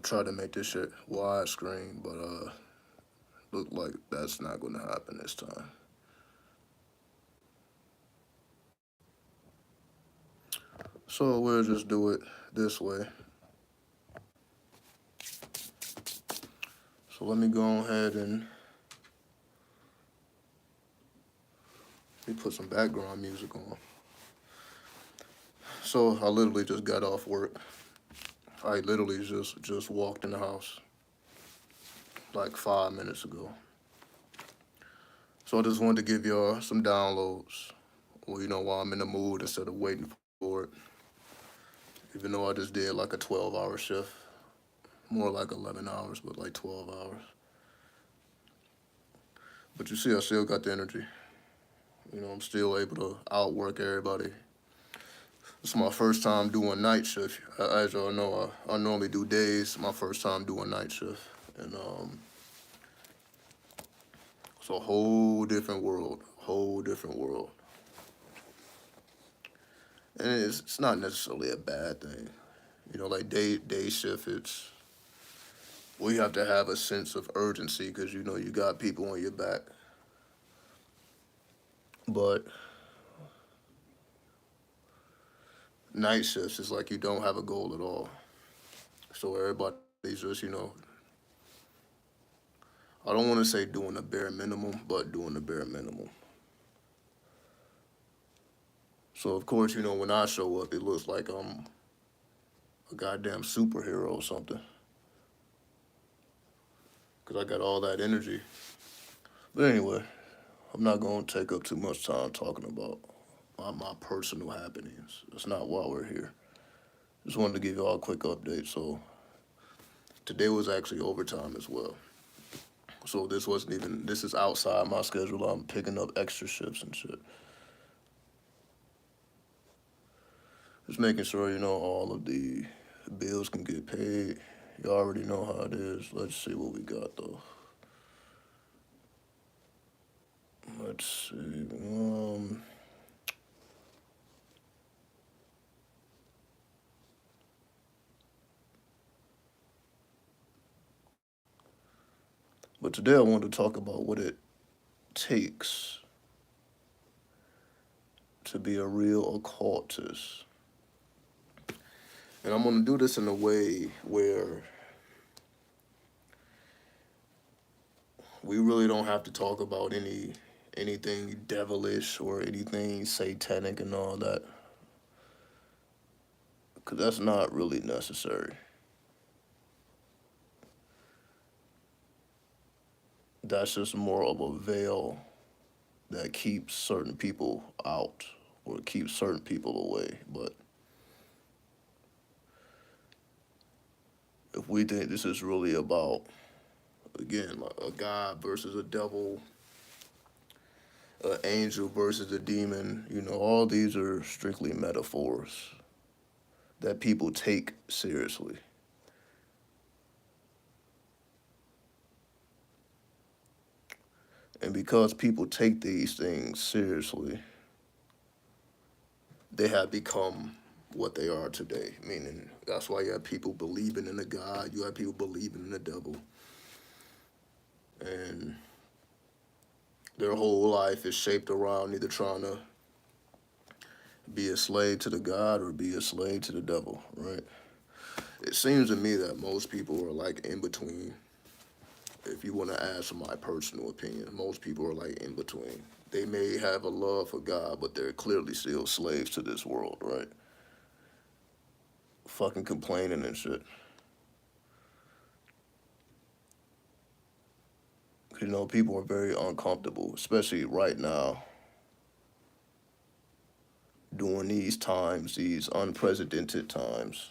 try to make this shit widescreen, but look like that's not gonna happen this time. So we'll just do it this way. So let me go ahead and let me put some background music on. So I literally just got off work. I literally just walked in the house like 5 minutes ago. So I just wanted to give y'all some downloads. Well, while I'm in the mood instead of waiting for it. Even though I just did like a 12-hour shift. More like 11 hours, but like 12 hours. But you see, I still got the energy. I'm still able to outwork everybody. It's my first time doing night shift. As y'all know, I normally do days. My first time doing night shift. And it's a whole different world. Whole different world. And it's not necessarily a bad thing. Like day shift, we have to have a sense of urgency because you got people on your back. But night shifts is like you don't have a goal at all. So everybody's just, I don't want to say doing the bare minimum, but doing the bare minimum. So of course, when I show up, it looks like I'm a goddamn superhero or something. Because I got all that energy. But anyway, I'm not going to take up too much time talking about my personal happenings. That's not why we're here. Just wanted to give y'all a quick update. So today was actually overtime as well. So this is outside my schedule. I'm picking up extra shifts and shit. Just making sure, all of the bills can get paid. You already know how it is. Let's see what we got, though. Let's see. But today I want to talk about what it takes to be a real occultist. And I'm going to do this in a way where we really don't have to talk about anything devilish or anything satanic and all that. Because that's not really necessary. That's just more of a veil that keeps certain people out or keeps certain people away. But if we think this is really about, again, like a God versus a devil, an angel versus a demon, all these are strictly metaphors that people take seriously. And because people take these things seriously, they have become what they are today. Meaning, that's why you have people believing in a God, you have people believing in the devil. And their whole life is shaped around either trying to be a slave to the God or be a slave to the devil, right? It seems to me that most people are like in between. If you want to ask my personal opinion, most people are like in between. They may have a love for God, but they're clearly still slaves to this world, right? Fucking complaining and shit. People are very uncomfortable, especially right now, during these times, these unprecedented times.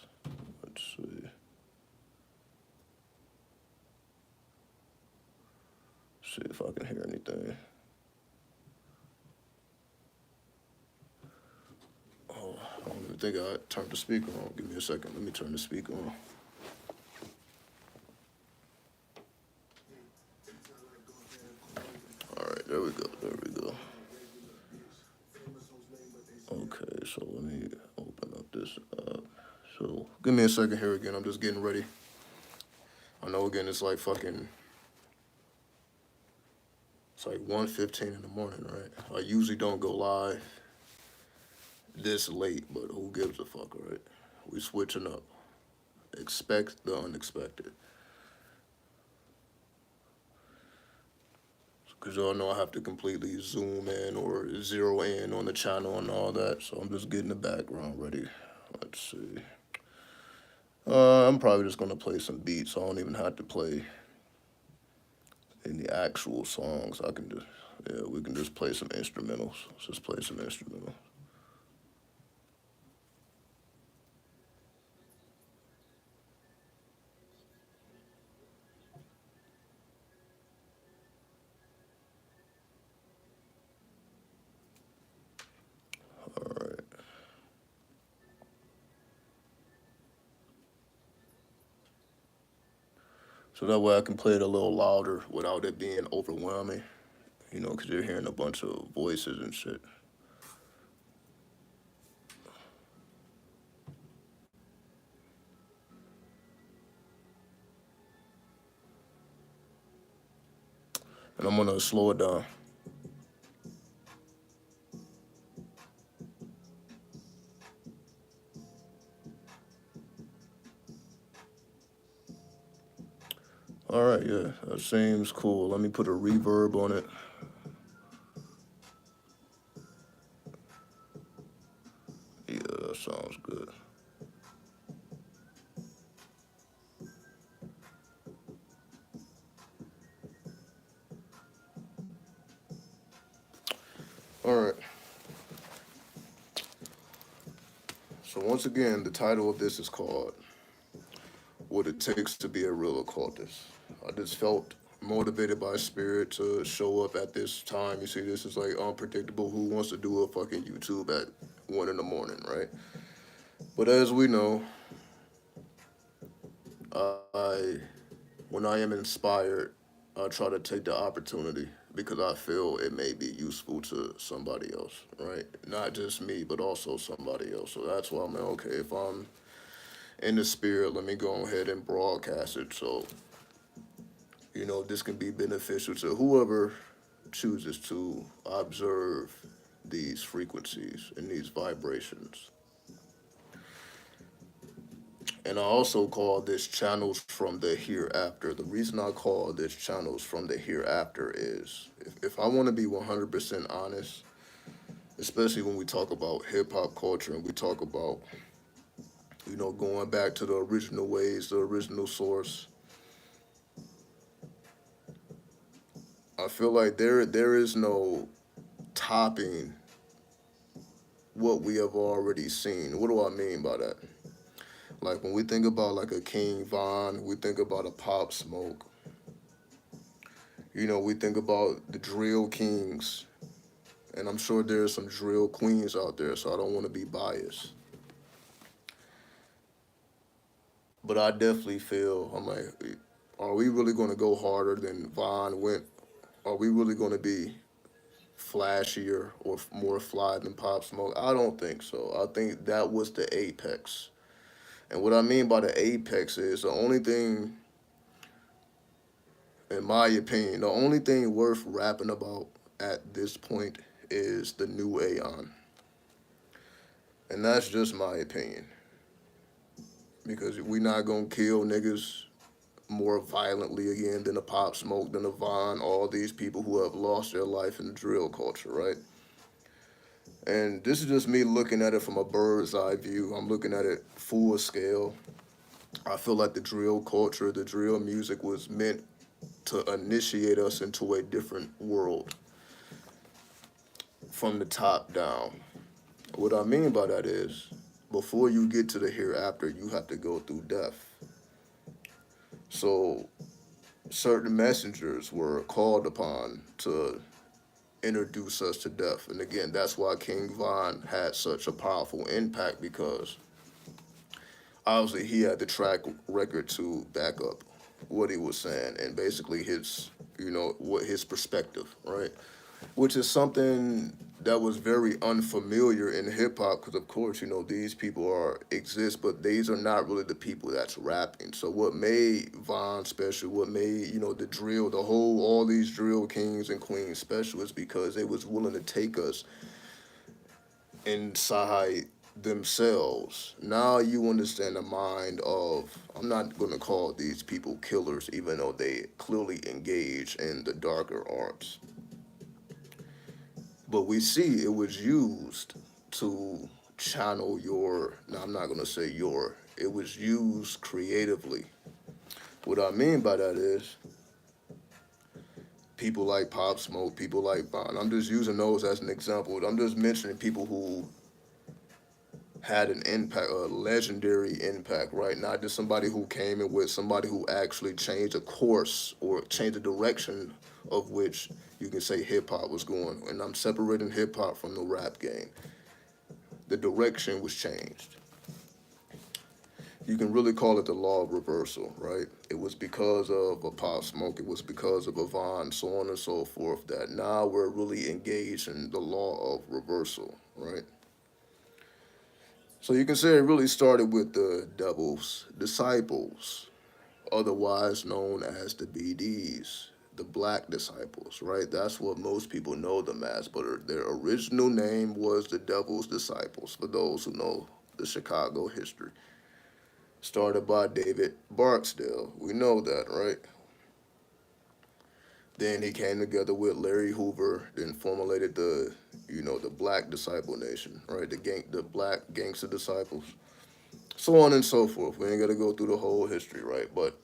Let's see. See if I can hear anything. Oh, I don't even think I turned the speaker on. Give me a second. Let me turn the speaker on. All right, there we go. There we go. Okay, so let me open up this up. So give me a second here again. I'm just getting ready. I know again it's like fucking, it's like 1:15 in the morning, right? I usually don't go live this late, but who gives a fuck, right? We switching up. Expect the unexpected. Because y'all know I have to completely zoom in or zero in on the channel and all that, so I'm just getting the background ready. Let's see. I'm probably just gonna play some beats. So I don't even have to play any actual songs. I can just, yeah, we can just play some instrumentals. Let's just play some instrumentals. All right. So that way I can play it a little louder without it being overwhelming, you know, because you're hearing a bunch of voices and shit. And I'm gonna slow it down. All right, yeah, that seems cool. Let me put a reverb on it. Yeah, that sounds good. All right. So once again, the title of this is called "What It Takes to Be a Real Occultist." I just felt motivated by spirit to show up at this time. You see, this is like unpredictable. Who wants to do a fucking YouTube at 1 in the morning, right? But as we know, I when I am inspired, I try to take the opportunity because I feel it may be useful to somebody else, right? Not just me, but also somebody else. So that's why I'm like, okay, if I'm in the spirit, let me go ahead and broadcast it. So, you know, this can be beneficial to whoever chooses to observe these frequencies and these vibrations. And I also call this channels from the hereafter. The reason I call this channels from the hereafter is if I want to be 100% honest, especially when we talk about hip hop culture and we talk about, you know, going back to the original ways, the original source, I feel like there is no topping what we have already seen. What do I mean by that? Like when we think about like a King Von, we think about a Pop Smoke. You know, we think about the drill kings, and I'm sure there's some drill queens out there, so I don't want to be biased. But I definitely feel, I'm like, are we really going to go harder than Von went? Are we really going to be flashier or more fly than Pop Smoke? I don't think so. I think that was the apex. And what I mean by the apex is the only thing, in my opinion, the only thing worth rapping about at this point is the new Aeon. And that's just my opinion. Because we not gonna kill niggas more violently again than a Pop Smoke, than a Von, all these people who have lost their life in the drill culture, right? And this is just me looking at it from a bird's eye view. I'm looking at it full scale. I feel like the drill culture, the drill music was meant to initiate us into a different world from the top down. What I mean by that is, before you get to the hereafter, you have to go through death. So, certain messengers were called upon to introduce us to death. And again, that's why King Von had such a powerful impact because obviously he had the track record to back up what he was saying and basically his, you know, what his perspective, right? which is something that was very unfamiliar in hip hop because, of course, these people are exist, but these are not really the people that's rapping. So what made Von special, what made the drill, the whole all these drill kings and queens special is because they was willing to take us inside themselves. Now you understand the mind of, I'm not going to call these people killers, even though they clearly engage in the darker arts. But we see it was used to channel your, now I'm not going to say your, it was used creatively. What I mean by that is people like Pop Smoke, people like Von. I'm just using those as an example. I'm just mentioning people who had an impact, a legendary impact, right? Not just somebody who came in with, somebody who actually changed a course or changed the direction of which you can say hip hop was going. And I'm separating hip hop from the rap game. The direction was changed. You can really call it the law of reversal, right? It was because of a Pop Smoke, it was because of a Von, so on and so forth, that now we're really engaged in the law of reversal, right? So you can say it really started with the devil's disciples, otherwise known as the BDs, the black disciples, right? That's what most people know them as, but their original name was the devil's disciples, for those who know the Chicago history. Started by David Barksdale. We know that, right? Then he came together with Larry Hoover, then formulated the Black Disciple Nation, right? The Black Gangster Disciples, so on and so forth. We ain't got to go through the whole history, right? But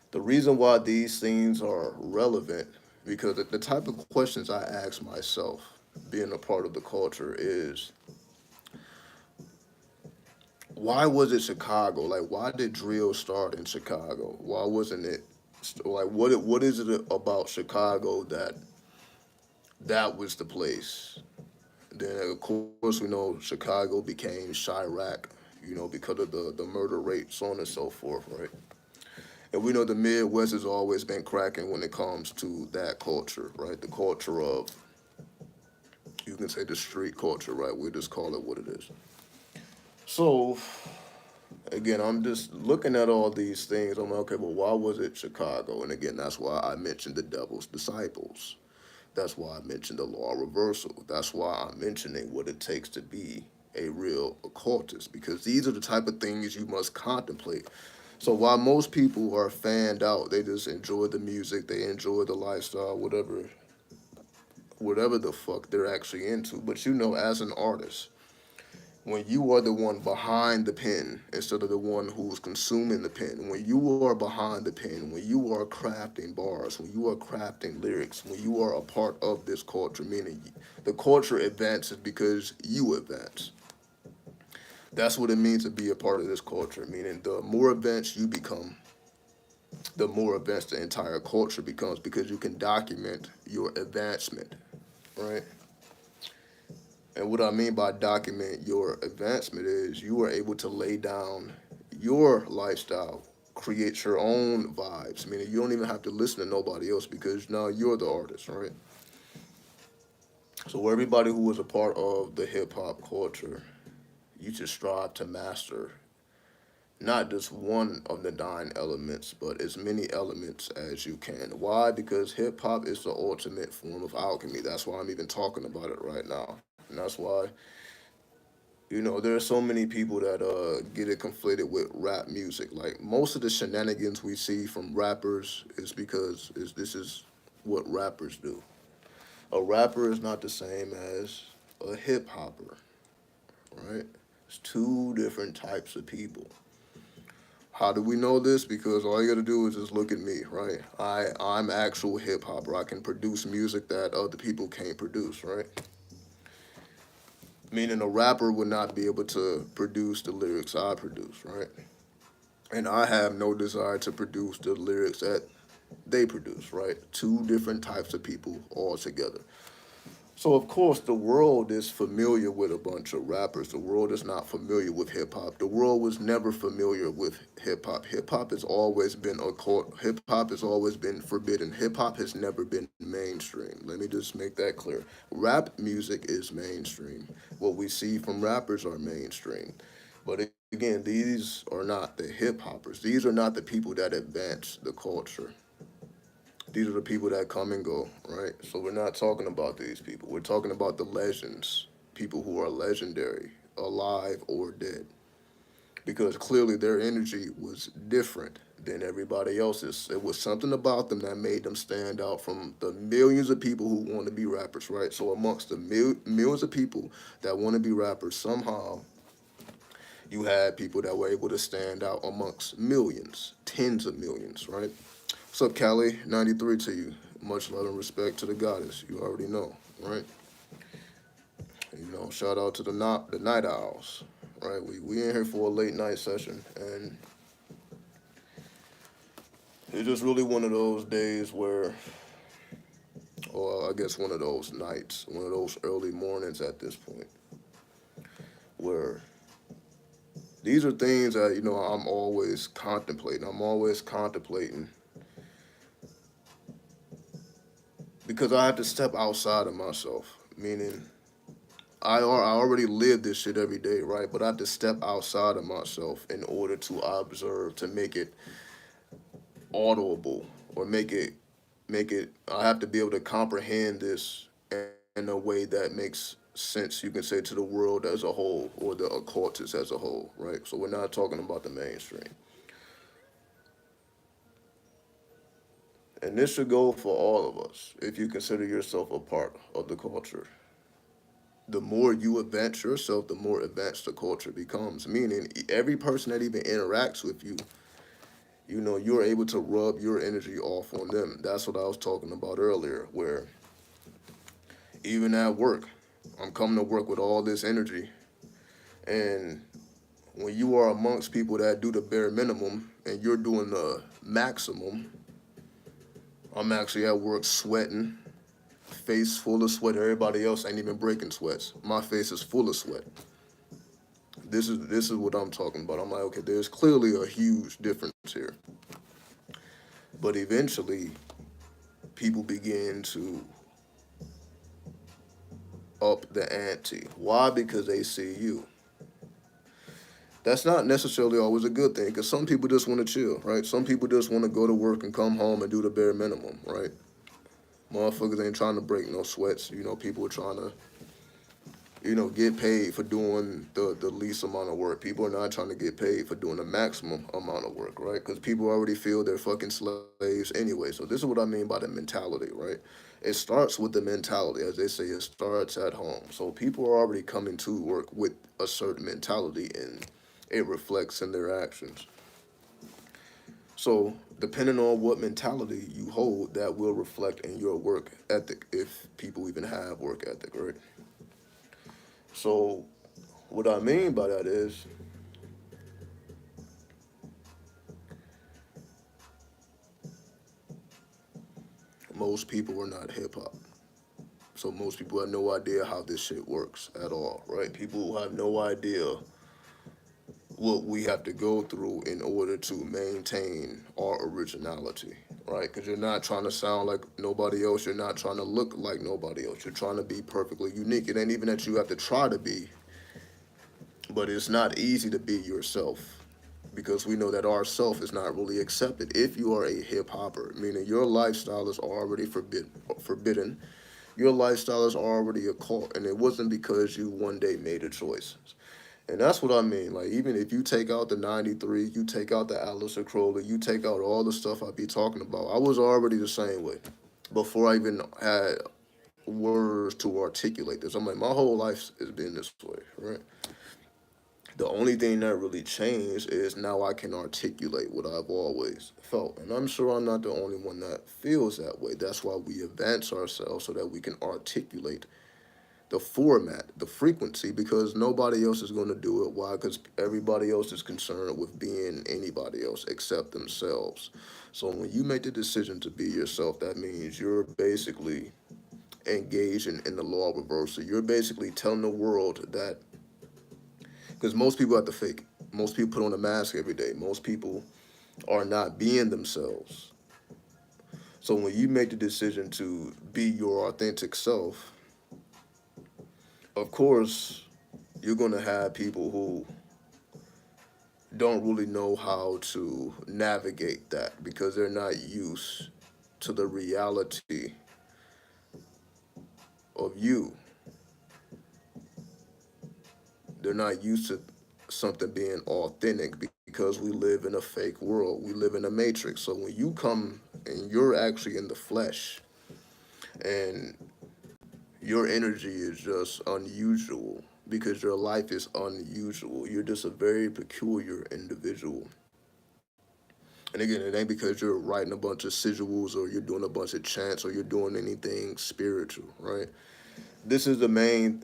the reason why these things are relevant, because the type of questions I ask myself, being a part of the culture, is why was it Chicago? Like, why did drill start in Chicago? Why wasn't it like what is it about Chicago that was the place? Then of course we know Chicago became Chirac, because of the murder rate, so on and so forth, right? And we know the Midwest has always been cracking when it comes to that culture, right? The culture of, you can say, the street culture, right? We just call it what it is. So again, I'm just looking at all these things. I'm like, okay, well, why was it Chicago? And again, that's why I mentioned the devil's disciples. That's why I mentioned the law of reversal. That's why I'm mentioning what it takes to be a real occultist, because these are the type of things you must contemplate. So while most people are fanned out, they just enjoy the music, they enjoy the lifestyle, whatever the fuck they're actually into. But as an artist, when you are the one behind the pen instead of the one who's consuming the pen, when you are behind the pen, when you are crafting bars, when you are crafting lyrics, when you are a part of this culture, meaning the culture advances because you advance. That's what it means to be a part of this culture, meaning the more advanced you become, the more advanced the entire culture becomes because you can document your advancement, right? And what I mean by document your advancement is you are able to lay down your lifestyle, create your own vibes, meaning you don't even have to listen to nobody else because now you're the artist, right? So everybody who was a part of the hip hop culture, you should strive to master not just one of the nine elements, but as many elements as you can. Why? Because hip hop is the ultimate form of alchemy. That's why I'm even talking about it right now. And that's why there are so many people that get it conflated with rap music. Like most of the shenanigans we see from rappers is because this is what rappers do. A rapper is not the same as a hip hopper, right? It's two different types of people. How do we know this? Because all you gotta do is just look at me, right? I'm actual hip hopper. I can produce music that other people can't produce, right? Meaning a rapper would not be able to produce the lyrics I produce, right? And I have no desire to produce the lyrics that they produce, right? Two different types of people all together. So of course the world is familiar with a bunch of rappers. The world is not familiar with hip hop. The world was never familiar with hip hop. Hip hop has always been occult. Hip hop has always been forbidden. Hip hop has never been mainstream. Let me just make that clear. Rap music is mainstream. What we see from rappers are mainstream. But again, these are not the hip hoppers. These are not the people that advance the culture. These are the people that come and go, right? So we're not talking about these people. We're talking about the legends, people who are legendary, alive or dead. Because clearly their energy was different than everybody else's. It was something about them that made them stand out from the millions of people who want to be rappers, right? So amongst the millions of people that want to be rappers, somehow you had people that were able to stand out amongst millions, tens of millions, right? What's up, Callie? 93 to you. Much love and respect to the goddess. You already know, right? Shout out to the night owls, right? We in here for a late night session, and it's just really one of those days where, or I guess one of those nights, one of those early mornings at this point, where these are things that I'm always contemplating. I'm always contemplating because I have to step outside of myself, meaning I already live this shit every day, right? But I have to step outside of myself in order to observe, to make it audible, or make it. I have to be able to comprehend this in a way that makes sense. You can say to the world as a whole, or the occultists as a whole, right? So we're not talking about the mainstream, and this should go for all of us. If you consider yourself a part of the culture, the more you advance yourself, the more advanced the culture becomes. Meaning, every person that even interacts with you, you're able to rub your energy off on them. That's what I was talking about earlier, where even at work, I'm coming to work with all this energy. And when you are amongst people that do the bare minimum and you're doing the maximum, I'm actually at work sweating, face full of sweat. Everybody else ain't even breaking sweats. My face is full of sweat. This is what I'm talking about. I'm like, okay, there's clearly a huge difference here. But eventually, people begin to up the ante. Why? Because they see you. That's not necessarily always a good thing, because some people just want to chill, right? Some people just want to go to work and come home and do the bare minimum, right? Motherfuckers ain't trying to break no sweats. People are trying to, get paid for doing the least amount of work. People are not trying to get paid for doing the maximum amount of work, right? Because people already feel they're fucking slaves anyway. So this is what I mean by the mentality, right? It starts with the mentality. As they say, it starts at home. So people are already coming to work with a certain mentality, and it reflects in their actions. So, depending on what mentality you hold, that will reflect in your work ethic, if people even have work ethic, right? So, what I mean by that is, most people are not hip hop. So, most people have no idea how this shit works at all, right? People have no idea what we have to go through in order to maintain our originality, right? Because you're not trying to sound like nobody else. You're not trying to look like nobody else. You're trying to be perfectly unique. It ain't even that you have to try to be, but it's not easy to be yourself, because we know that our self is not really accepted if you are a hip hopper, meaning your lifestyle is already forbidden. Your lifestyle is already a cult, and it wasn't because you one day made a choice. And that's what I mean. Like, even if you take out the 93, you take out the Alistair Crowley, you take out all the stuff I be talking about, I was already the same way before I even had words to articulate this. I'm like, my whole life has been this way, right? The only thing that really changed is now I can articulate what I've always felt. And I'm sure I'm not the only one that feels that way. That's why we advance ourselves, so that we can articulate the format, the frequency, because nobody else is going to do it. Why? Because everybody else is concerned with being anybody else except themselves. So when you make the decision to be yourself, that means you're basically engage in the law of reversal. You're basically telling the world that, because most people have to fake. Most people put on a mask every day. Most people are not being themselves. So when you make the decision to be your authentic self, of course, you're going to have people who don't really know how to navigate that because they're not used to the reality of you. They're not used to something being authentic because we live in a fake world. We live in a matrix. So when you come and you're actually in the flesh and your energy is just unusual because your life is unusual. You're just a very peculiar individual. And again, it ain't because you're writing a bunch of sigils or you're doing a bunch of chants or you're doing anything spiritual, right? This is the main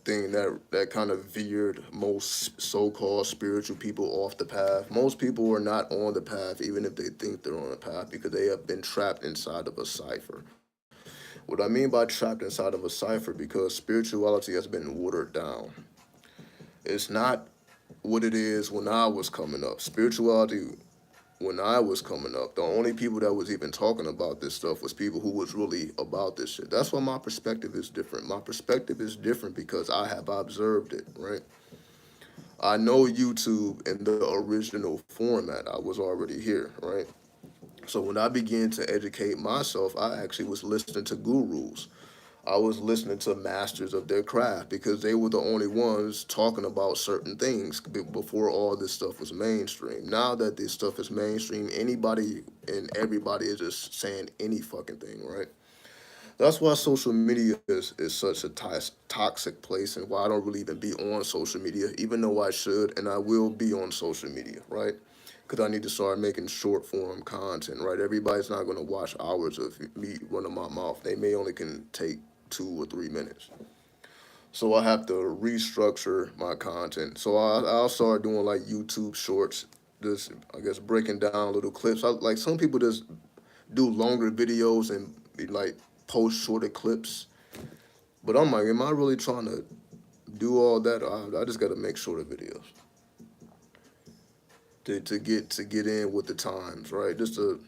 thing that kind of veered most so-called spiritual people off the path. Most people are not on the path, even if they think they're on the path, because they have been trapped inside of a cipher. What I mean by trapped inside of a cipher, because spirituality has been watered down. It's not what it is when I was coming up. Spirituality, when I was coming up, the only people that was even talking about this stuff was people who was really about this shit. That's why my perspective is different. My perspective is different because I have observed it, right? I know YouTube in the original format. I was already here, right? So when I began to educate myself, I actually was listening to gurus. I was listening to masters of their craft because they were the only ones talking about certain things before all this stuff was mainstream. Now that this stuff is mainstream, anybody and everybody is just saying any fucking thing, right? That's why social media is such a toxic place and why I don't really even be on social media, even though I should and I will be on social media, right? Because I need to start making short form content, right? Everybody's not going to watch hours of me running my mouth. They may only can take 2 or 3 minutes. So I have to restructure my content. So I'll start doing like YouTube shorts, just I guess breaking down little clips. Like some people just do longer videos and like post shorter clips. But I'm like, am I really trying to do all that? I just got to make shorter videos to get in with the times, right? Just to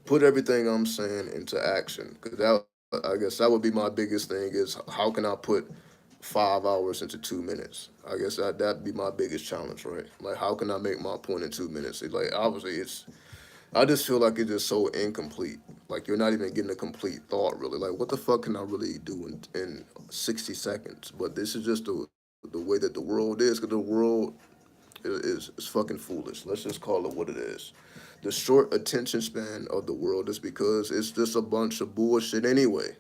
put everything I'm saying into action. Because that, I guess that would be my biggest thing is how can I put 5 hours into 2 minutes? I guess that'd be my biggest challenge, right? Like how can I make my point in 2 minutes? It's like obviously it's I just feel like it's just so incomplete. Like you're not even getting a complete thought really. Like what the fuck can I really do in 60 seconds? But this is just the way that the world is, because the world is fucking foolish. Let's just call it what it is. The short attention span of the world is because it's just a bunch of bullshit anyway.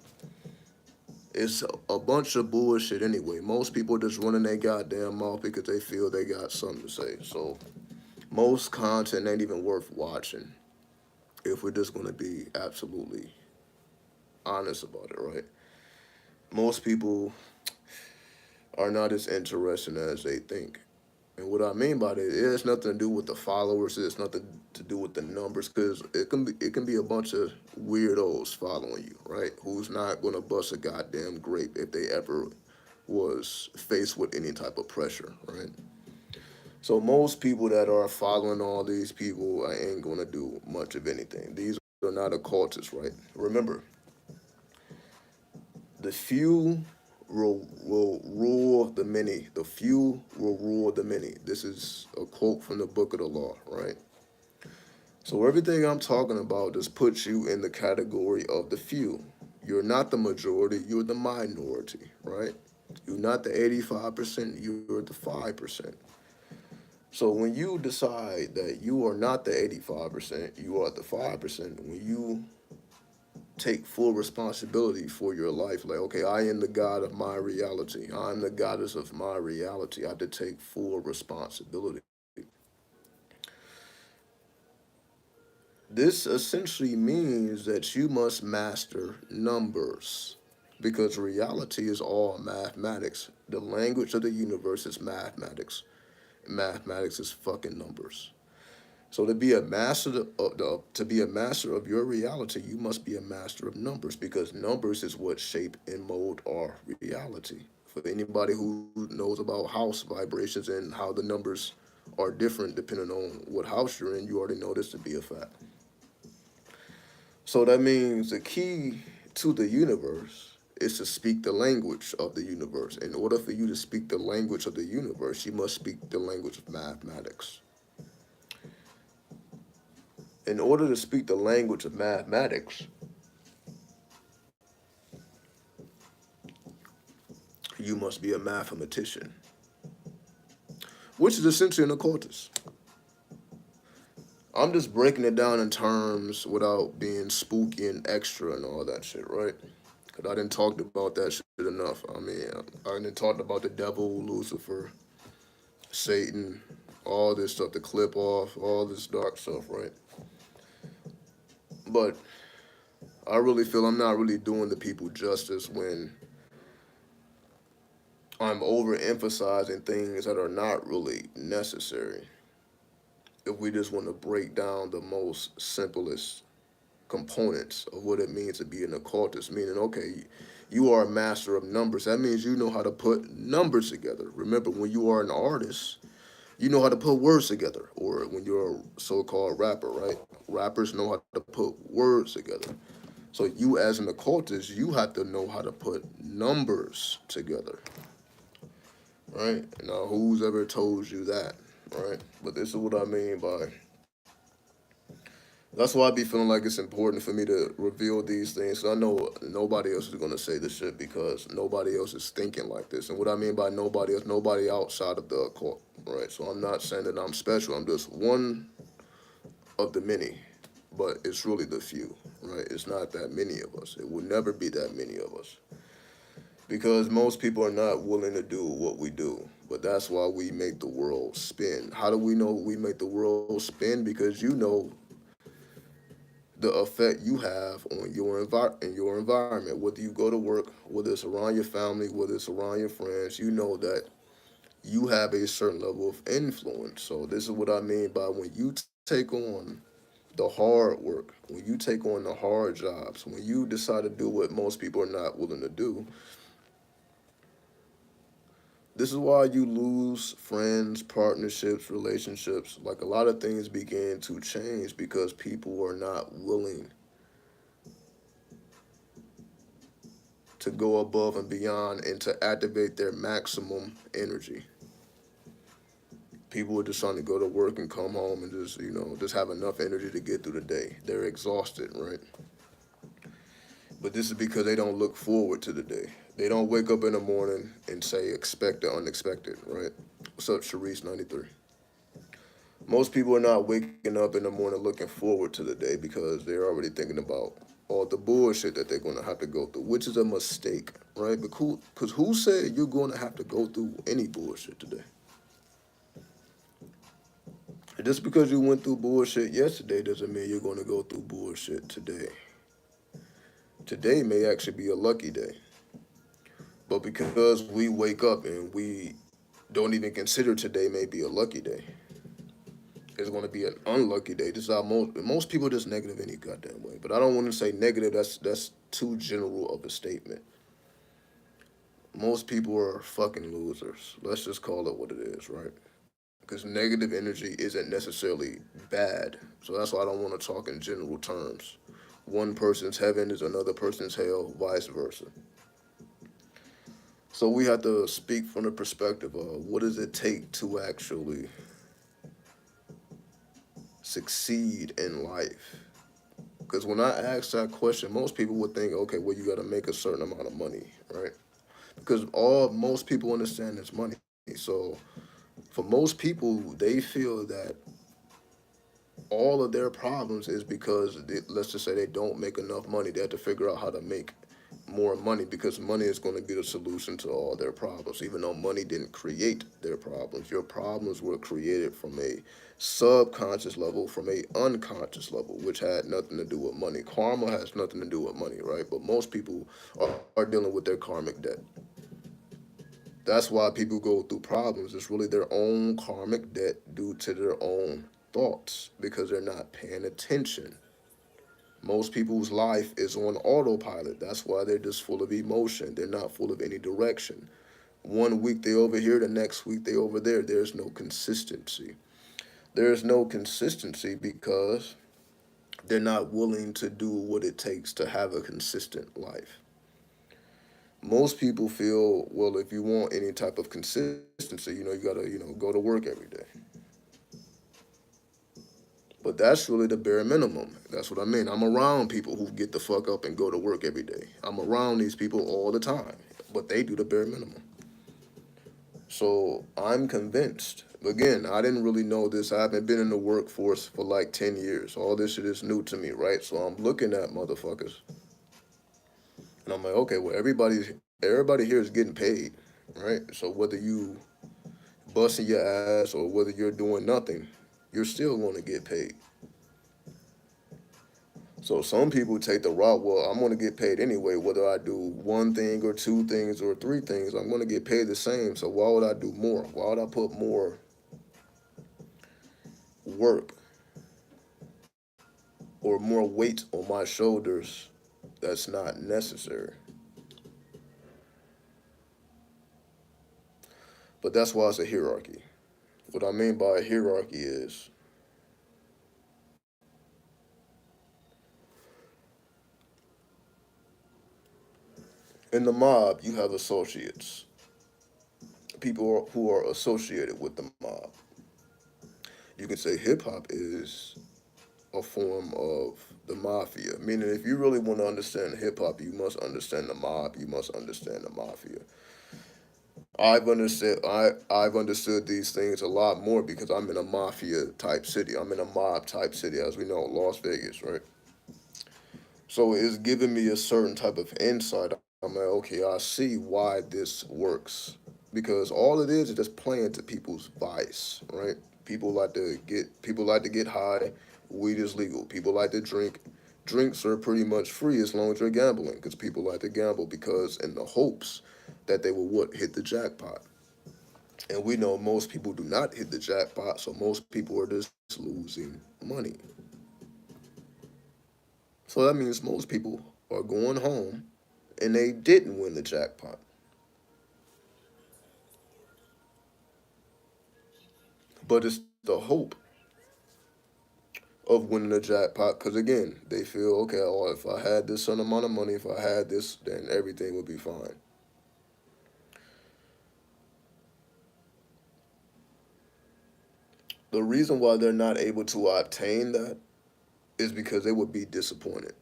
It's a bunch of bullshit anyway. Most people just running their goddamn mouth because they feel they got something to say. So most content ain't even worth watching if we're just gonna be absolutely honest about it, right? Most people are not as interesting as they think. And what I mean by that, it has nothing to do with the followers. It has nothing to do with the numbers, because it can be a bunch of weirdos following you, right? Who's not gonna bust a goddamn grape if they ever was faced with any type of pressure, right? So most people that are following all these people ain't gonna do much of anything. These are not occultists, right? Remember, the few will rule the many. The few will rule the many. This is a quote from the book of the law, right? So everything I'm talking about just puts you in the category of the few. You're not the majority, you're the minority, right? You're not the 85%, you're the 5%. So when you decide that you are not the 85%, you are the 5%, when you take full responsibility for your life. Like, okay, I am the God of my reality. I'm the goddess of my reality. I have to take full responsibility. This essentially means that you must master numbers because reality is all mathematics. The language of the universe is mathematics. Mathematics is fucking numbers. So to be a master to be a master of your reality, you must be a master of numbers, because numbers is what shape and mold our reality. For anybody who knows about house vibrations and how the numbers are different depending on what house you're in, you already know this to be a fact. So that means the key to the universe is to speak the language of the universe. In order for you to speak the language of the universe, you must speak the language of mathematics. In order to speak the language of mathematics, you must be a mathematician, which is essentially an occultist. I'm just breaking it down in terms without being spooky and extra and all that shit, right? Because I didn't talk about that shit enough. I mean, I didn't talk about the devil, Lucifer, Satan, all this stuff, the clip off, all this dark stuff, right? But I really feel I'm not really doing the people justice when I'm overemphasizing things that are not really necessary. If we just want to break down the most simplest components of what it means to be an occultist, meaning, okay, you are a master of numbers. That means you know how to put numbers together. Remember, when you are an artist, you know how to put words together. Or when you're a so-called rapper, right? Rappers know how to put words together. So you, as an occultist, you have to know how to put numbers together, right? Now, who's ever told you that, right? But this is what I mean by. That's why I be feeling like it's important for me to reveal these things. I know nobody else is gonna say this shit because nobody else is thinking like this. And what I mean by nobody else, nobody outside of the occult, right? So I'm not saying that I'm special. I'm just one of the many, but it's really the few, right? It's not that many of us. It will never be that many of us because most people are not willing to do what we do. But that's why we make the world spin. How do we know we make the world spin? Because you know the effect you have on in your environment. Whether you go to work, whether it's around your family, whether it's around your friends, you know that you have a certain level of influence. So this is what I mean by when you take on the hard work, when you take on the hard jobs, when you decide to do what most people are not willing to do, this is why you lose friends, partnerships, relationships. Like a lot of things begin to change because people are not willing to go above and beyond and to activate their maximum energy. People are just trying to go to work and come home and just, just have enough energy to get through the day. They're exhausted, right? But this is because they don't look forward to the day. They don't wake up in the morning and say, expect the unexpected, right? What's up, Sharice 93? Most people are not waking up in the morning looking forward to the day because they're already thinking about all the bullshit that they're going to have to go through, which is a mistake, right? Because who said you're going to have to go through any bullshit today? Just because you went through bullshit yesterday doesn't mean you're going to go through bullshit today. Today may actually be a lucky day. But because we wake up and we don't even consider today may be a lucky day, it's going to be an unlucky day. This is how most people just negative any goddamn way. But I don't want to say negative. That's too general of a statement. Most people are fucking losers. Let's just call it what it is, right? Because negative energy isn't necessarily bad. So that's why I don't want to talk in general terms. One person's heaven is another person's hell, vice versa. So we have to speak from the perspective of what does it take to actually succeed in life. Because when I ask that question, most people would think, okay, well, you got to make a certain amount of money, right? Because all most people understand is money. So for most people, they feel that all of their problems is because let's just say they don't make enough money. They have to figure out how to make more money because money is going to be the solution to all their problems. Even though money didn't create their problems, your problems were created from a subconscious level, from a unconscious level, which had nothing to do with money. Karma has nothing to do with money, right? But most people are dealing with their karmic debt. That's why people go through problems. It's really their own karmic debt due to their own thoughts because they're not paying attention. Most people's life is on autopilot. That's why they're just full of emotion. They're not full of any direction. One week they over here, the next week they over there. There's no consistency. There's no consistency because they're not willing to do what it takes to have a consistent life. Most people feel, well, if you want any type of consistency, you gotta, go to work every day. But that's really the bare minimum. That's what I mean. I'm around people who get the fuck up and go to work every day. I'm around these people all the time, but they do the bare minimum. So I'm convinced. Again, I didn't really know this. I haven't been in the workforce for like 10 years. All this shit is new to me, right? So I'm looking at motherfuckers and I'm like, okay, well, everybody here is getting paid, right? So whether you busting your ass or whether you're doing nothing, you're still going to get paid. So some people take the route, well, I'm going to get paid anyway, whether I do one thing or two things or three things, I'm going to get paid the same. So why would I do more? Why would I put more work or more weight on my shoulders that's not necessary? But that's why it's a hierarchy. What I mean by a hierarchy is in the mob, you have associates, people who are associated with the mob. You can say hip hop is a form of the mafia. Meaning, if you really want to understand hip hop, you must understand the mob. You must understand the mafia. I've understood these things a lot more because I'm in a mafia type city. I'm in a mob type city, as we know, Las Vegas, right? So it's giving me a certain type of insight. I'm like, okay, I see why this works because all it is just playing to people's vice, right? People like to get high. Weed is legal. People like to drink. Drinks are pretty much free as long as you're gambling because people like to gamble because in the hopes that they will what hit the jackpot. And we know most people do not hit the jackpot, so most people are just losing money. So that means most people are going home and they didn't win the jackpot. But it's the hope of winning the jackpot because, again, they feel, okay, well, if I had this certain amount of money, if I had this, then everything would be fine. The reason why they're not able to obtain that is because they would be disappointed.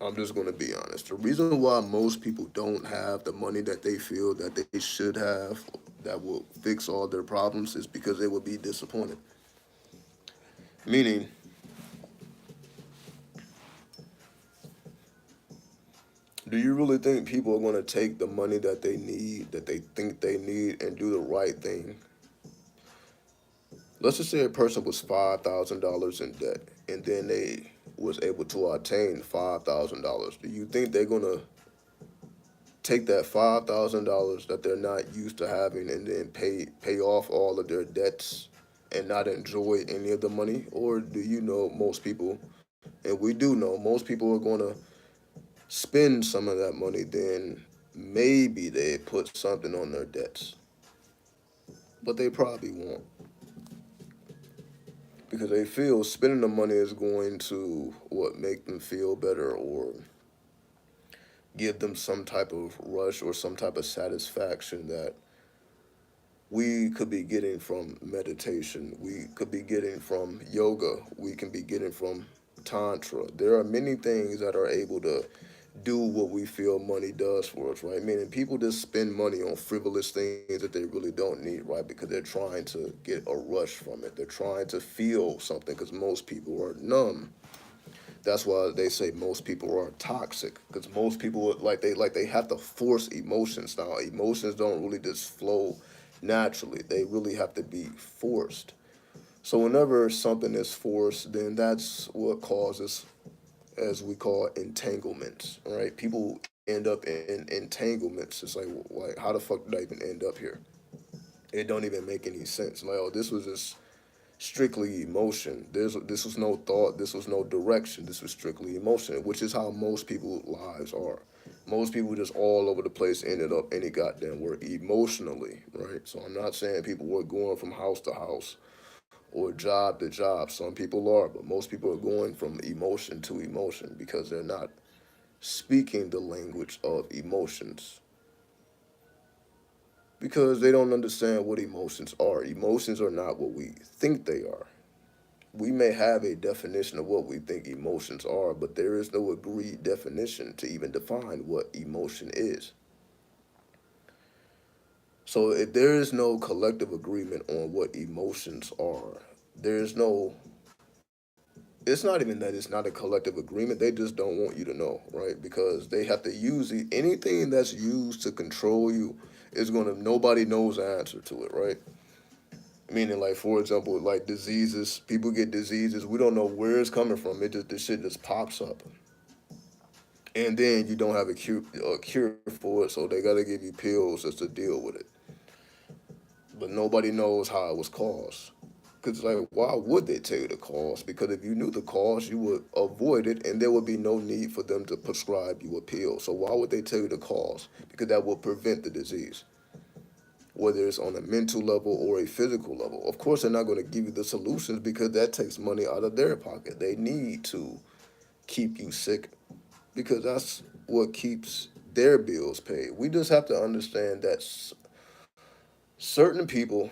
I'm just going to be honest. The reason why most people don't have the money that they feel that they should have that will fix all their problems is because they would be disappointed. Meaning, do you really think people are going to take the money that they need, that they think they need, and do the right thing? Let's just say a person was $5,000 in debt, and then they was able to obtain $5,000. Do you think they're going to take that $5,000 that they're not used to having and then pay off all of their debts and not enjoy any of the money? Or do you know most people, and we do know most people are going to spend some of that money, then maybe they put something on their debts, but they probably won't because they feel spending the money is going to what make them feel better or give them some type of rush or some type of satisfaction that we could be getting from meditation, we could be getting from yoga, we can be getting from tantra. There are many things that are able to do what we feel money does for us, right? Meaning people just spend money on frivolous things that they really don't need, right? Because they're trying to get a rush from it. They're trying to feel something because most people are numb. That's why they say most people are toxic because most people like they have to force emotions. Now emotions don't really just flow naturally. They really have to be forced. So whenever something is forced, then that's what causes, as we call entanglements, right? People end up in entanglements. It's like how the fuck did I even end up here? It don't even make any sense. Like, oh, this was just strictly emotion. This was no thought. This was no direction. This was strictly emotion, which is how most people's lives are. Most people just all over the place ended up any goddamn where emotionally, right? So I'm not saying people were going from house to house or job to job. Some people are, but most people are going from emotion to emotion because they're not speaking the language of emotions because they don't understand what emotions are. Emotions are not what we think they are. We may have a definition of what we think emotions are, but there is no agreed definition to even define what emotion is. So if there is no collective agreement on what emotions are, there is no, it's not even that it's not a collective agreement, they just don't want you to know, right? Because they have to use anything that's used to control you is gonna, nobody knows the answer to it, right? Meaning, like, for example, like diseases, people get diseases, we don't know where it's coming from. It just, this shit just pops up. And then you don't have a cure for it, so they gotta give you pills just to deal with it. But nobody knows how it was caused. Because, like, why would they tell you the cause? Because if you knew the cause, you would avoid it, and there would be no need for them to prescribe you a pill. So why would they tell you the cause? Because that will prevent the disease, whether it's on a mental level or a physical level. Of course, they're not going to give you the solutions because that takes money out of their pocket. They need to keep you sick because that's what keeps their bills paid. We just have to understand that certain people,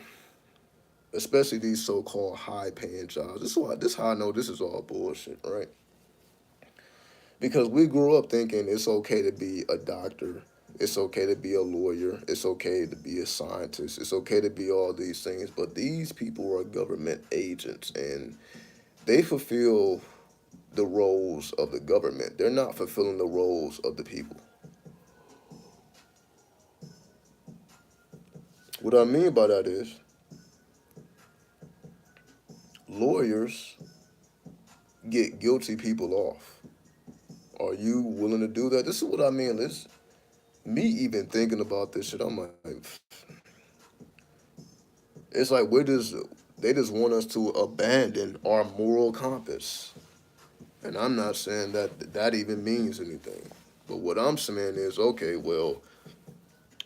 especially these so-called high-paying jobs, this is how I know this is all bullshit, right? Because we grew up thinking it's okay to be a doctor, it's okay to be a lawyer, it's okay to be a scientist, it's okay to be all these things, but these people are government agents and they fulfill the roles of the government. They're not fulfilling the roles of the people. What I mean by that is lawyers get guilty people off. Are you willing to do that? This is what I mean. This me even thinking about this shit, I'm like, it's like they just want us to abandon our moral compass. And I'm not saying that that even means anything. But what I'm saying is, okay, well,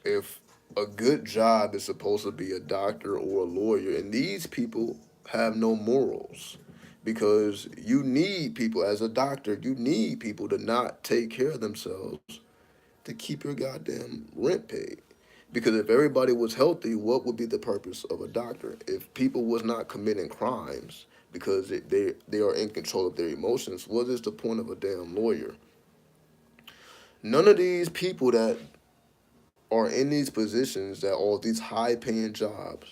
if a good job is supposed to be a doctor or a lawyer, and these people have no morals, because you need people as a doctor, you need people to not take care of themselves to keep your goddamn rent paid. Because if everybody was healthy, what would be the purpose of a doctor? If people was not committing crimes because they are in control of their emotions, what is the point of a damn lawyer? None of these people that are in these positions that all these high paying jobs,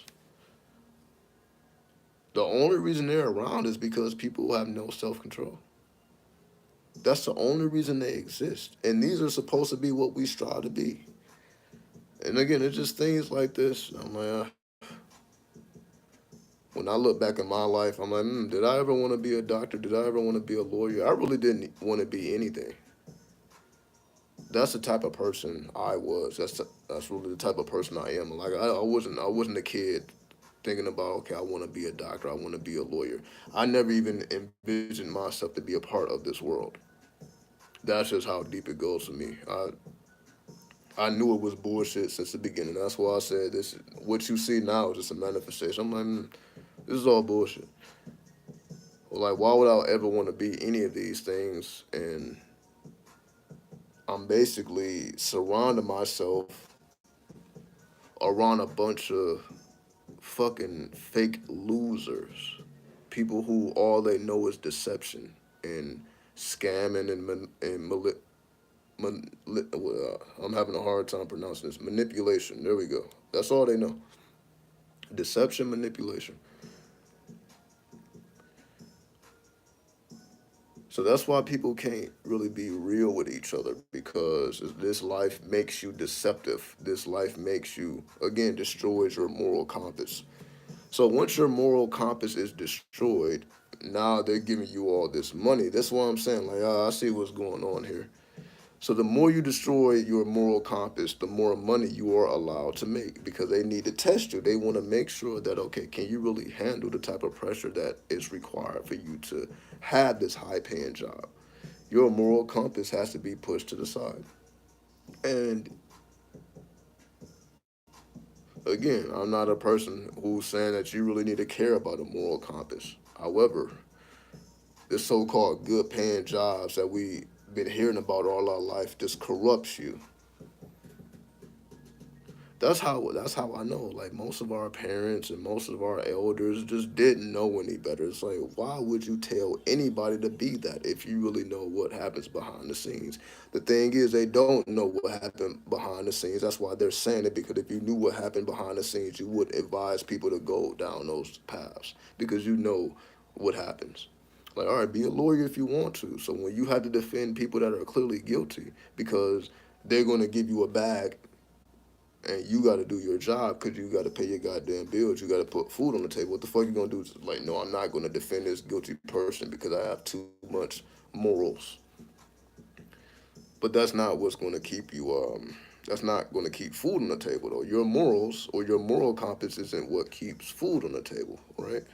the only reason they're around is because people have no self control. That's the only reason they exist. And these are supposed to be what we strive to be. And again, it's just things like this. I'm like, when I look back at my life, I'm like, did I ever want to be a doctor? Did I ever want to be a lawyer? I really didn't want to be anything. That's the type of person I was. That's really the type of person I am. Like I wasn't a kid thinking about, okay, I want to be a doctor. I want to be a lawyer. I never even envisioned myself to be a part of this world. That's just how deep it goes for me. I knew it was bullshit since the beginning. That's why I said this. What you see now is just a manifestation. I'm like, this is all bullshit. Like, why would I ever want to be any of these things? And I'm basically surrounding myself around a bunch of fucking fake losers. People who all they know is deception and scamming I'm having a hard time pronouncing this. Manipulation. There we go. That's all they know. Deception, manipulation. So that's why people can't really be real with each other because this life makes you deceptive. This life makes you, again, destroys your moral compass. So once your moral compass is destroyed, now they're giving you all this money. That's what I'm saying. Like, I see what's going on here. So the more you destroy your moral compass, the more money you are allowed to make because they need to test you. They want to make sure that, okay, can you really handle the type of pressure that is required for you to have this high paying job? Your moral compass has to be pushed to the side. And again, I'm not a person who's saying that you really need to care about a moral compass. However, the so-called good paying jobs that we've been hearing about all our life just corrupts you. That's how I know. Like most of our parents and most of our elders just didn't know any better. It's like, why would you tell anybody to be that if you really know what happens behind the scenes? The thing is, they don't know what happened behind the scenes. That's why they're saying it, because if you knew what happened behind the scenes, you would advise people to go down those paths because you know what happens. Like, all right, be a lawyer if you want to. So when you have to defend people that are clearly guilty because they're going to give you a bag and you got to do your job because you got to pay your goddamn bills. You got to put food on the table. What the fuck you gonna do? Is like, no, I'm not gonna defend this guilty person because I have too much morals. But that's not what's gonna keep you. That's not gonna keep food on the table though. Your morals or your moral compass isn't what keeps food on the table, right?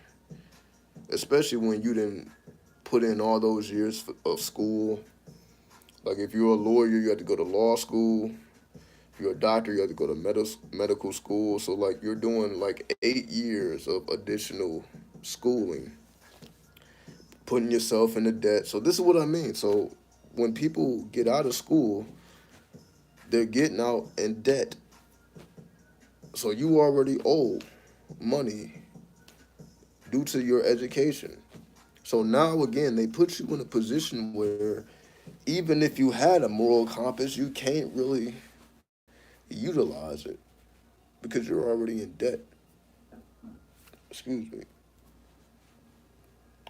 Especially when you didn't put in all those years of school. Like if you're a lawyer, you have to go to law school. If you're a doctor, you have to go to medical school. So like you're doing like 8 years of additional schooling, putting yourself into debt. So this is what I mean. So when people get out of school, they're getting out in debt. So you already owe money due to your education. So now again, they put you in a position where even if you had a moral compass, you can't really utilize it because you're already in debt. Excuse me.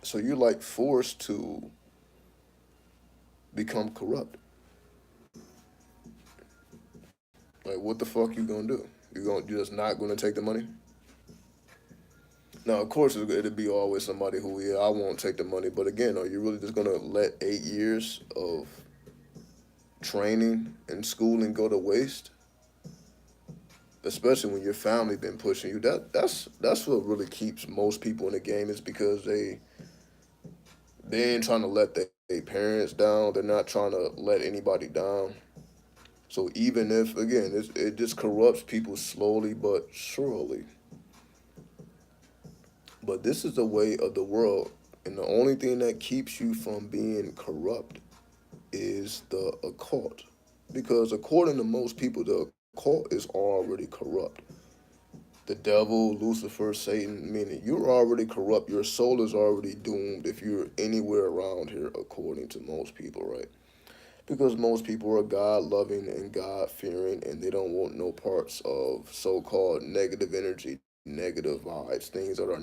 So you're like forced to become corrupt. Like what the fuck you gonna do? You're just not gonna take the money? Now of course it'll be always somebody who, yeah, I won't take the money. But again, are you really just gonna let 8 years of training and schooling go to waste? Especially when your family been pushing you. That's what really keeps most people in the game, is because they ain't trying to let their parents down. They're not trying to let anybody down. So even if again it just corrupts people slowly but surely. But this is the way of the world, and the only thing that keeps you from being corrupt is the occult. Because according to most people, the occult is already corrupt. The devil, Lucifer, Satan, meaning you're already corrupt. Your soul is already doomed if you're anywhere around here, according to most people, right? Because most people are God loving and God fearing, and they don't want no parts of so called negative energy, negative vibes, things that are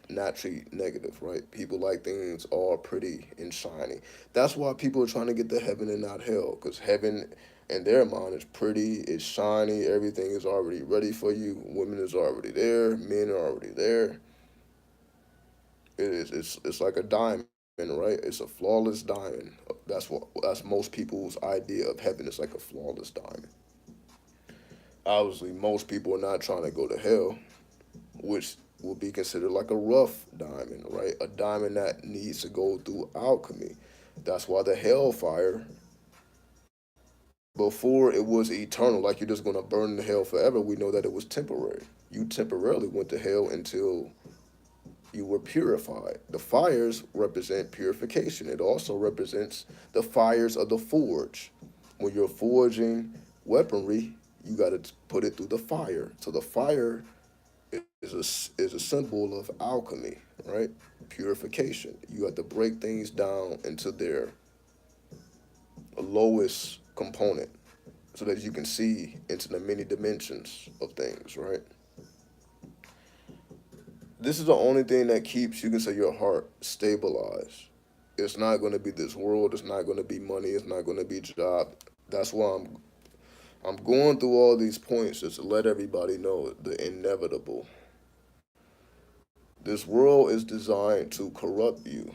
naturally negative, right? People like things all pretty and shiny. That's why people are trying to get to heaven and not hell, because heaven in their mind is pretty, it's shiny, everything is already ready for you. Women is already there, men are already there. It's like a diamond, right? It's a flawless diamond. That's most people's idea of heaven. It's like a flawless diamond. Obviously, most people are not trying to go to hell, which will be considered like a rough diamond, right? A diamond that needs to go through alchemy. That's why the hellfire, before it was eternal, like you're just gonna burn in hell forever, we know that it was temporary. You temporarily went to hell until you were purified. The fires represent purification. It also represents the fires of the forge. When you're forging weaponry, you got to put it through the fire. So the fire is a symbol of alchemy, right? Purification. You have to break things down into their lowest component so that you can see into the many dimensions of things, right? This is the only thing that keeps, you can say, your heart stabilized. It's not going to be this world. It's not going to be money. It's not going to be job. That's why I'm going through all these points just to let everybody know the inevitable. This world is designed to corrupt you.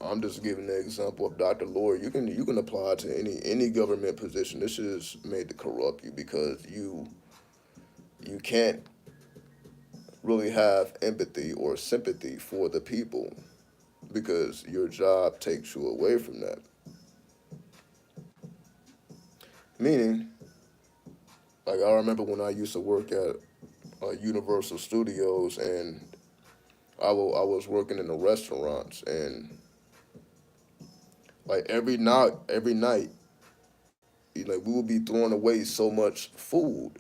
I'm just giving the example of Dr. Lord. You can apply it to any government position. This is made to corrupt you because you can't really have empathy or sympathy for the people because your job takes you away from that. Meaning, like I remember when I used to work at Universal Studios and I was working in the restaurants and like every night, like we would be throwing away so much food.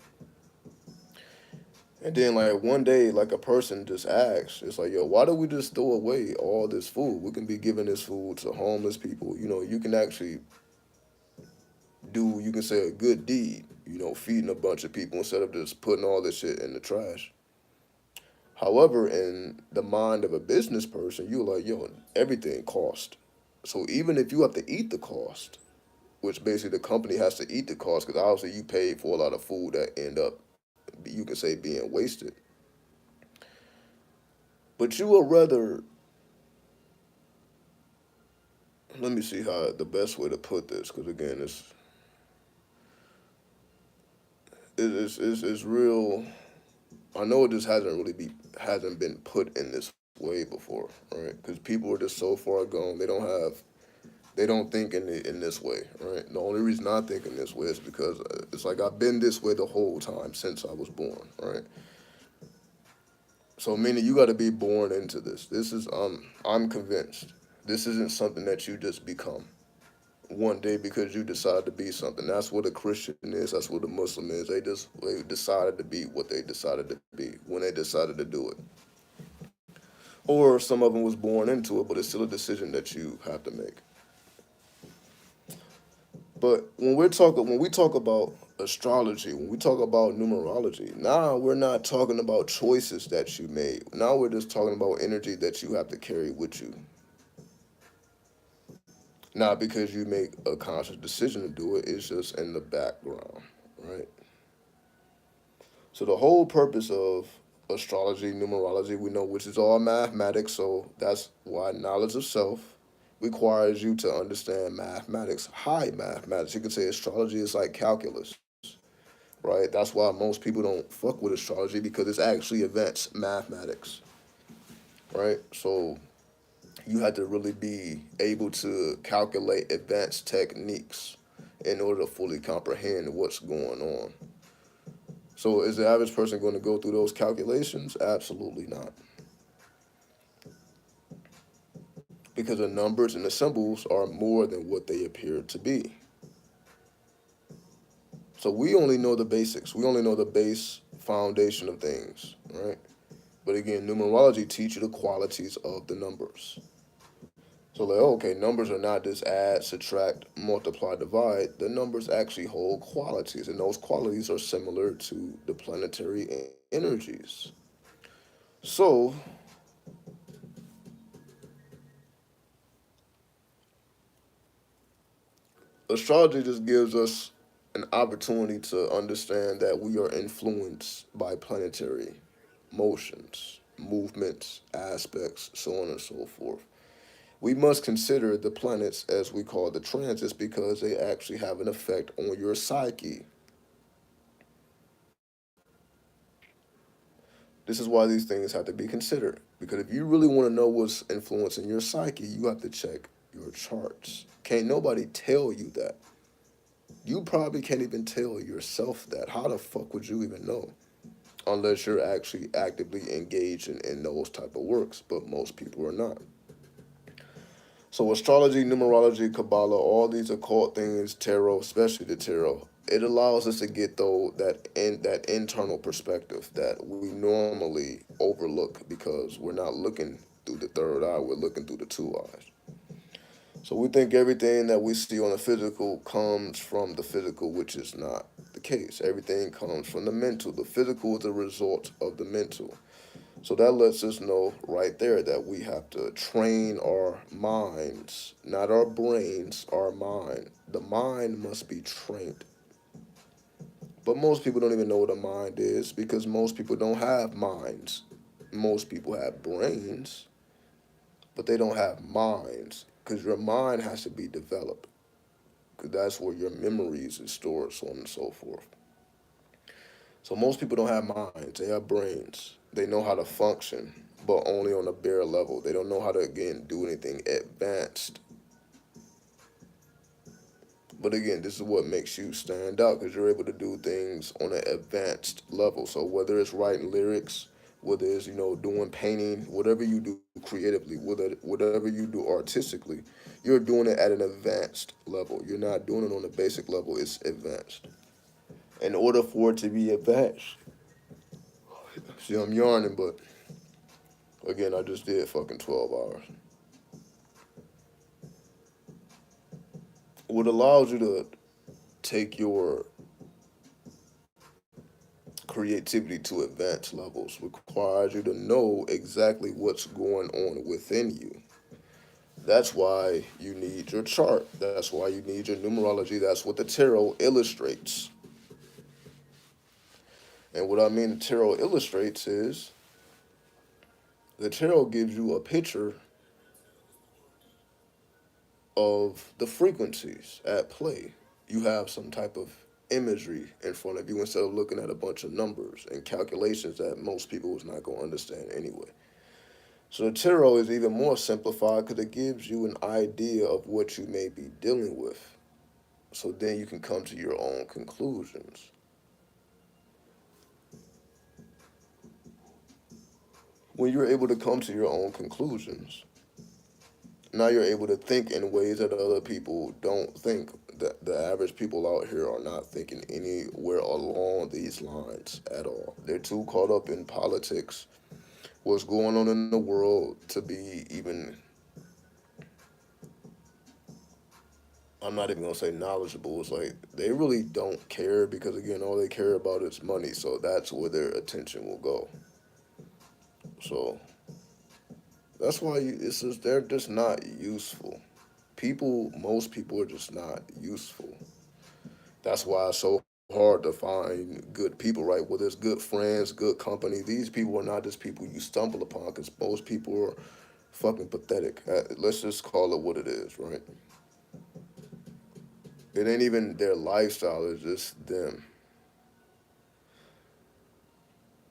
And then like one day, like a person just asked, it's like, yo, why do we just throw away all this food? We can be giving this food to homeless people. You can actually do, you can say a good deed, feeding a bunch of people instead of just putting all this shit in the trash. However, in the mind of a business person, you're like, yo, everything cost. So even if you have to eat the cost, which basically the company has to eat the cost, because obviously you paid for a lot of food that end up, you can say, being wasted. But you would rather, let me see how the best way to put this, because again, it's real. I know it just hasn't been put in this way before, right? Because people are just so far gone, they don't think in this way, right? The only reason I think in this way is because it's like I've been this way the whole time since I was born, right? So meaning you got to be born into this. This is I'm convinced this isn't something that you just become one day because you decide to be something. That's what a Christian is. That's what a Muslim is. They decided to be what they decided to be when they decided to do it. Or some of them was born into it, but it's still a decision that you have to make. But when we talk about astrology, when we talk about numerology, now we're not talking about choices that you made. Now we're just talking about energy that you have to carry with you. Not because you make a conscious decision to do it, it's just in the background, right? So the whole purpose of astrology, numerology, we know which is all mathematics, so that's why knowledge of self requires you to understand mathematics, high mathematics. You could say astrology is like calculus, right? That's why most people don't fuck with astrology because it's actually advanced mathematics, right? So you had to really be able to calculate advanced techniques in order to fully comprehend what's going on. So is the average person going to go through those calculations? Absolutely not. Because the numbers and the symbols are more than what they appear to be. So we only know the basics. We only know the base foundation of things, right? But again, numerology teach you the qualities of the numbers. So like, okay, numbers are not just add, subtract, multiply, divide. The numbers actually hold qualities, and those qualities are similar to the planetary energies. So astrology just gives us an opportunity to understand that we are influenced by planetary motions, movements, aspects, so on and so forth. We must consider the planets as we call the transits because they actually have an effect on your psyche. This is why these things have to be considered. Because if you really want to know what's influencing your psyche, you have to check your charts. Can't nobody tell you that. You probably can't even tell yourself that. How the fuck would you even know? Unless you're actually actively engaged in those type of works, but most people are not. So astrology, numerology, Kabbalah, all these occult things, tarot, especially the tarot, it allows us to get that internal perspective that we normally overlook because we're not looking through the third eye, we're looking through the two eyes. So we think everything that we see on the physical comes from the physical, which is not the case. Everything comes from the mental. The physical is a result of the mental. So that lets us know right there that we have to train our minds, not our brains, our mind. The mind must be trained. But most people don't even know what a mind is because most people don't have minds. Most people have brains, but they don't have minds. because your mind has to be developed, because that's where your memories is stored, so on and so forth. So most people don't have minds; they have brains. They know how to function, but only on a bare level. They don't know how to again do anything advanced. But again, this is what makes you stand out because you're able to do things on an advanced level. So whether it's writing lyrics, whether it's doing painting, whatever you do creatively, whatever you do artistically, you're doing it at an advanced level. You're not doing it on a basic level. It's advanced. In order for it to be advanced, see, I'm yarning, but again, I just did fucking 12 hours. What allows you to take your creativity to advanced levels requires you to know exactly what's going on within you. That's why you need your chart. That's why you need your numerology. That's what the tarot illustrates. And what I mean the tarot illustrates is the tarot gives you a picture of the frequencies at play. You have some type of imagery in front of you instead of looking at a bunch of numbers and calculations that most people is not going to understand anyway. So the tarot is even more simplified because it gives you an idea of what you may be dealing with. So then you can come to your own conclusions. When you're able to come to your own conclusions, now you're able to think in ways that other people don't think. That the average people out here are not thinking anywhere along these lines at all. They're too caught up in politics, what's going on in the world to be even, I'm not even gonna say knowledgeable. It's like they really don't care because again, all they care about is money. So that's where their attention will go. So that's why it's just they're just not useful. Most people are just not useful. That's why it's so hard to find good people, right? Whether it's good friends, good company. These people are not just people you stumble upon because most people are fucking pathetic. Let's just call it what it is, right? It ain't even their lifestyle, it's just them.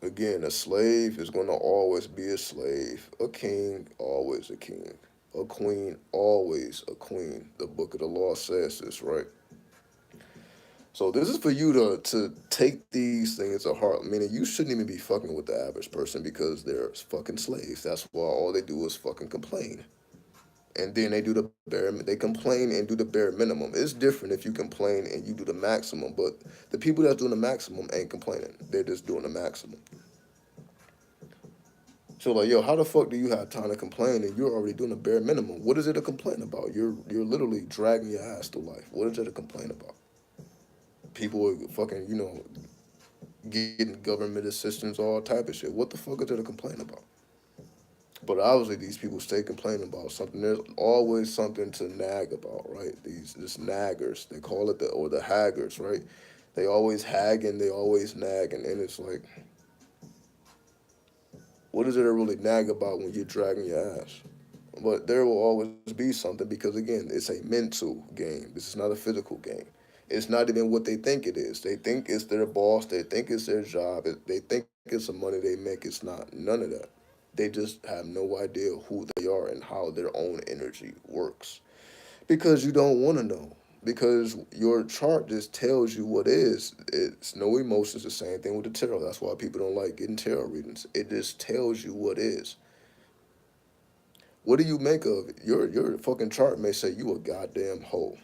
Again, a slave is going to always be a slave. A king, always a king. A queen, always a queen. The book of the law says this, right? So this is for you to take these things to heart. Meaning you shouldn't even be fucking with the average person because they're fucking slaves. That's why all they do is fucking complain. And then they complain and do the bare minimum. It's different if you complain and you do the maximum, but the people that's doing the maximum ain't complaining. They're just doing the maximum. So like, yo, how the fuck do you have time to complain and you're already doing the bare minimum? What is it to complain about? You're literally dragging your ass through life. What is it to complain about? People are fucking, getting government assistance, all type of shit. What the fuck is there to complain about? But obviously, these people stay complaining about something. There's always something to nag about, right? These just naggers, they call it the haggers, right? They always hagging, they always nagging, and it's like, what is there to really nag about when you're dragging your ass? But there will always be something because again, it's a mental game. This is not a physical game. It's not even what they think it is. They think it's their boss. They think it's their job. They think it's the money they make. It's not. None of that. They just have no idea who they are and how their own energy works. Because you don't want to know. Because your chart just tells you what is. It's no emotions. The same thing with the tarot. That's why people don't like getting tarot readings. It just tells you what is. What do you make of it? Your fucking chart may say you a goddamn hoe.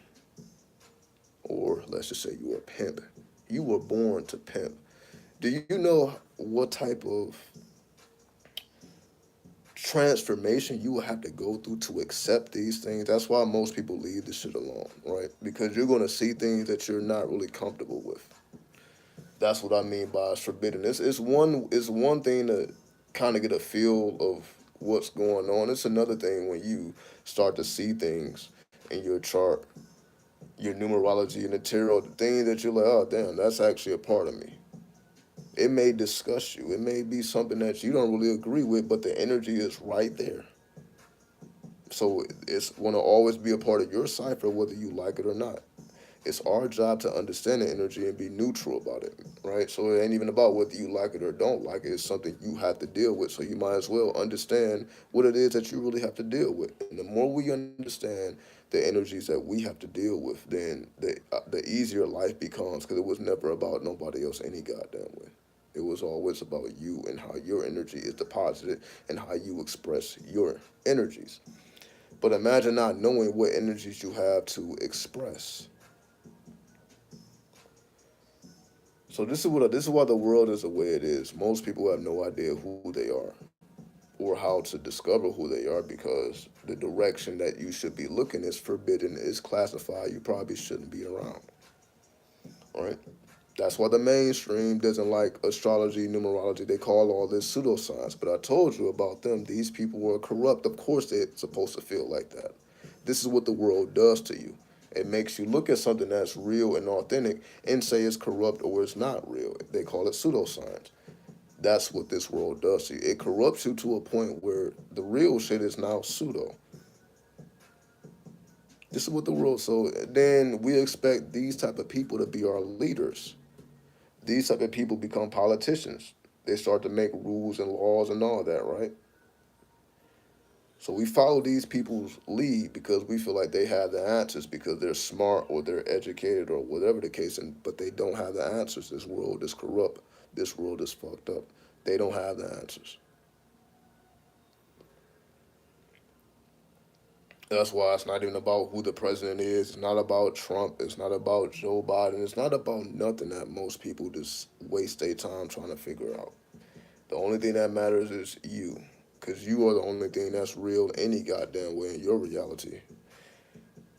Or let's just say you are a pimp. You were born to pimp. Do you know what type of transformation you will have to go through to accept these things? That's why most people leave this shit alone, right? Because you're gonna see things that you're not really comfortable with. That's what I mean by it's forbidden. It's one thing to kind of get a feel of what's going on. It's another thing when you start to see things in your chart, your numerology and the tarot, the thing that you're like, oh damn, that's actually a part of me. It may disgust you. It may be something that you don't really agree with, but the energy is right there. So it's going to always be a part of your cipher, whether you like it or not. It's our job to understand the energy and be neutral about it, right? So it ain't even about whether you like it or don't like it. It's something you have to deal with. So you might as well understand what it is that you really have to deal with. And the more we understand the energies that we have to deal with, then the easier life becomes, because it was never about nobody else any goddamn way. It was always about you and how your energy is deposited and how you express your energies. But imagine not knowing what energies you have to express. So this is why the world is the way it is. Most people have no idea who they are or how to discover who they are, because the direction that you should be looking is forbidden, is classified. You probably shouldn't be around. Right? That's why the mainstream doesn't like astrology, numerology. They call all this pseudoscience. But I told you about them. These people were corrupt. Of course they're supposed to feel like that. This is what the world does to you. It makes you look at something that's real and authentic and say it's corrupt or it's not real. They call it pseudoscience. That's what this world does to you. It corrupts you to a point where the real shit is now pseudo. This is what the world. So then we expect these type of people to be our leaders. These type of people become politicians. They start to make rules and laws and all that, right? So we follow these people's lead because we feel like they have the answers, because they're smart or they're educated or whatever the case, but they don't have the answers. This world is corrupt. This world is fucked up. They don't have the answers. That's why it's not even about who the president is. It's not about Trump. It's not about Joe Biden. It's not about nothing that most people just waste their time trying to figure out. The only thing that matters is you, because you are the only thing that's real any goddamn way in your reality.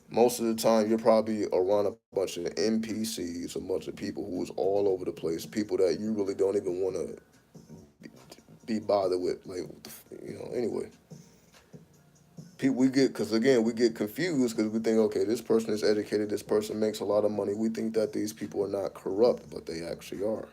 Most of the time, you're probably around a bunch of NPCs, a bunch of people who's all over the place, people that you really don't even want to be bothered with. Like, anyway. People, we get, because again, we get confused because we think, okay, this person is educated, this person makes a lot of money. We think that these people are not corrupt, but they actually are.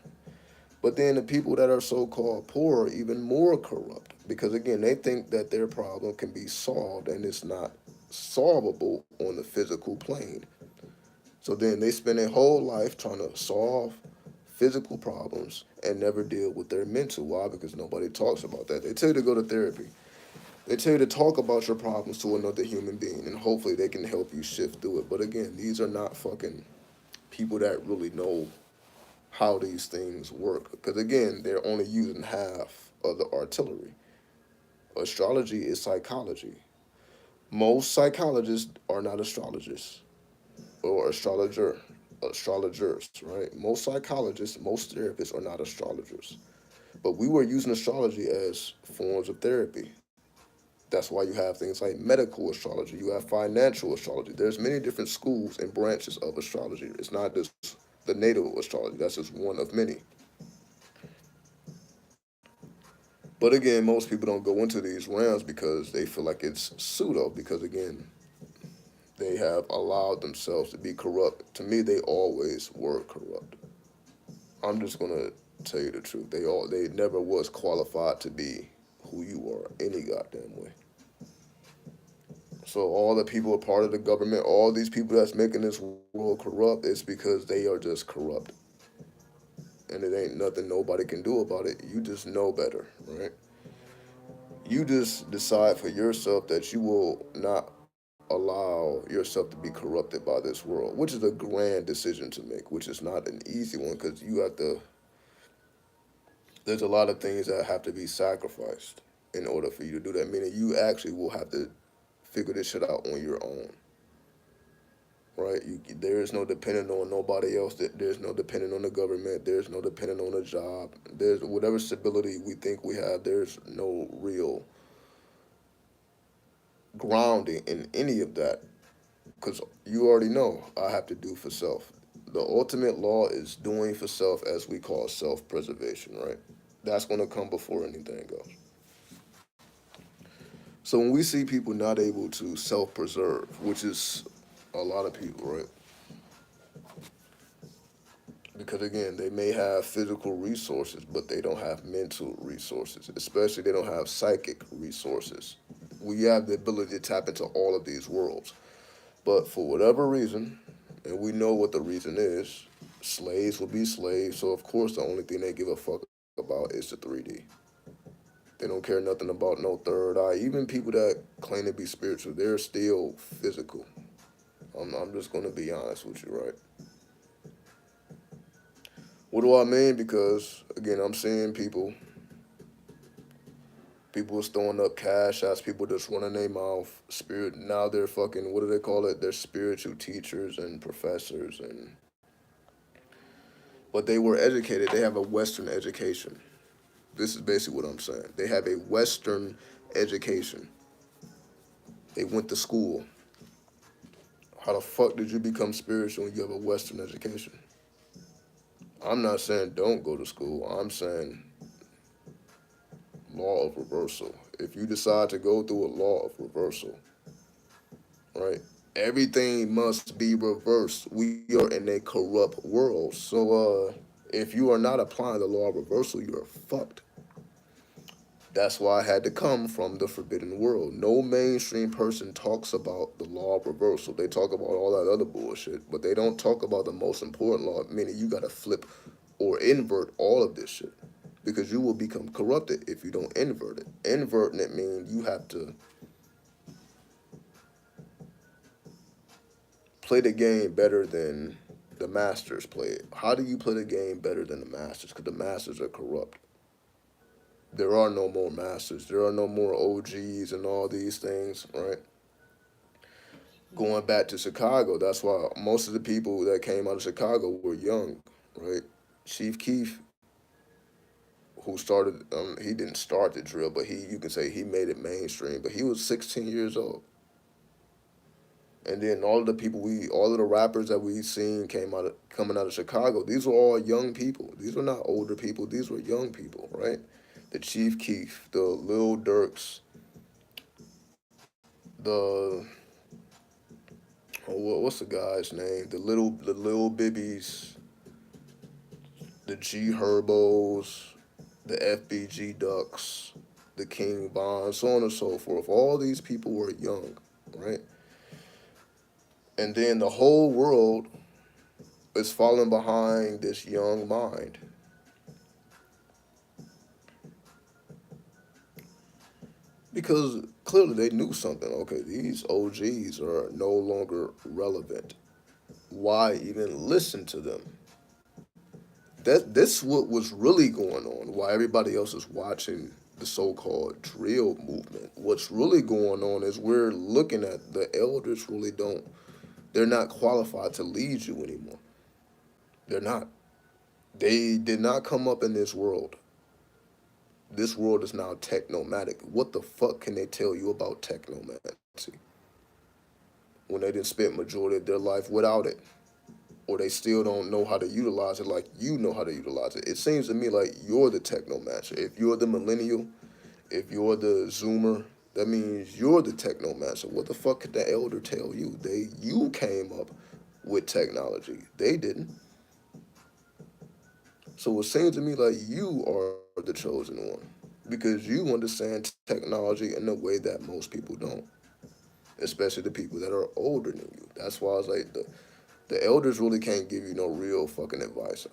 But then the people that are so called poor are even more corrupt, because again, they think that their problem can be solved, and it's not solvable on the physical plane. So then they spend their whole life trying to solve physical problems and never deal with their mental. Why? Because nobody talks about that. They tell you to go to therapy. They tell you to talk about your problems to another human being, and hopefully they can help you shift through it. But again, these are not fucking people that really know how these things work. Because again, they're only using half of the artillery. Astrology is psychology. Most psychologists are not astrologists or astrologers, right? Most psychologists, most therapists are not astrologers. But we were using astrology as forms of therapy. That's why you have things like medical astrology. You have financial astrology. There's many different schools and branches of astrology. It's not just the natal astrology. That's just one of many. But again, most people don't go into these realms because they feel like it's pseudo. Because again, they have allowed themselves to be corrupt. To me, they always were corrupt. I'm just gonna tell you the truth. They never was qualified to be who you are any goddamn way. So all the people are part of the government, all these people that's making this world corrupt, is because they are just corrupt. And it ain't nothing nobody can do about it. You just know better, right? You just decide for yourself that you will not allow yourself to be corrupted by this world, which is a grand decision to make, which is not an easy one, because you have to, there's a lot of things that have to be sacrificed in order for you to do that, meaning you actually will have to figure this shit out on your own. Right? There is no depending on nobody else. There's no depending on the government. There's no depending on a job. There's whatever stability we think we have. There's no real grounding in any of that, because you already know I have to do for self. The ultimate law is doing for self, as we call self-preservation. Right? That's going to come before anything else. So when we see people not able to self-preserve, which is a lot of people, right? Because again, they may have physical resources, but they don't have mental resources. Especially, they don't have psychic resources. We have the ability to tap into all of these worlds. But for whatever reason, and we know what the reason is, slaves will be slaves. So of course the only thing they give a fuck about is the 3D. They don't care nothing about no third eye. Even people that claim to be spiritual, they're still physical. I'm just gonna be honest with you, right? What do I mean? Because again, I'm seeing people is throwing up cash as people just running their mouth. Spirit now they're fucking, what do they call it? They're spiritual teachers and professors, and but they were educated. They have a Western education. This is basically what I'm saying. They have a Western education. They went to school. How the fuck did you become spiritual when you have a Western education? I'm not saying don't go to school. I'm saying law of reversal. If you decide to go through a law of reversal, right? Everything must be reversed. We are in a corrupt world. So if you are not applying the law of reversal, you are fucked. That's why I had to come from the forbidden world. No mainstream person talks about the law of reversal. They talk about all that other bullshit, but they don't talk about the most important law, meaning you gotta flip or invert all of this shit. Because you will become corrupted if you don't invert it. Inverting it means you have to play the game better than the masters play it. How do you play the game better than the masters? Because the masters are corrupt. There are no more masters. There are no more OGs and all these things, right? Going back to Chicago, that's why most of the people that came out of Chicago were young, right? Chief Keef, who started, he didn't start the drill, but you can say he made it mainstream, but he was 16 years old. And then all of the rappers that we seen coming out of Chicago, these were all young people. These were not older people. These were young people, right? The Chief Keef, the Lil Durks, the what's the guy's name? The Lil Bibbies, the G Herbos, the FBG Ducks, the King Von, so on and so forth. All these people were young, right? And then the whole world is falling behind this young mind. Because clearly they knew something. Okay, these OGs are no longer relevant. Why even listen to them? That's what was really going on. Why everybody else is watching the so-called drill movement. What's really going on is we're looking at the elders really don't. They're not qualified to lead you anymore. They're not. They did not come up in this world. This world is now technomatic. What the fuck can they tell you about technomancy when they didn't spend majority of their life without it? Or they still don't know how to utilize it like you know how to utilize it. It seems to me like you're the technomancer. If you're the millennial, if you're the zoomer, that means you're the technomancer. What the fuck could the elder tell you? You came up with technology. They didn't. So it seems to me like you are the chosen one because you understand technology in a way that most people don't, especially the people that are older than you. That's why I was like, the elders really can't give you no real fucking advice.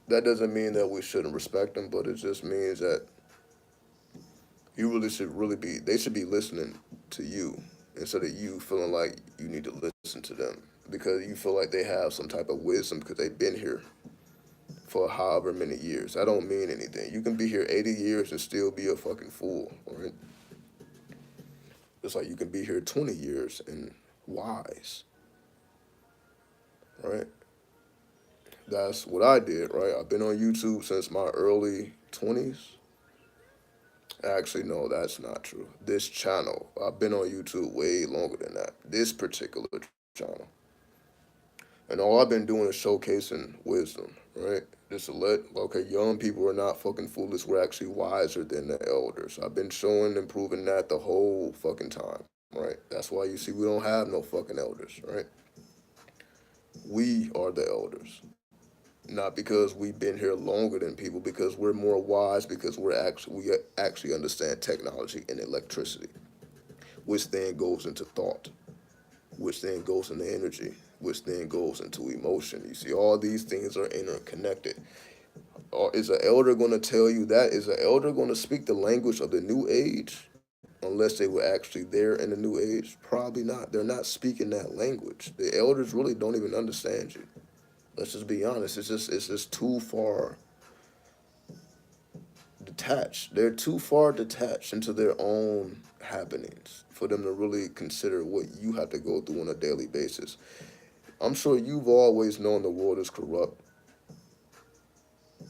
That doesn't mean that we shouldn't respect them, but it just means that you they should be listening to you instead of you feeling like you need to listen to them because you feel like they have some type of wisdom because they've been here for however many years. That don't mean anything. You can be here 80 years and still be a fucking fool, right? Just like you can be here 20 years and wise, right? That's what I did, right? I've been on YouTube since my early 20s. Actually, no, that's not true. This channel, I've been on YouTube way longer than that. This particular channel. And all I've been doing is showcasing wisdom, right? Just to let, okay, young people are not fucking foolish. We're actually wiser than the elders. I've been showing and proving that the whole fucking time, right? That's why you see we don't have no fucking elders, right? We are the elders. Not because we've been here longer than people, because we're more wise, because we actually understand technology and electricity. which then goes into thought, which then goes into energy, which then goes into emotion. You see, all these things are interconnected. Or is an elder going to tell you that? Is an elder going to speak the language of the new age? Unless they were actually there in the new age? Probably not. They're not speaking that language. The elders really don't even understand you. Let's just be honest. It's just too far detached. They're too far detached into their own happenings for them to really consider what you have to go through on a daily basis. I'm sure you've always known the world is corrupt.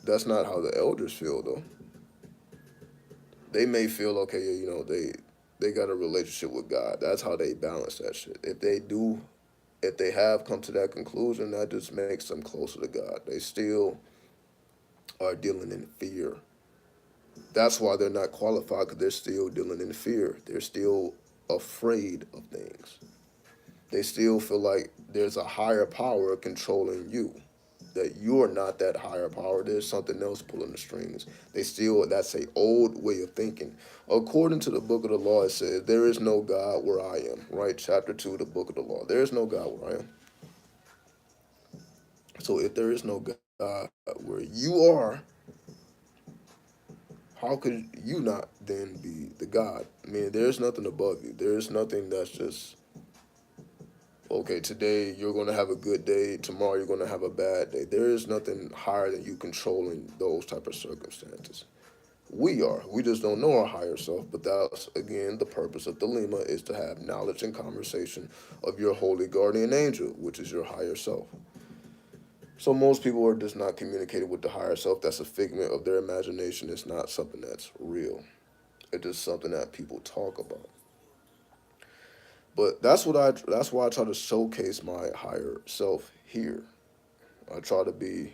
That's not how the elders feel, though. They may feel okay, yeah, they got a relationship with God. That's how they balance that shit. If they have come to that conclusion, that just makes them closer to God. They still are dealing in fear. That's why they're not qualified, because they're still dealing in fear. They're still afraid of things. They still feel like there's a higher power controlling you, that you're not that higher power. There's something else pulling the strings. That's a old way of thinking. According to the book of the law, it says, there is no God where I am, right? Chapter 2, the book of the law. There is no God where I am. So if there is no God where you are, how could you not then be the God? I mean, there's nothing above you. There's nothing that's just, okay, today you're going to have a good day, tomorrow you're going to have a bad day. There is nothing higher than you controlling those type of circumstances. We are. We just don't know our higher self, but that's, again, the purpose of the Lima, is to have knowledge and conversation of your holy guardian angel, which is your higher self. So most people are just not communicating with the higher self. That's a figment of their imagination. It's not something that's real. It's just something that people talk about. But that's why I try to showcase my higher self here. I try to be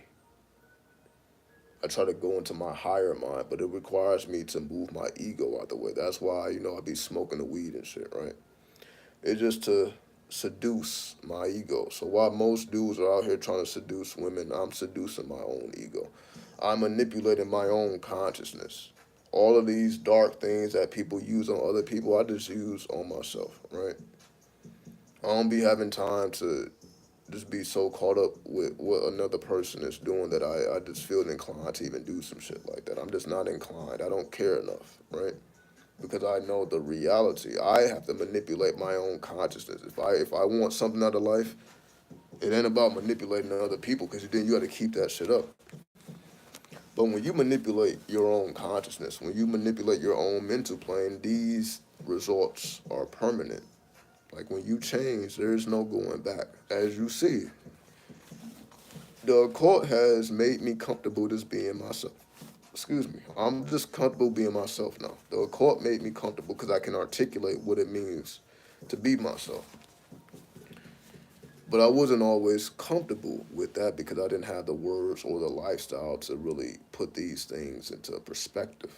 I try to go into my higher mind, but it requires me to move my ego out the way. That's why, I be smoking the weed and shit, right? It's just to seduce my ego. So while most dudes are out here trying to seduce women, I'm seducing my own ego. I'm manipulating my own consciousness. All of these dark things that people use on other people, I just use on myself, right? I don't be having time to just be so caught up with what another person is doing that I just feel inclined to even do some shit like that. I'm just not inclined. I don't care enough, right? Because I know the reality. I have to manipulate my own consciousness. If I want something out of life, it ain't about manipulating other people, because then you got to keep that shit up. But when you manipulate your own consciousness, when you manipulate your own mental plane, these results are permanent. Like when you change, there's no going back. As you see, the occult has made me comfortable just being myself. Excuse me. I'm just comfortable being myself now. The occult made me comfortable because I can articulate what it means to be myself. But I wasn't always comfortable with that because I didn't have the words or the lifestyle to really put these things into perspective.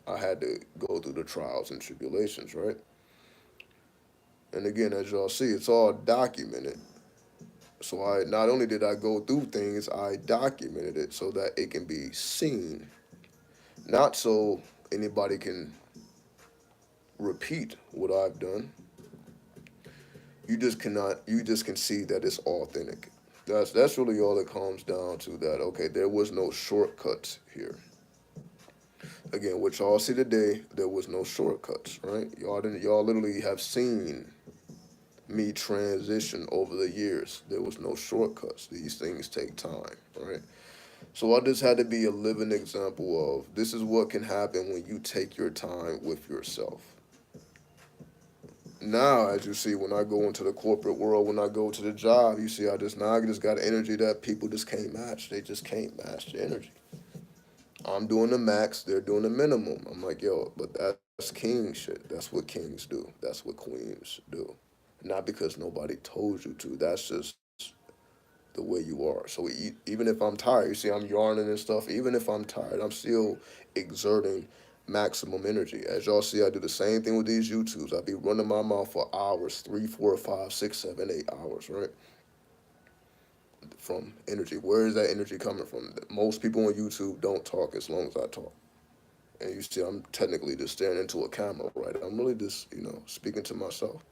I had to go through the trials and tribulations, right? And again, as y'all see, it's all documented. So I not only did I go through things, I documented it so that it can be seen, not so anybody can repeat what I've done. You just cannot. You just can see that it's authentic. That's really all it comes down to. That okay, there was no shortcuts here. Again, what y'all see today, there was no shortcuts, right? Y'all didn't. Y'all literally have seen me transition over the years. There was no shortcuts. These things take time, right? So I just had to be a living example of this is what can happen when you take your time with yourself. Now, as you see, when I go into the corporate world, when I go to the job, you see, I just got energy that people just can't match. They just can't match the energy. I'm doing the max, they're doing the minimum. I'm like, yo, but that's king shit. That's what kings do. That's what queens do. Not because nobody told you to. That's just the way you are. So even if I'm tired, you see, I'm yarning and stuff. Even if I'm tired, I'm still exerting maximum energy. As y'all see, I do the same thing with these YouTubes. I be running my mouth for hours, 3, 4, 5, 6, 7, 8 hours, right? From energy. Where is that energy coming from? Most people on YouTube don't talk as long as I talk. And you see, I'm technically just staring into a camera, right? I'm really just, speaking to myself.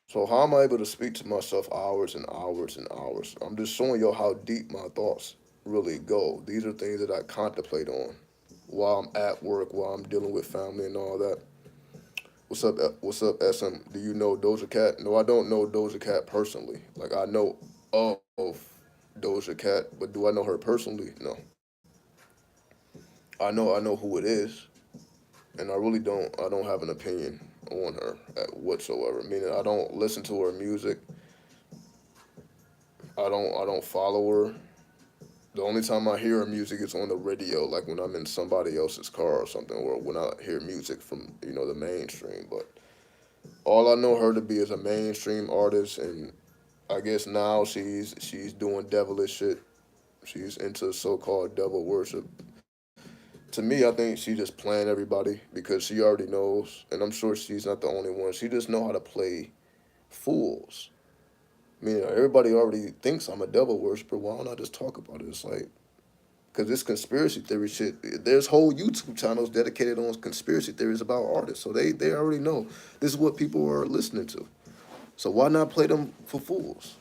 So how am I able to speak to myself hours and hours and hours? I'm just showing y'all how deep my thoughts really go. These are things that I contemplate on while I'm at work, while I'm dealing with family and all that. What's up? What's up, SM? Do you know Doja Cat? No, I don't know Doja Cat personally. Like I know of Doja Cat, but do I know her personally? No. I know who it is, and I really don't. I don't have an opinion on her whatsoever. Meaning, I don't listen to her music. I don't follow her. The only time I hear her music is on the radio, like when I'm in somebody else's car or something, or when I hear music from the mainstream. But all I know her to be is a mainstream artist, and I guess now she's doing devilish shit. She's into so-called devil worship. To me, I think she just playing everybody because she already knows, and I'm sure she's not the only one. She just know how to play fools. I mean, everybody already thinks I'm a devil worshiper. Why don't I just talk about it? It's like, because this conspiracy theory shit, there's whole YouTube channels dedicated on conspiracy theories about artists. So they already know this is what people are listening to. So why not play them for fools?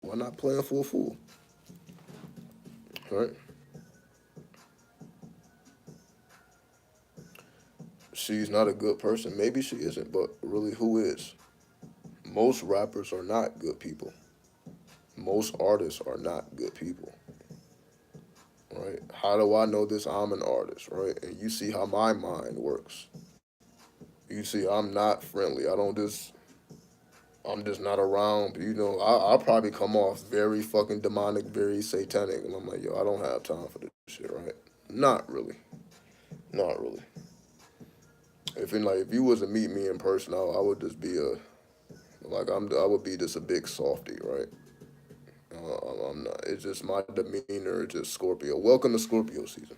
Why not play them for a fool? Right? She's not a good person. Maybe she isn't, but really, who is? Most rappers are not good people. Most artists are not good people. Right? How do I know this? I'm an artist, right? And you see how my mind works. You see, I'm not friendly. I'm just not around. I'll probably come off very fucking demonic, very satanic. And I'm like, yo, I don't have time for this shit, right? Not really. Not really. If you was to meet me in person, I would just be I would be just a big softy, right? I'm not. It's just my demeanor. It's just Scorpio. Welcome to Scorpio season.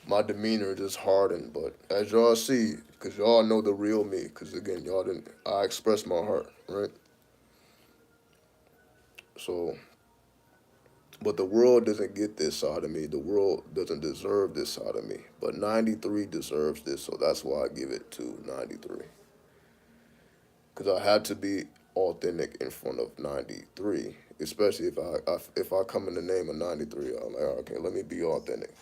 My demeanor just hardened, but as y'all see, cause y'all know the real me. Cause again, y'all didn't. I expressed my heart, right? So, but the world doesn't get this side of me. The world doesn't deserve this side of me. But 93 deserves this, so that's why I give it to 93. Cause I had to be authentic in front of 93, especially if I come in the name of 93. I'm like, okay, let me be authentic.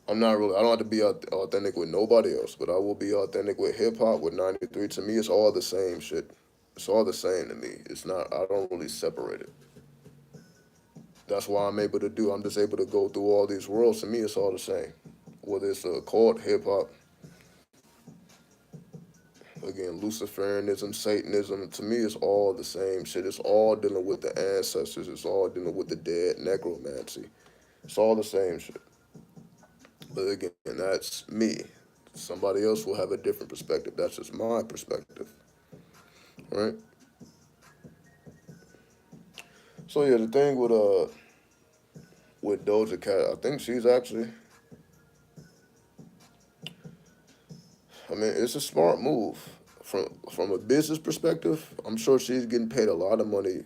I'm not really. I don't have to be authentic with nobody else, but I will be authentic with hip hop. With 93, to me, it's all the same shit. It's all the same to me. It's not. I don't really separate it. That's why I'm able to do. I'm just able to go through all these worlds. To me, it's all the same. Whether it's called hip hop, again, Luciferianism, Satanism. To me, it's all the same shit. It's all dealing with the ancestors. It's all dealing with the dead, necromancy. It's all the same shit. But again, that's me. Somebody else will have a different perspective. That's just my perspective, right? So yeah, the thing with Doja Cat, I think she's actually. I mean, it's a smart move from a business perspective. I'm sure she's getting paid a lot of money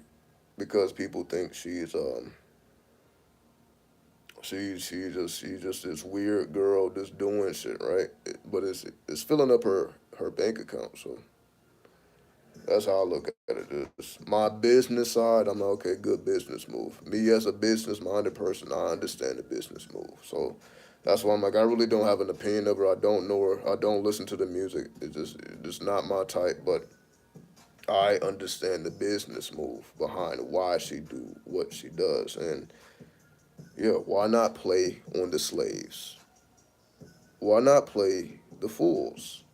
because people think she's just this weird girl just doing shit, right? But it's filling up her bank account. So that's how I look at it. It's my business side, I'm like, okay, good business move. Me as a business minded person, I understand the business move. So that's why I'm like, I really don't have an opinion of her. I don't know her. I don't listen to the music. It's just not my type. But I understand the business move behind why she do what she does. And yeah, why not play on the slaves? Why not play the fools?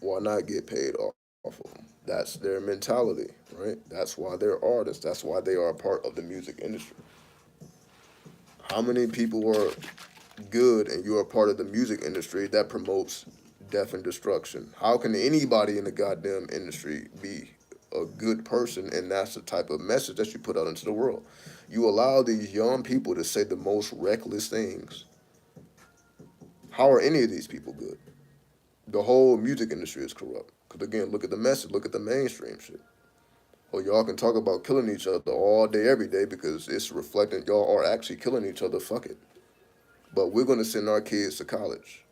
Why not get paid off of them? That's their mentality, right? That's why they're artists. That's why they are a part of the music industry. How many people are good and you're a part of the music industry that promotes death and destruction? How can anybody in the goddamn industry be a good person and that's the type of message that you put out into the world? You allow these young people to say the most reckless things. How are any of these people good? The whole music industry is corrupt. Because again, look at the message, look at the mainstream shit. Or y'all can talk about killing each other all day, every day because it's reflecting y'all are actually killing each other. Fuck it. But we're going to send our kids to college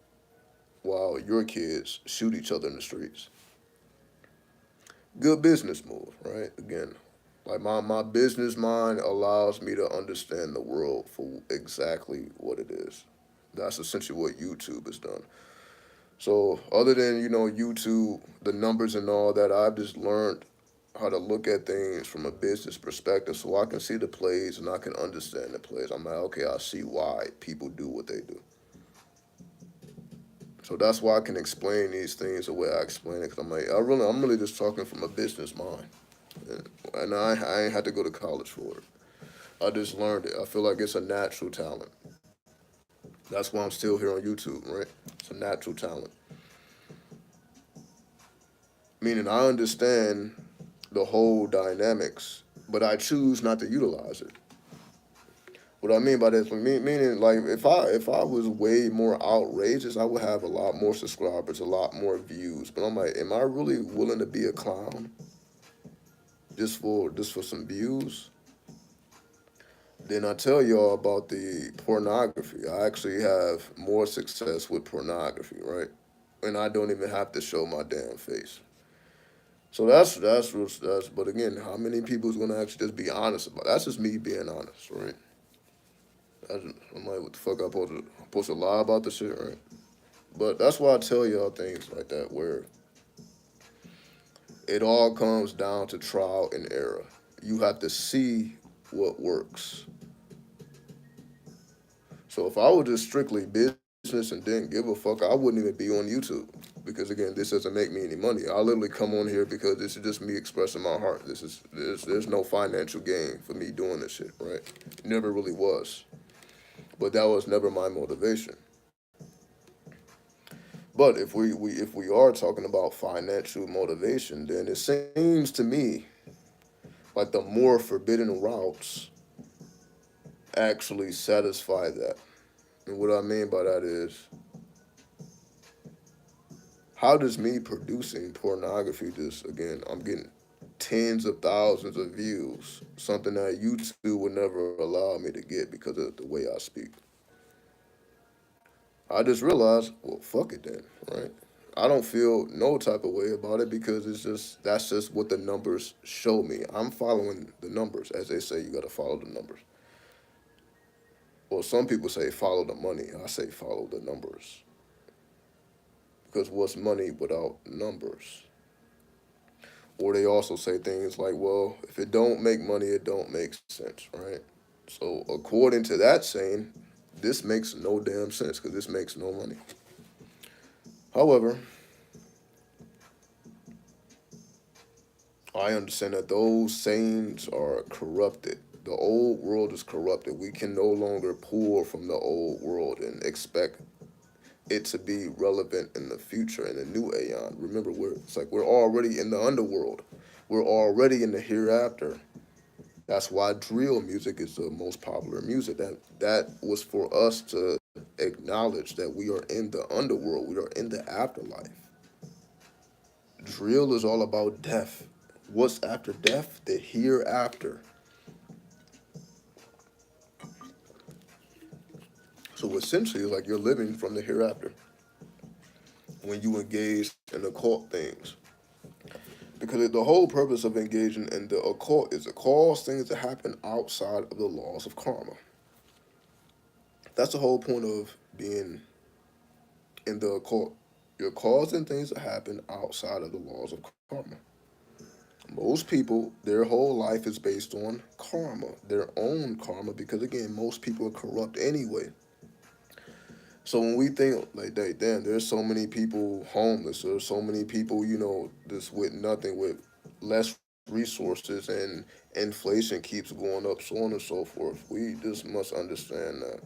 while your kids shoot each other in the streets. Good business move, right? Again, like my business mind allows me to understand the world for exactly what it is. That's essentially what YouTube has done. So other than, YouTube, the numbers and all that, I've just learned how to look at things from a business perspective so I can see the plays and I can understand the plays. I'm like, okay, I see why people do what they do. So that's why I can explain these things the way I explain it. Cause I'm really just talking from a business mind, and I ain't had to go to college for it. I just learned it. I feel like it's a natural talent. That's why I'm still here on YouTube, right? It's a natural talent. Meaning I understand the whole dynamics, but I choose not to utilize it. What I mean by that, meaning like if I was way more outrageous, I would have a lot more subscribers, a lot more views. But I'm like, am I really willing to be a clown just for some views? Then I tell y'all about the pornography. I actually have more success with pornography, right? And I don't even have to show my damn face. So that's. But again, how many people is gonna actually just be honest about it? That's just me being honest, right? I'm like, what the fuck? I supposed to lie about the shit, right? But that's why I tell y'all things like that, where it all comes down to trial and error. You have to see what works. So if I was just strictly business and didn't give a fuck, I wouldn't even be on YouTube. Because again, this doesn't make me any money. I literally come on here because this is just me expressing my heart. There's no financial gain for me doing this shit, right? Never really was. But that was never my motivation. But if we are talking about financial motivation, then it seems to me like the more forbidden routes actually satisfy that. And what I mean by that is, how does me producing pornography just, again, I'm getting tens of thousands of views, something that YouTube would never allow me to get because of the way I speak. I just realized, well, fuck it then, right? I don't feel no type of way about it because that's just what the numbers show me. I'm following the numbers, as they say you gotta follow the numbers. Well, some people say follow the money. I say follow the numbers. Because what's money without numbers? Or they also say things like, well, if it don't make money, it don't make sense, right? So according to that saying, this makes no damn sense because this makes no money. However, I understand that those sayings are corrupted. The old world is corrupted. We can no longer pull from the old world and expect it to be relevant in the future in the new aeon. Remember, we're already in the underworld. We're already in the hereafter. That's why drill music is the most popular music. That was for us to acknowledge that we are in the underworld. We are in the afterlife. Drill is all about death. What's after death? The hereafter. So essentially, it's like you're living from the hereafter when you engage in occult things. Because the whole purpose of engaging in the occult is to cause things to happen outside of the laws of karma. That's the whole point of being in the occult. You're causing things to happen outside of the laws of karma. Most people, their whole life is based on karma, their own karma, because again, most people are corrupt anyway. So when we think like that, damn, there's so many people homeless, there's so many people, just with nothing, with less resources, and inflation keeps going up, so on and so forth. We just must understand that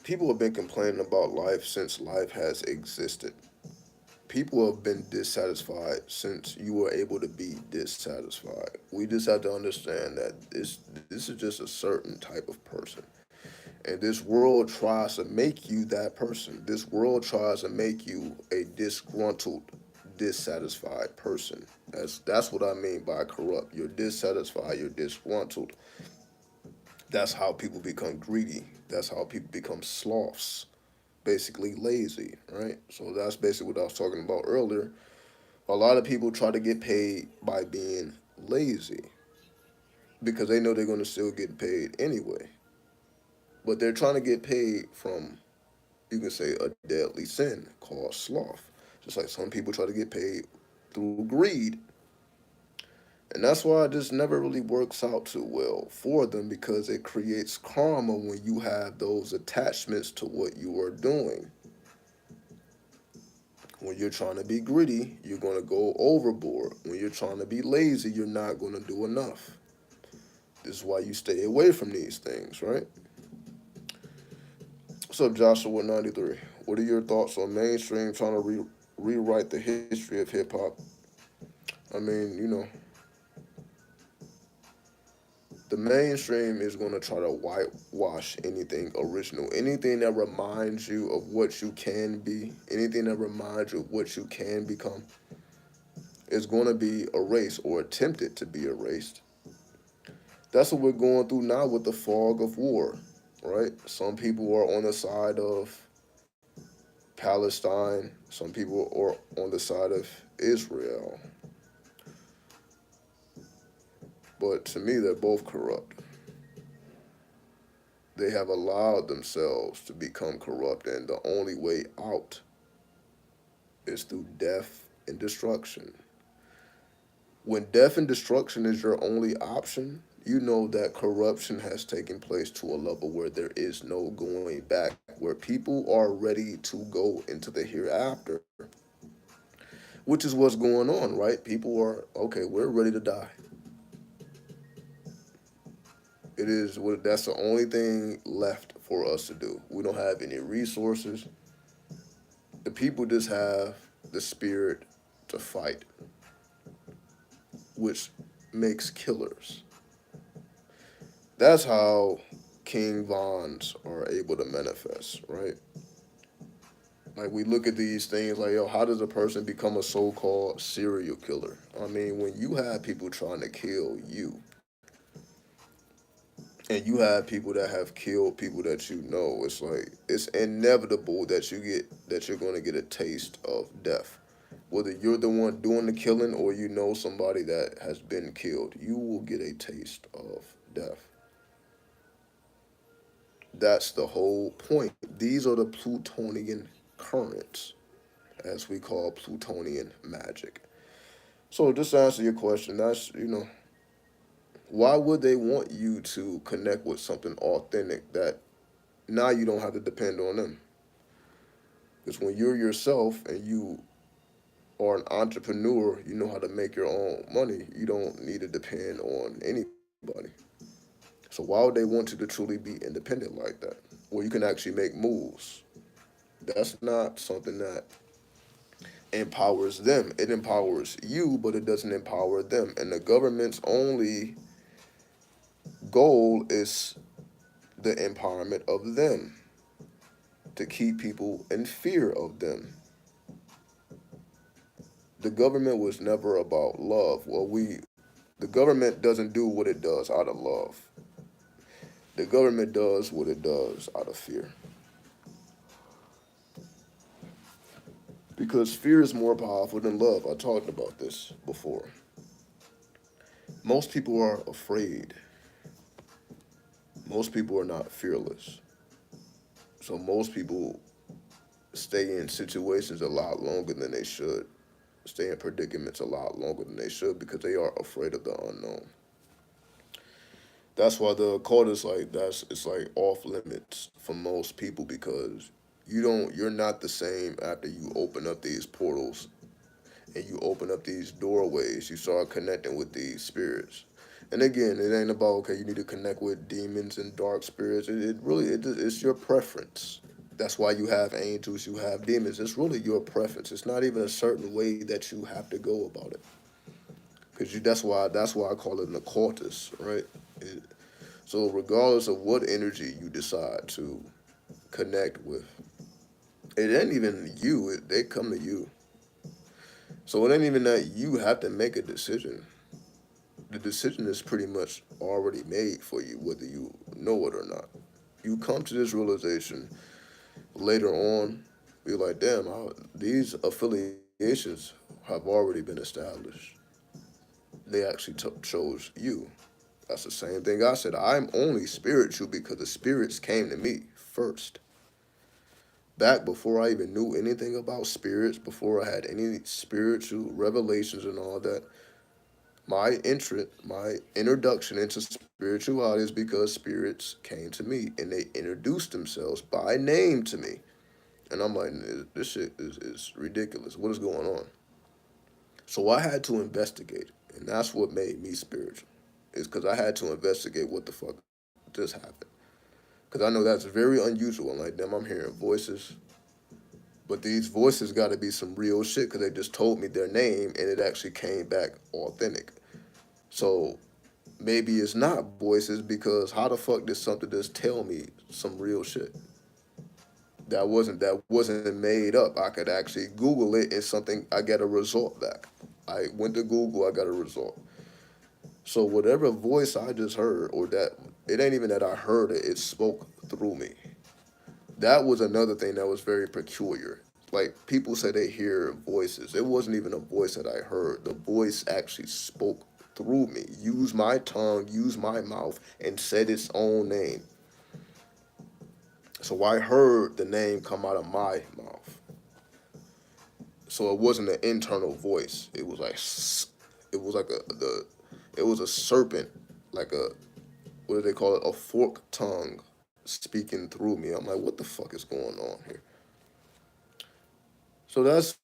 people have been complaining about life since life has existed. People have been dissatisfied since you were able to be dissatisfied. We just have to understand that this is just a certain type of person. And this world tries to make you that person. This world tries to make you a disgruntled, dissatisfied person. That's what I mean by corrupt. You're dissatisfied, you're disgruntled. That's how people become greedy. That's how people become sloths, basically lazy, right? So that's basically what I was talking about earlier. A lot of people try to get paid by being lazy because they know they're going to still get paid anyway. But they're trying to get paid from, you can say, a deadly sin called sloth. Just like some people try to get paid through greed. And that's why this never really works out too well for them because it creates karma when you have those attachments to what you are doing. When you're trying to be gritty, you're going to go overboard. When you're trying to be lazy, you're not going to do enough. This is why you stay away from these things, right? What's up, Joshua 93? What are your thoughts on mainstream trying to rewrite the history of hip hop? I mean, the mainstream is going to try to whitewash anything original, anything that reminds you of what you can be, anything that reminds you of what you can become, is going to be erased or attempted to be erased. That's what we're going through now with the fog of war, right? Some people are on the side of Palestine, some people are on the side of Israel, but to me, they're both corrupt. They have allowed themselves to become corrupt, and the only way out is through death and destruction. When death and destruction is your only option, you know that corruption has taken place to a level where there is no going back, where people are ready to go into the hereafter, which is what's going on, right? People are, okay, we're ready to die. It is what that's the only thing left for us to do. We don't have any resources. The people just have the spirit to fight, which makes killers. That's how King Vons are able to manifest, right? Like we look at these things like, yo, how does a person become a so-called serial killer? I mean, when you have people trying to kill you, and you have people that have killed people that you know, it's like it's inevitable that you're going to get a taste of death. Whether you're the one doing the killing or you know somebody that has been killed, you will get a taste of death. That's the whole point. These are the Plutonian currents, as we call Plutonian magic. So just to answer your question, that's why would they want you to connect with something authentic that now you don't have to depend on them? Because when you're yourself and you are an entrepreneur, you know how to make your own money. You don't need to depend on anybody. So why would they want you to truly be independent like that? Where you can actually make moves. That's not something that empowers them. It empowers you, but it doesn't empower them. And the government's only goal is the empowerment of them, to keep people in fear of them. The government was never about love. The government doesn't do what it does out of love. The government does what it does out of fear. Because fear is more powerful than love. I talked about this before. Most people are afraid. Most people are not fearless. So most people stay in situations a lot longer than they should. Stay in predicaments a lot longer than they should because they are afraid of the unknown. That's why the occultist it's like off limits for most people because you're not the same after you open up these portals and you open up these doorways. You start connecting with these spirits. And again, it ain't about okay, you need to connect with demons and dark spirits. It's your preference. That's why you have angels, you have demons. It's really your preference. It's not even a certain way that you have to go about it. Because that's why I call it an occultist, right? So regardless of what energy you decide to connect with, it ain't even you. They come to you. So it ain't even that you have to make a decision. the decision is pretty much already made for you, whether you know it or not. You come to this realization later on, you're like, damn, these affiliations have already been established. They actually chose you. That's the same thing I said. I'm only spiritual because the spirits came to me first. Back before I even knew anything about spirits, before I had any spiritual revelations and all that, my introduction into spirituality is because spirits came to me and they introduced themselves by name to me. And I'm like, this shit is ridiculous. What is going on? So I had to investigate, and that's what made me spiritual. Is because I had to investigate what the fuck just happened. Because I know that's very unusual. I'm like, damn, I'm hearing voices, but these voices got to be some real shit because they just told me their name and it actually came back authentic. So maybe it's not voices because how the fuck did something just tell me some real shit? That wasn't made up. I could actually Google it and something I get a result back. I went to Google, I got a result. So whatever voice I just heard, or that it ain't even that I heard it, it spoke through me. That was another thing that was very peculiar. Like people say they hear voices. It wasn't even a voice that I heard. The voice actually spoke through me, used my tongue, used my mouth, and said its own name. So I heard the name come out of my mouth. So it wasn't an internal voice. It was like it was a serpent, like a, what do they call it? A forked tongue speaking through me. I'm like, what the fuck is going on here? So that's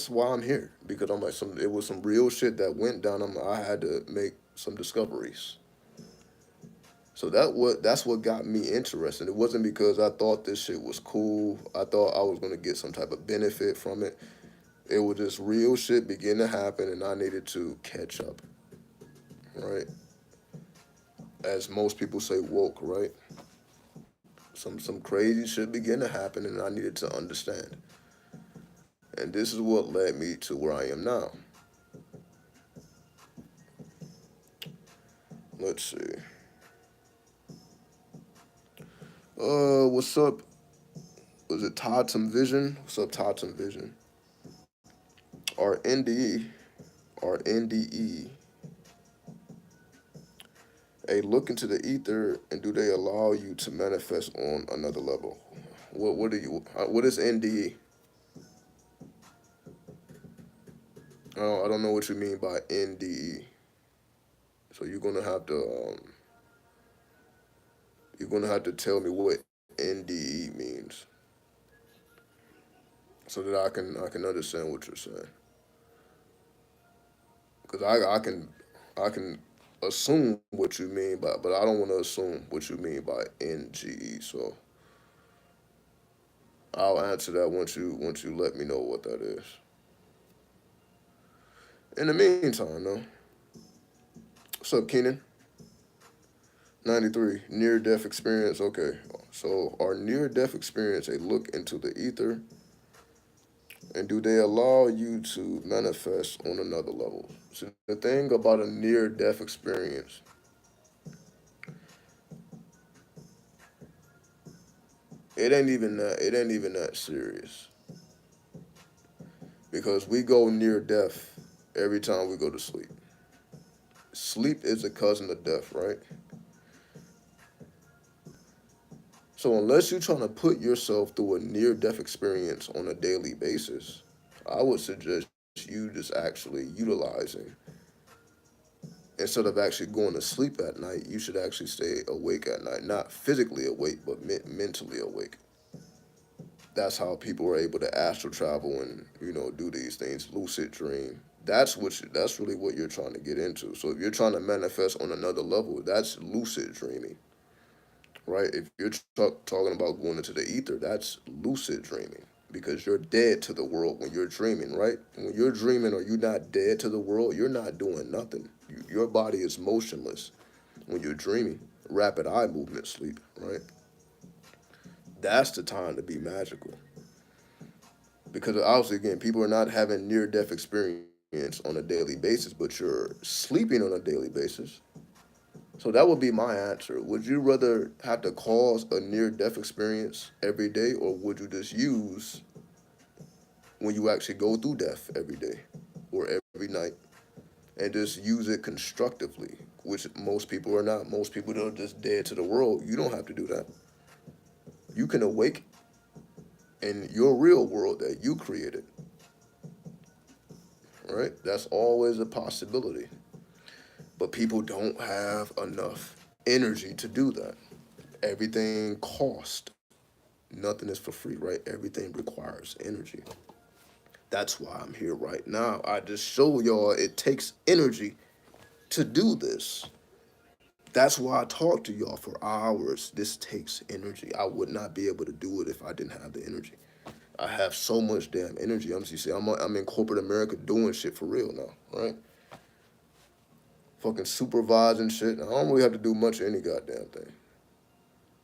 why I'm here, because I'm like, it was some real shit that went down. I had to make some discoveries. So that's what got me interested. It wasn't because I thought this shit was cool. I thought I was gonna get some type of benefit from it. It was just real shit begin to happen, and I needed to catch up. Right, as most people say, woke. Right, some crazy shit began to happen, and I needed to understand. And this is what led me to where I am now. Let's see. What's up? Was it Todd Some Vision? What's up, Todd Some Vision? Our NDE, our NDE. A look into the ether, and do they allow you to manifest on another level? What do you? What is NDE? I don't know what you mean by NDE. So you're gonna have to tell me what NDE means, so that I can understand what you're saying. Because I can assume what you mean by, but I don't want to assume what you mean by NGE. So I'll answer that once you let me know what that is. In the meantime, though, what's up, Keenan? 93 near death experience. Okay, so our near death experience, a look into the ether, and do they allow you to manifest on another level? So the thing about a near death experience, it ain't even that serious, because we go near death every time we go to sleep. Sleep is a cousin of death, right? So unless you're trying to put yourself through a near death experience on a daily basis, I would suggest you just actually utilizing, instead of actually going to sleep at night, you should actually stay awake at night. Not physically awake, but mentally awake. That's how people are able to astral travel and do these things, lucid dream. That's really what you're trying to get into. So if you're trying to manifest on another level, that's lucid dreaming, right? If you're talking about going into the ether, that's lucid dreaming, because you're dead to the world when you're dreaming, right? When you're dreaming, or you're not dead to the world, you're not doing nothing. Your body is motionless when you're dreaming. Rapid eye movement sleep, right? That's the time to be magical, because obviously, again, people are not having near death experiences experience on a daily basis, but you're sleeping on a daily basis. So that would be my answer. Would you rather have to cause a near death experience every day, or would you just use when you actually go through death every day or every night and just use it constructively, which most people are not. Most people are just dead to the world. You don't have to do that. You can awake in your real world that you created, right? That's always a possibility. But people don't have enough energy to do that. Everything costs. Nothing is for free, right? Everything requires energy. That's why I'm here right now. I just show y'all it takes energy to do this. That's why I talk to y'all for hours. This takes energy. I would not be able to do it if I didn't have the energy. I have so much damn energy. I'm in corporate America doing shit for real now, right? Fucking supervising shit. I don't really have to do much of any goddamn thing.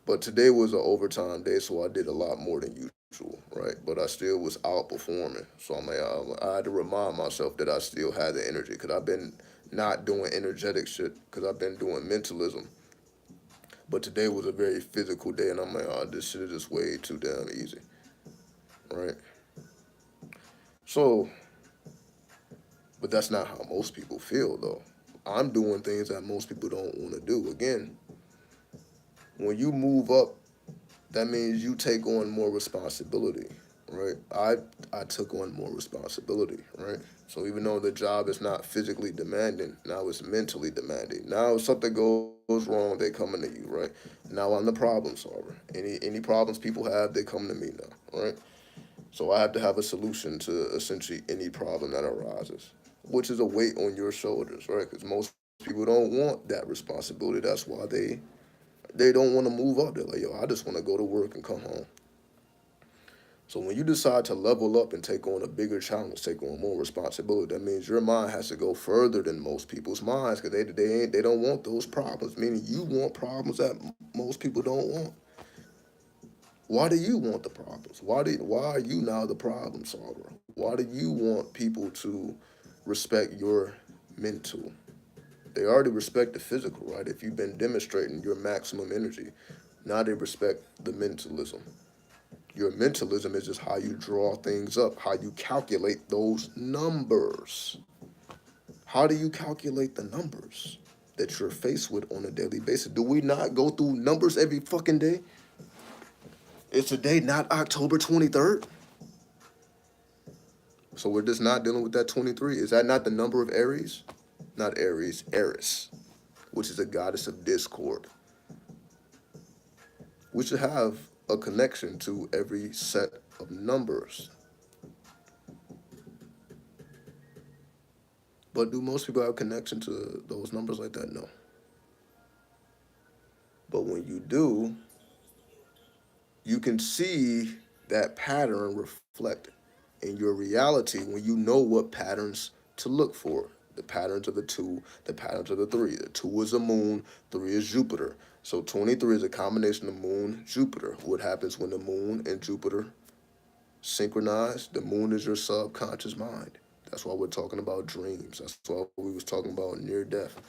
But today was an overtime day, so I did a lot more than usual, right? But I still was outperforming. So I had to remind myself that I still had the energy, because I've been not doing energetic shit, because I've been doing mentalism. But today was a very physical day, and I'm like, oh, this shit is just way too damn easy, right? So, but that's not how most people feel, though. I'm doing things that most people don't want to do. Again, when you move up, that means you take on more responsibility, right? I took on more responsibility, right? So even though the job is not physically demanding, now it's mentally demanding. Now if something goes wrong, they coming to you, right? Now I'm the problem solver. Any problems people have, they come to me now, right? So I have to have a solution to essentially any problem that arises, which is a weight on your shoulders, right? Because most people don't want that responsibility. That's why they don't want to move up. They're like, yo, I just want to go to work and come home. So when you decide to level up and take on a bigger challenge, take on more responsibility, that means your mind has to go further than most people's minds, because they don't want those problems. Meaning you want problems that most people don't want. Why do you want the problems? Why are you now the problem solver? Why do you want people to respect your mental? They already respect the physical, right? If you've been demonstrating your maximum energy, now they respect the mentalism. Your mentalism is just how you draw things up, how you calculate those numbers. How do you calculate the numbers that you're faced with on a daily basis? Do we not go through numbers every fucking day? It's today not October 23rd. So we're just not dealing with that 23. Is that not the number of Aries? Not Aries, Eris, which is a goddess of discord. We should have a connection to every set of numbers. But do most people have a connection to those numbers like that? No. But when you do, you can see that pattern reflect in your reality when you know what patterns to look for. The patterns of the two, the patterns of the three. The two is the moon, three is Jupiter. So 23 is a combination of moon, Jupiter. What happens when the moon and Jupiter synchronize? The moon is your subconscious mind. That's why we're talking about dreams. That's why we was talking about near death.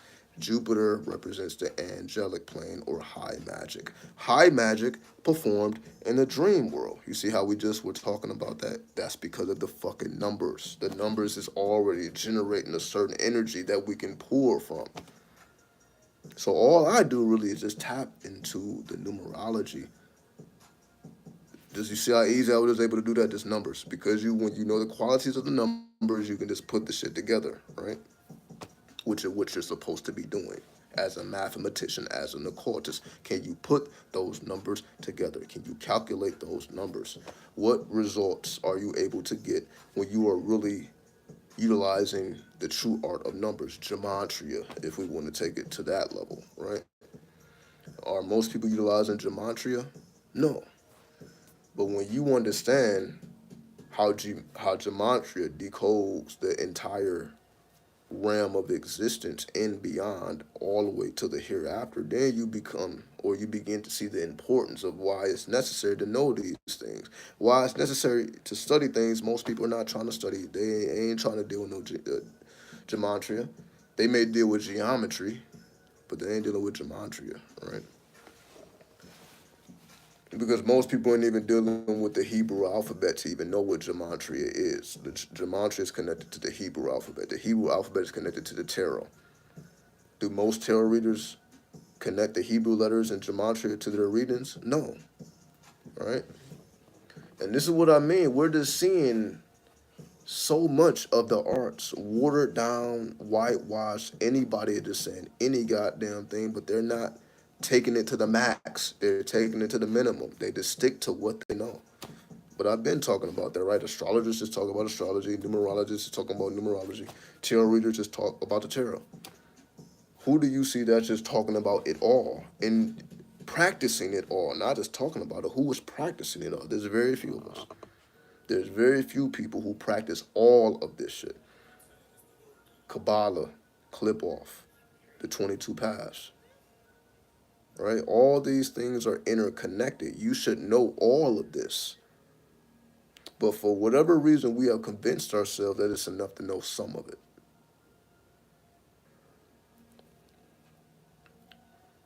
Jupiter represents the angelic plane, or high magic. High magic performed in the dream world. You see how we just were talking about that? That's because of the fucking numbers. The numbers is already generating a certain energy that we can pour from. So all I do really is just tap into the numerology. Just you see how easy I was able to do that? Just numbers. Because when you know the qualities of the numbers, you can just put the shit together, right? Which is what you're supposed to be doing as a mathematician, as an occultist. Can you put those numbers together? Can you calculate those numbers? What results are you able to get when you are really utilizing the true art of numbers, gematria, if we want to take it to that level, right? Are most people utilizing gematria? No. But when you understand how gematria decodes the entire realm of existence and beyond, all the way to the hereafter, then you become, or you begin to see the importance of why it's necessary to know these things, why it's necessary to study things most people are not trying to study. They ain't trying to deal with no gematria. They may deal with geometry, but they ain't dealing with gematria, right? Because most people ain't even dealing with the Hebrew alphabet to even know what gematria is. The gematria is connected to the Hebrew alphabet. The Hebrew alphabet is connected to the tarot. Do most tarot readers connect the Hebrew letters and gematria to their readings? No, right? And this is what I mean. We're just seeing so much of the arts watered down, whitewashed. Anybody is just saying any goddamn thing, but they're not taking it to the max. They're taking it to the minimum. They just stick to what they know. But I've been talking about that, right? Astrologists just talk about astrology. Numerologists is talking about numerology. Tarot readers just talk about the tarot. Who do you see that's just talking about it all and practicing it all, not just talking about it? Who is practicing it all? There's very few of us. There's very few people who practice all of this shit. Kabbalah, clip off, the 22 paths, right? All these things are interconnected. You should know all of this. But for whatever reason, we have convinced ourselves that it's enough to know some of it.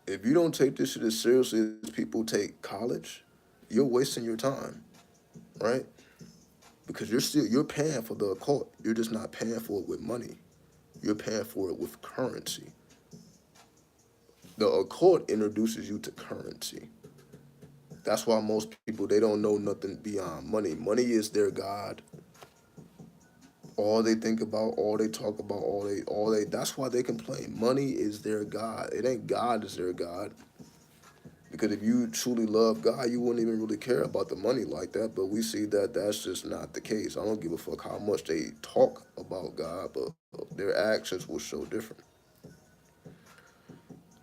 If you don't take this shit as seriously as people take college, you're wasting your time, right? Because you're paying for the occult. You're just not paying for it with money. You're paying for it with currency. The occult introduces you to currency. That's why most people, they don't know nothing beyond money. Money is their god. All they think about, all they talk about, all they that's why they complain. Money is their god. It ain't God is their god. Because if you truly love God, you wouldn't even really care about the money like that. But we see that that's just not the case. I don't give a fuck how much they talk about God, but their actions will show different.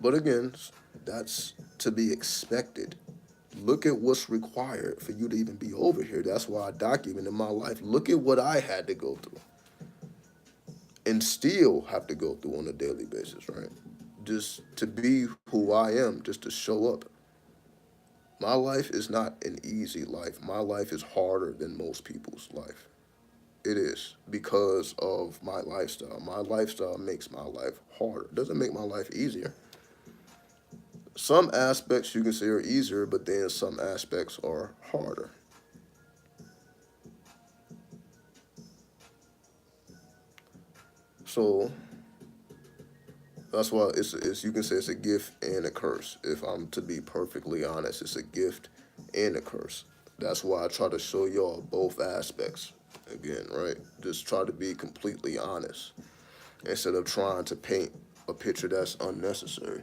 But again, that's to be expected. Look at what's required for you to even be over here. That's why I document in my life. Look at what I had to go through and still have to go through on a daily basis, right? Just to be who I am, just to show up. My life is not an easy life. My life is harder than most people's life. It is because of my lifestyle. My lifestyle makes my life harder. It doesn't make my life easier. Some aspects you can say are easier, but then some aspects are harder. So that's why it's you can say it's a gift and a curse. If I'm to be perfectly honest, it's a gift and a curse. That's why I try to show y'all both aspects. Again, right? Just try to be completely honest instead of trying to paint a picture that's unnecessary.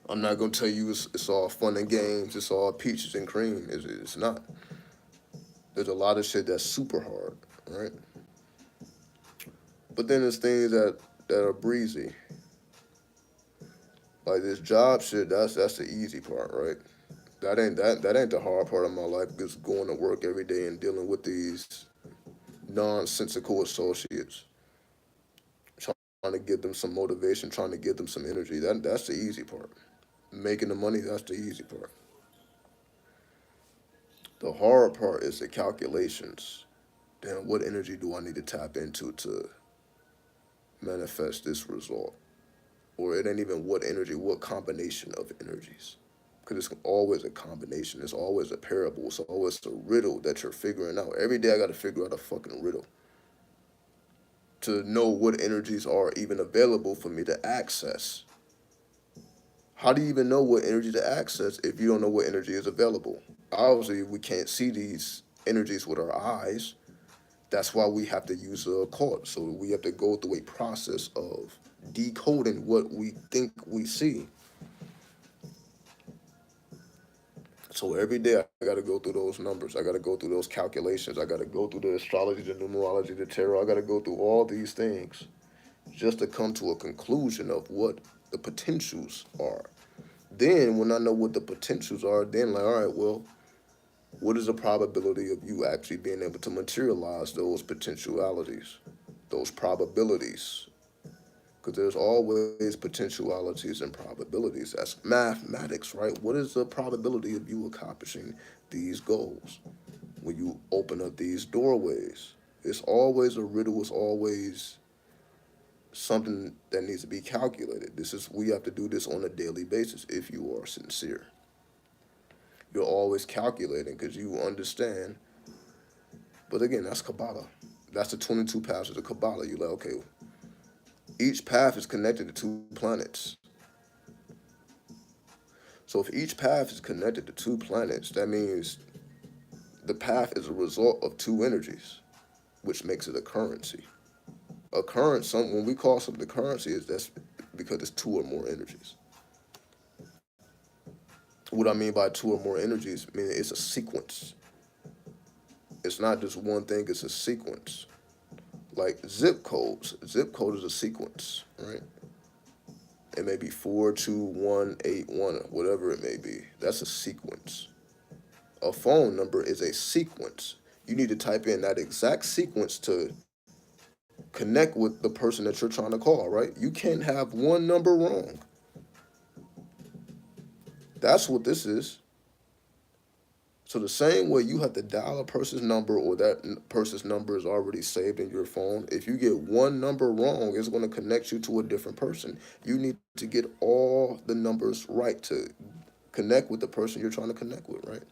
I'm not gonna tell you it's all fun and games. It's all peaches and cream. It's not. There's a lot of shit that's super hard, right? But then there's things that are breezy. Like this job shit, that's the easy part, right? That ain't the hard part of my life. Just going to work every day and dealing with these nonsensical associates, trying to give them some motivation, trying to give them some energy. That's the easy part. Making the money, that's the easy part. The hard part is the calculations. Damn, what energy do I need to tap into to manifest this result? Or it ain't even what energy, what combination of energies. Because it's always a combination. It's always a parable. It's always a riddle that you're figuring out. Every day I got to figure out a fucking riddle to know what energies are even available for me to access. How do you even know what energy to access if you don't know what energy is available? Obviously, we can't see these energies with our eyes. That's why we have to use a occult. So we have to go through a process of decoding what we think we see. So every day I got to go through those numbers. I got to go through those calculations. I got to go through the astrology, the numerology, the tarot. I got to go through all these things just to come to a conclusion of what the potentials are. Then when I know what the potentials are, then like, all right, well, what is the probability of you actually being able to materialize those potentialities? those probabilities, because there's always potentialities and probabilities. That's mathematics, right? What is the probability of you accomplishing these goals when you open up these doorways? It's always a riddle. It's always something that needs to be calculated. We have to do this on a daily basis if you are sincere. You're always calculating because you understand. But again, that's Kabbalah. That's the 22 paths of the Kabbalah. You're like, okay, each path is connected to two planets. So if each path is connected to two planets, that means the path is a result of two energies, which makes it a currency. When we call something a currency, that's because it's two or more energies. What I mean by two or more energies, I mean it's a sequence. It's not just one thing, it's a sequence. Like zip codes. Zip code is a sequence, right? It may be 42181, whatever it may be. That's a sequence. A phone number is a sequence. You need to type in that exact sequence to connect with the person that you're trying to call, right? You can't have one number wrong. That's what this is. So the same way you have to dial a person's number or that person's number is already saved in your phone, if you get one number wrong, it's going to connect you to a different person. You need to get all the numbers right to connect with the person you're trying to connect with, right?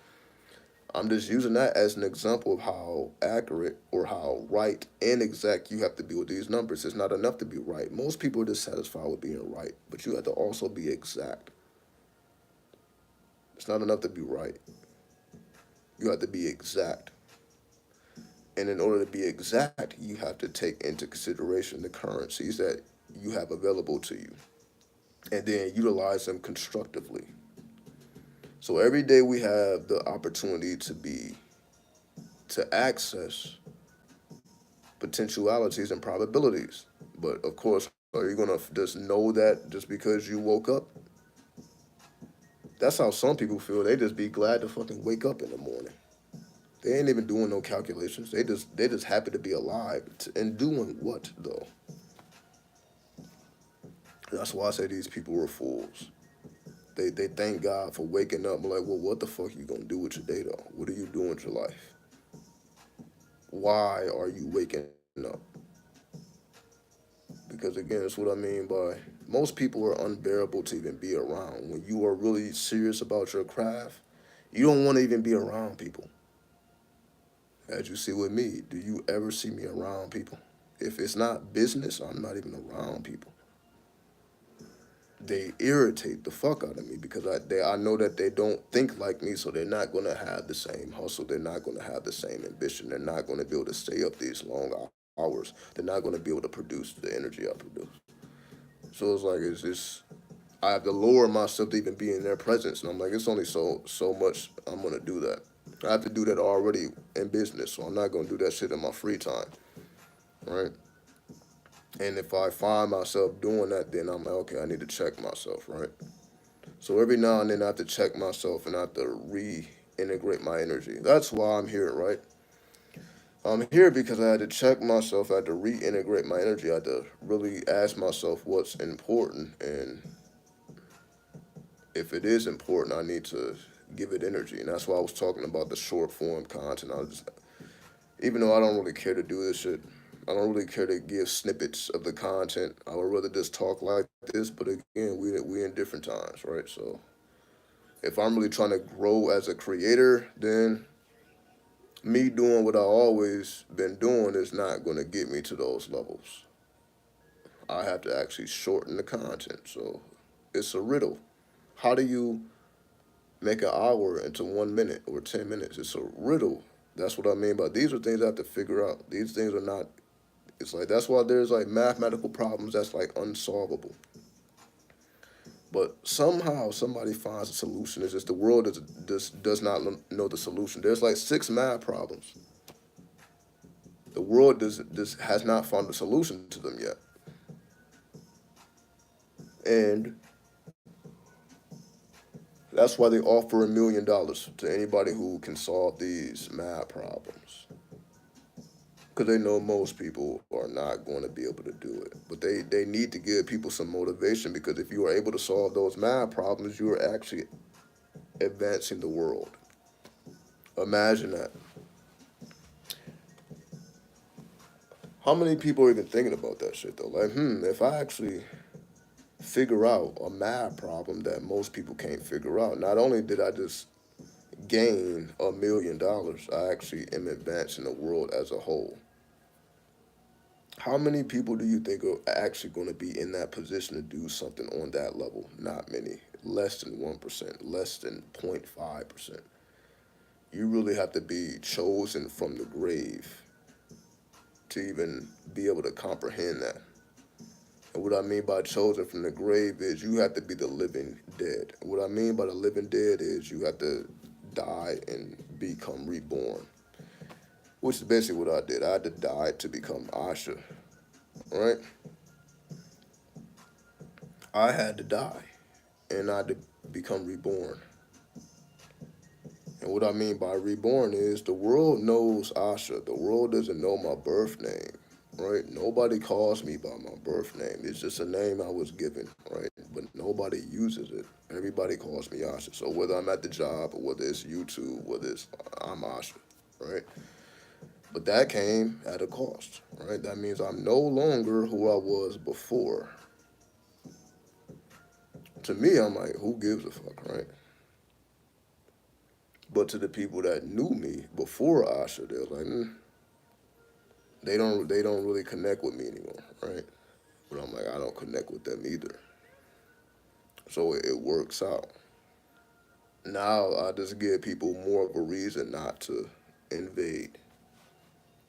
I'm just using that as an example of how accurate or how right and exact you have to be with these numbers. It's not enough to be right. Most people are dissatisfied with being right, but you have to also be exact. It's not enough to be right. You have to be exact. And in order to be exact, you have to take into consideration the currencies that you have available to you and then utilize them constructively. So every day we have the opportunity to access potentialities and probabilities. But of course, are you going to just know that just because you woke up? That's how some people feel. They just be glad to fucking wake up in the morning. They ain't even doing no calculations. They just happy to be alive. And doing what though? That's why I say these people are fools. They thank God for waking up. I'm like, well, what the fuck you gonna do with your day though? What are you doing with your life? Why are you waking up? Because again, that's what I mean by most people are unbearable to even be around. When you are really serious about your craft, you don't want to even be around people. As you see with me, do you ever see me around people? If it's not business, I'm not even around people. They irritate the fuck out of me because I know that they don't think like me, so they're not going to have the same hustle. They're not going to have the same ambition. They're not going to be able to stay up these long hours. They're not going to be able to produce the energy I produce. So it's just I have to lower myself to even be in their presence, and I'm like, it's only so much I'm going to do that. I have to do that already in business, so I'm not going to do that shit in my free time, right? And if I find myself doing that, then I'm like, okay, I need to check myself, right? So every now and then I have to check myself and I have to reintegrate my energy. That's why I'm here, right? I'm here because I had to check myself, I had to reintegrate my energy, I had to really ask myself what's important, and if it is important, I need to give it energy. And that's why I was talking about the short form content. Even though I don't really care to do this shit, I don't really care to give snippets of the content. I would rather just talk like this. But again, we in different times, right? So if I'm really trying to grow as a creator, then me doing what I always been doing is not going to get me to those levels. I have to actually shorten the content. So it's a riddle. How do you make an hour into 1 minute or 10 minutes? It's a riddle. That's what I mean by these are things I have to figure out. These things are not. It's like that's why there's like mathematical problems that's like unsolvable. But somehow somebody finds a solution. It's just the world does not know the solution. There's like 6 math problems. The world has not found a solution to them yet. And that's why they offer $1 million to anybody who can solve these math problems. because they know most people are not going to be able to do it. But they need to give people some motivation, because if you are able to solve those math problems, you are actually advancing the world. Imagine that. How many people are even thinking about that shit though? Like, if I actually figure out a math problem that most people can't figure out, not only did I just gain $1 million, I actually am advancing the world as a whole. How many people do you think are actually going to be in that position to do something on that level? Not many. Less than 1%, less than 0.5%. You really have to be chosen from the grave to even be able to comprehend that. And what I mean by chosen from the grave is you have to be the living dead. What I mean by the living dead is you have to die and become reborn, which is basically what I did. I had to die to become Asha, right? I had to die and I had to become reborn. And what I mean by reborn is the world knows Asha. The world doesn't know my birth name, right? Nobody calls me by my birth name. It's just a name I was given, right? But nobody uses it. Everybody calls me Asha. So whether I'm at the job or whether it's YouTube, whether it's I'm Asha, right? But that came at a cost, right? That means I'm no longer who I was before. To me, I'm like, who gives a fuck, right? But to the people that knew me before Asha, they're like, they don't really connect with me anymore, right? But I'm like, I don't connect with them either. So it works out. Now I just give people more of a reason not to invade.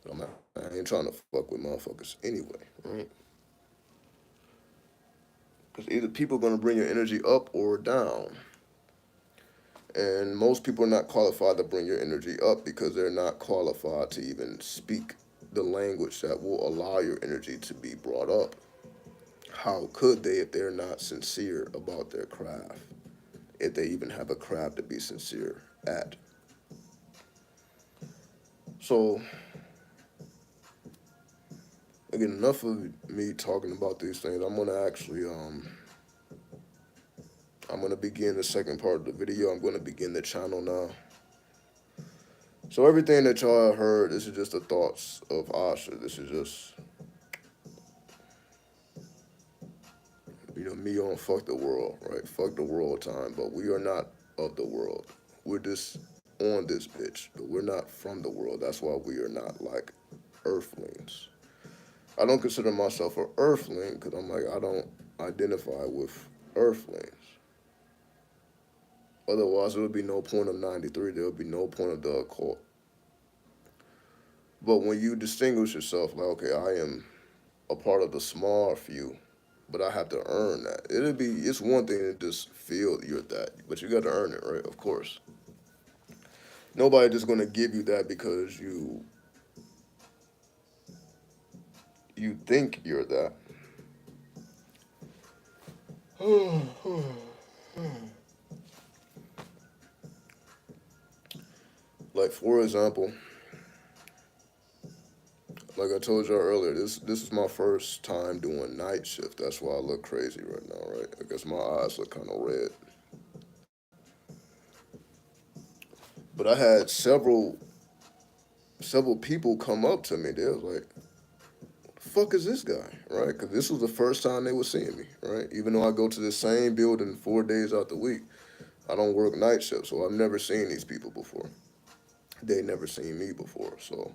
I'm like, I ain't trying to fuck with motherfuckers anyway, right? Because either people are gonna bring your energy up or down. And most people are not qualified to bring your energy up because they're not qualified to even speak the language that will allow your energy to be brought up. How could they if they're not sincere about their craft? If they even have a craft to be sincere at. So, again, enough of me talking about these things. I'm gonna begin the second part of the video. I'm gonna begin the channel now. So everything that y'all heard, this is just the thoughts of Asha. This is just, me on fuck the world, right? Fuck the world time, but we are not of the world. We're just on this bitch, but we're not from the world. That's why we are not like earthlings. I don't consider myself an earthling because I'm like, I don't identify with earthlings. Otherwise, there would be no point of 93. There would be no point of the occult. But when you distinguish yourself, like, okay, I am a part of the small few, but I have to earn that. It's one thing to just feel you're that, but you got to earn it, right? Of course. Nobody just gonna give you that because you think you're that. Like for example, like I told y'all earlier, this is my first time doing night shift. That's why I look crazy right now, right? I guess my eyes look kind of red. But I had several people come up to me. They was like, "The fuck is this guy?" Right? Because this was the first time they were seeing me. Right? Even though I go to the same building 4 days out the week, I don't work night shift, so I've never seen these people before. They never seen me before, so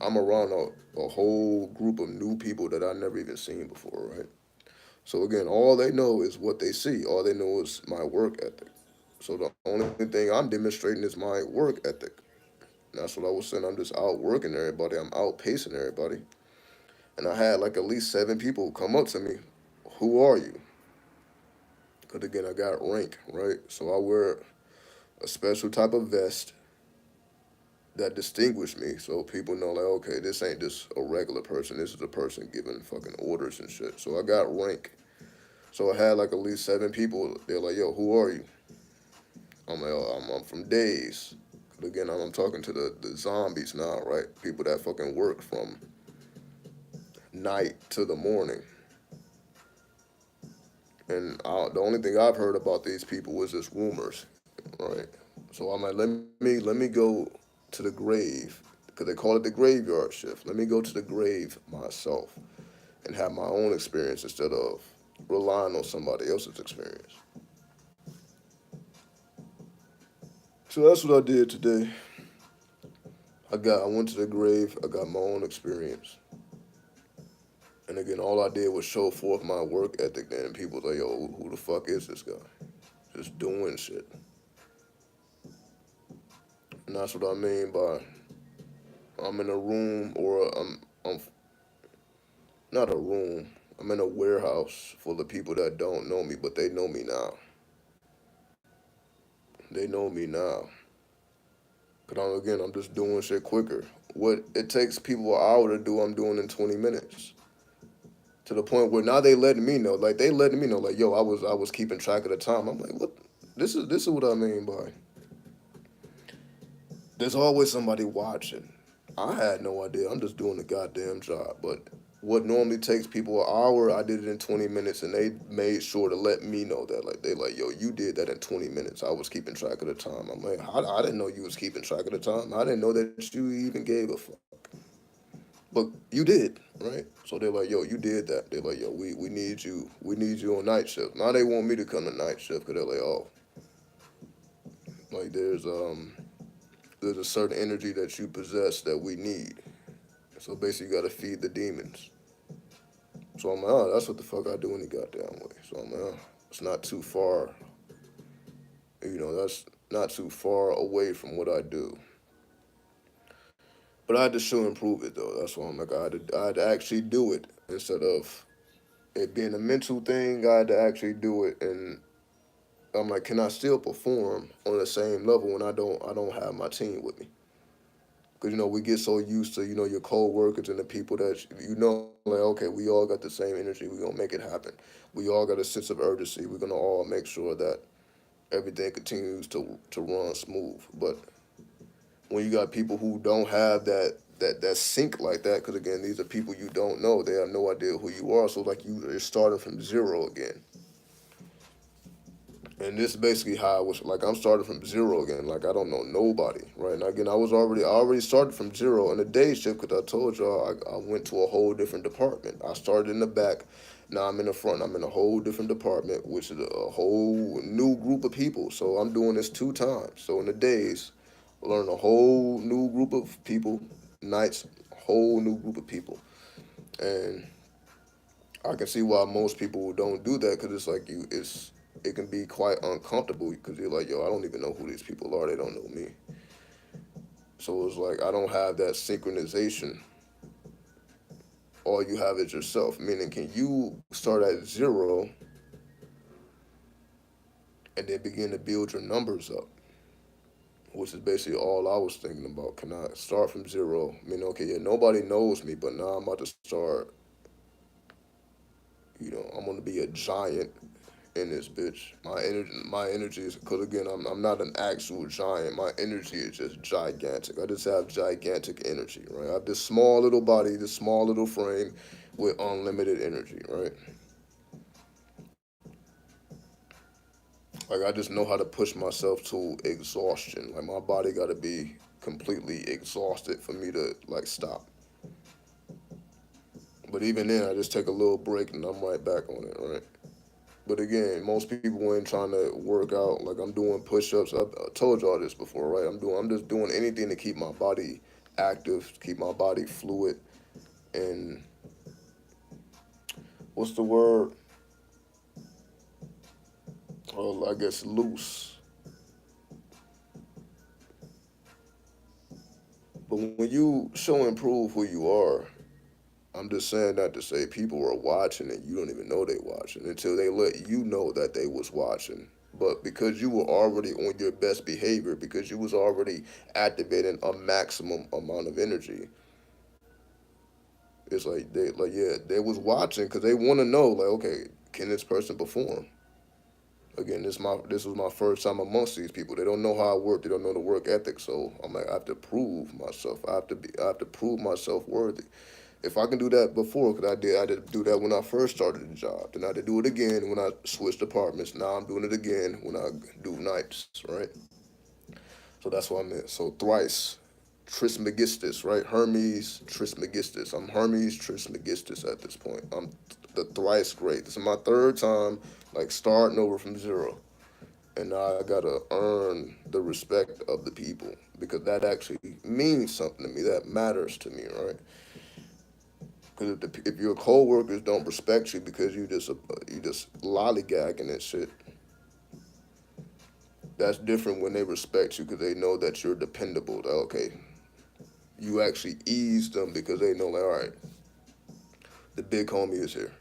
I'm around a whole group of new people that I never even seen before, right? So again, all they know is what they see. All they know is my work ethic. So the only thing I'm demonstrating is my work ethic. And that's what I was saying. I'm just out working everybody. I'm outpacing everybody. And I had like at least 7 people come up to me. Who are you? Because again, I got rank, right? So I wear a special type of vest that distinguish me, so people know like, okay, this ain't just a regular person. This is a person giving fucking orders and shit. So I got rank. So I had like at least 7 people. They're like, yo, who are you? I'm like, oh, I'm from Days. But again, I'm talking to the zombies now, right? People that fucking work from night to the morning. And the only thing I've heard about these people was just rumors, right? So I'm like, let me go to the grave because they call it the graveyard shift. Let me go to the grave myself and have my own experience instead of relying on somebody else's experience. So that's what I did today. I went to the grave. I got my own experience. And again, all I did was show forth my work ethic. And people like, yo, who the fuck is this guy? Just doing shit. And that's what I mean by I'm in a room or I'm not a room. I'm in a warehouse full of people that don't know me, but they know me now. They know me now. Cause I'm just doing shit quicker. What it takes people an hour to do, I'm doing in 20 minutes. To the point where now they letting me know, like they letting me know, like yo, I was keeping track of the time. I'm like, what? This is what I mean by there's always somebody watching. I had no idea. I'm just doing the goddamn job. But what normally takes people an hour, I did it in 20 minutes, and they made sure to let me know that. Like they like, yo, you did that in 20 minutes. I was keeping track of the time. I'm like, I didn't know you was keeping track of the time. I didn't know that you even gave a fuck. But you did, right? So they're like, yo, you did that. They're like, yo, we need you. We need you on night shift. Now they want me to come to night shift because they're like, oh, like there's a certain energy that you possess that we need. So basically, you got to feed the demons. So I'm like, oh, that's what the fuck I do any goddamn way. So I'm like, oh, it's not too far. That's not too far away from what I do. But I had to show and prove it though. That's why I'm like, I had to actually do it instead of it being a mental thing. I had to actually do it, and I'm like, can I still perform on the same level when I don't have my team with me? Because we get so used to your co-workers and the people that like, okay, we all got the same energy. We're gonna make it happen. We all got a sense of urgency. We're gonna all make sure that everything continues to run smooth. But when you got people who don't have that sync like that, because again, these are people you don't know. They have no idea who you are. So like you're starting from zero again. And this is basically how I was like I'm starting from zero again. Like I don't know nobody, right? And again, I already started from zero in the day shift because I told y'all I went to a whole different department. I started in the back, now I'm in the front. I'm in a whole different department, which is a whole new group of people. So I'm doing this 2 times. So in the days, I learn a whole new group of people. Nights, whole new group of people, and I can see why most people don't do that because it's like it can be quite uncomfortable because you're like, yo, I don't even know who these people are. They don't know me. So it's like I don't have that synchronization. All you have is yourself. Meaning, can you start at zero and then begin to build your numbers up? Which is basically all I was thinking about. Can I start from zero? I mean, okay, yeah, nobody knows me, but now I'm about to start. I'm gonna be a giant in this bitch. My energy is because again, I'm not an actual giant. My energy is just gigantic. I just have gigantic energy, right? I have this small little body, this small little frame with unlimited energy, right? Like I just know how to push myself to exhaustion. Like my body got to be completely exhausted for me to like stop. But even then, I just take a little break and I'm right back on it, right? But again, most people ain't trying to work out. Like I'm doing push-ups. I told y'all this before, right? I'm just doing anything to keep my body active, keep my body fluid, and what's the word? Well, I guess loose. But when you show and prove who you are, I'm just saying that to say people are watching and you don't even know they watching until they let you know that they was watching. But because you were already on your best behavior, because you was already activating a maximum amount of energy, it's like they was watching because they want to know like, okay, can this person perform? Again, this was my first time amongst these people. They don't know how I work. They don't know the work ethic. So I'm like, I have to prove myself. I have to prove myself worthy. If I can do that before, because I did do that when I first started the job. Then I had to do it again when I switched departments. Now I'm doing it again when I do nights, right? So that's what I meant. So thrice, Trismegistus, right? Hermes Trismegistus. I'm Hermes Trismegistus at this point. I'm the thrice great. This is my third time, like starting over from zero. And now I gotta earn the respect of the people because that actually means something to me. That matters to me, right? Because if your coworkers don't respect you because you just lollygagging and shit, that's different when they respect you because they know that you're dependable. That, okay, you actually ease them because they know, like, all right, the big homie is here.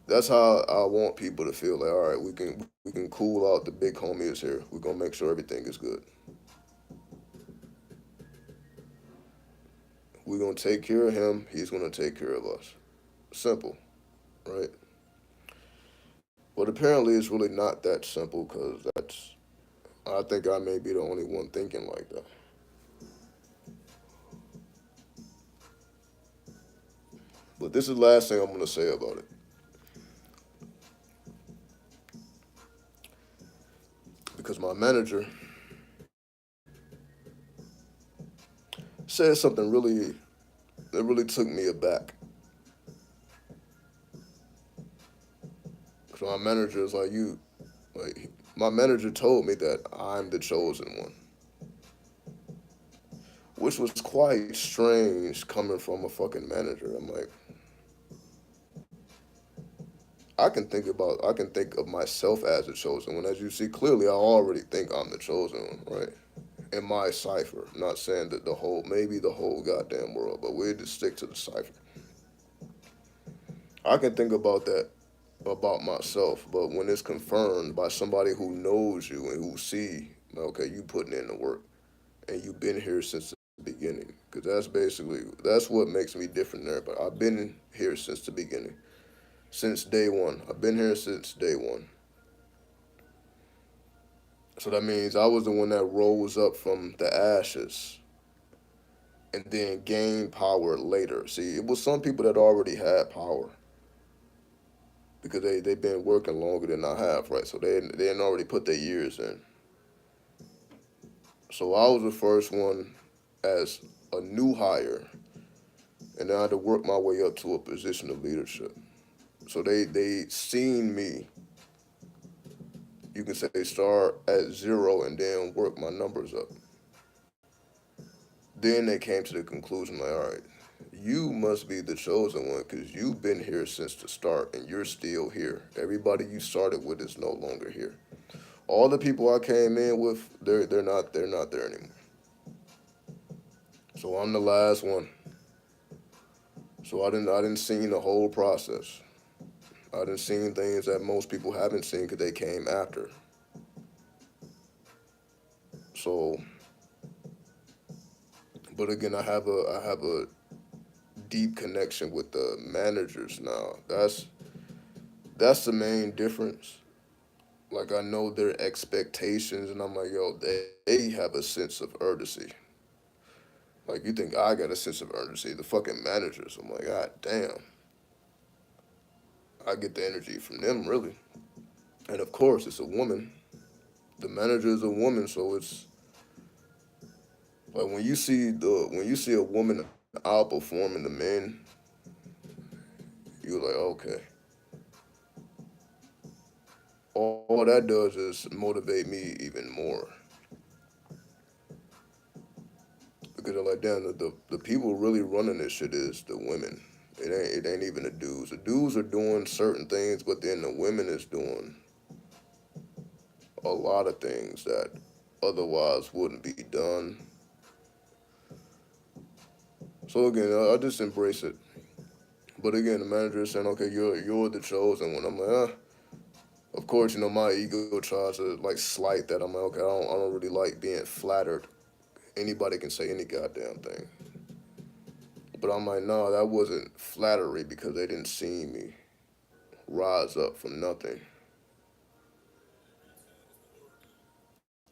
That's how I want people to feel. Like, all right, we can cool out. The big homie is here. We're gonna make sure everything is good. We're gonna take care of him. He's gonna take care of us. Simple, right? But apparently, it's really not that simple because that's. I think I may be the only one thinking like that. But this is the last thing I'm gonna say about it because my manager said something that really took me aback. So my manager is like, my manager told me that I'm the chosen one, which was quite strange coming from a fucking manager. I'm like, I can think of myself as the chosen one. As you see clearly, I already think I'm the chosen one, right? In my cipher, not saying that maybe the whole goddamn world, but we just stick to the cipher. I can think about that about myself, but when it's confirmed by somebody who knows you and who see, okay, you putting in the work and you've been here since the beginning, because that's what makes me different there. But I've been here since the beginning, since day one. I've been here since day one. So that means I was the one that rose up from the ashes and then gained power later. See, it was some people that already had power because they've been working longer than I have, right? So they hadn't already put their years in. So I was the first one as a new hire, and then I had to work my way up to a position of leadership. So they seen me, you can say, start at zero and then work my numbers up. Then they came to the conclusion, like, all right, you must be the chosen one because you've been here since the start and you're still here. Everybody you started with is no longer here. All the people I came in with, they're not there anymore. So I'm the last one. So I didn't see the whole process. I didn't see things that most people haven't seen because they came after. So, but again, I have a deep connection with the managers now. That's the main difference. Like I know their expectations, and I'm like, yo, they have a sense of urgency. Like you think I got a sense of urgency? The fucking managers. I'm like, God damn, I get the energy from them really. And of course, it's a woman. The manager is a woman, so it's like when you see a woman outperforming the men, you're like, okay. All that does is motivate me even more because they're like, damn, the people really running this shit is the women. It ain't even the dudes. The dudes are doing certain things, but then the women is doing a lot of things that otherwise wouldn't be done. So again, I just embrace it. But again, the manager is saying, okay, you're the chosen one. I'm like, of course, my ego tries to like slight that. I'm like, okay, I don't really like being flattered. Anybody can say any goddamn thing. But I'm like, no, that wasn't flattery because they didn't see me rise up from nothing.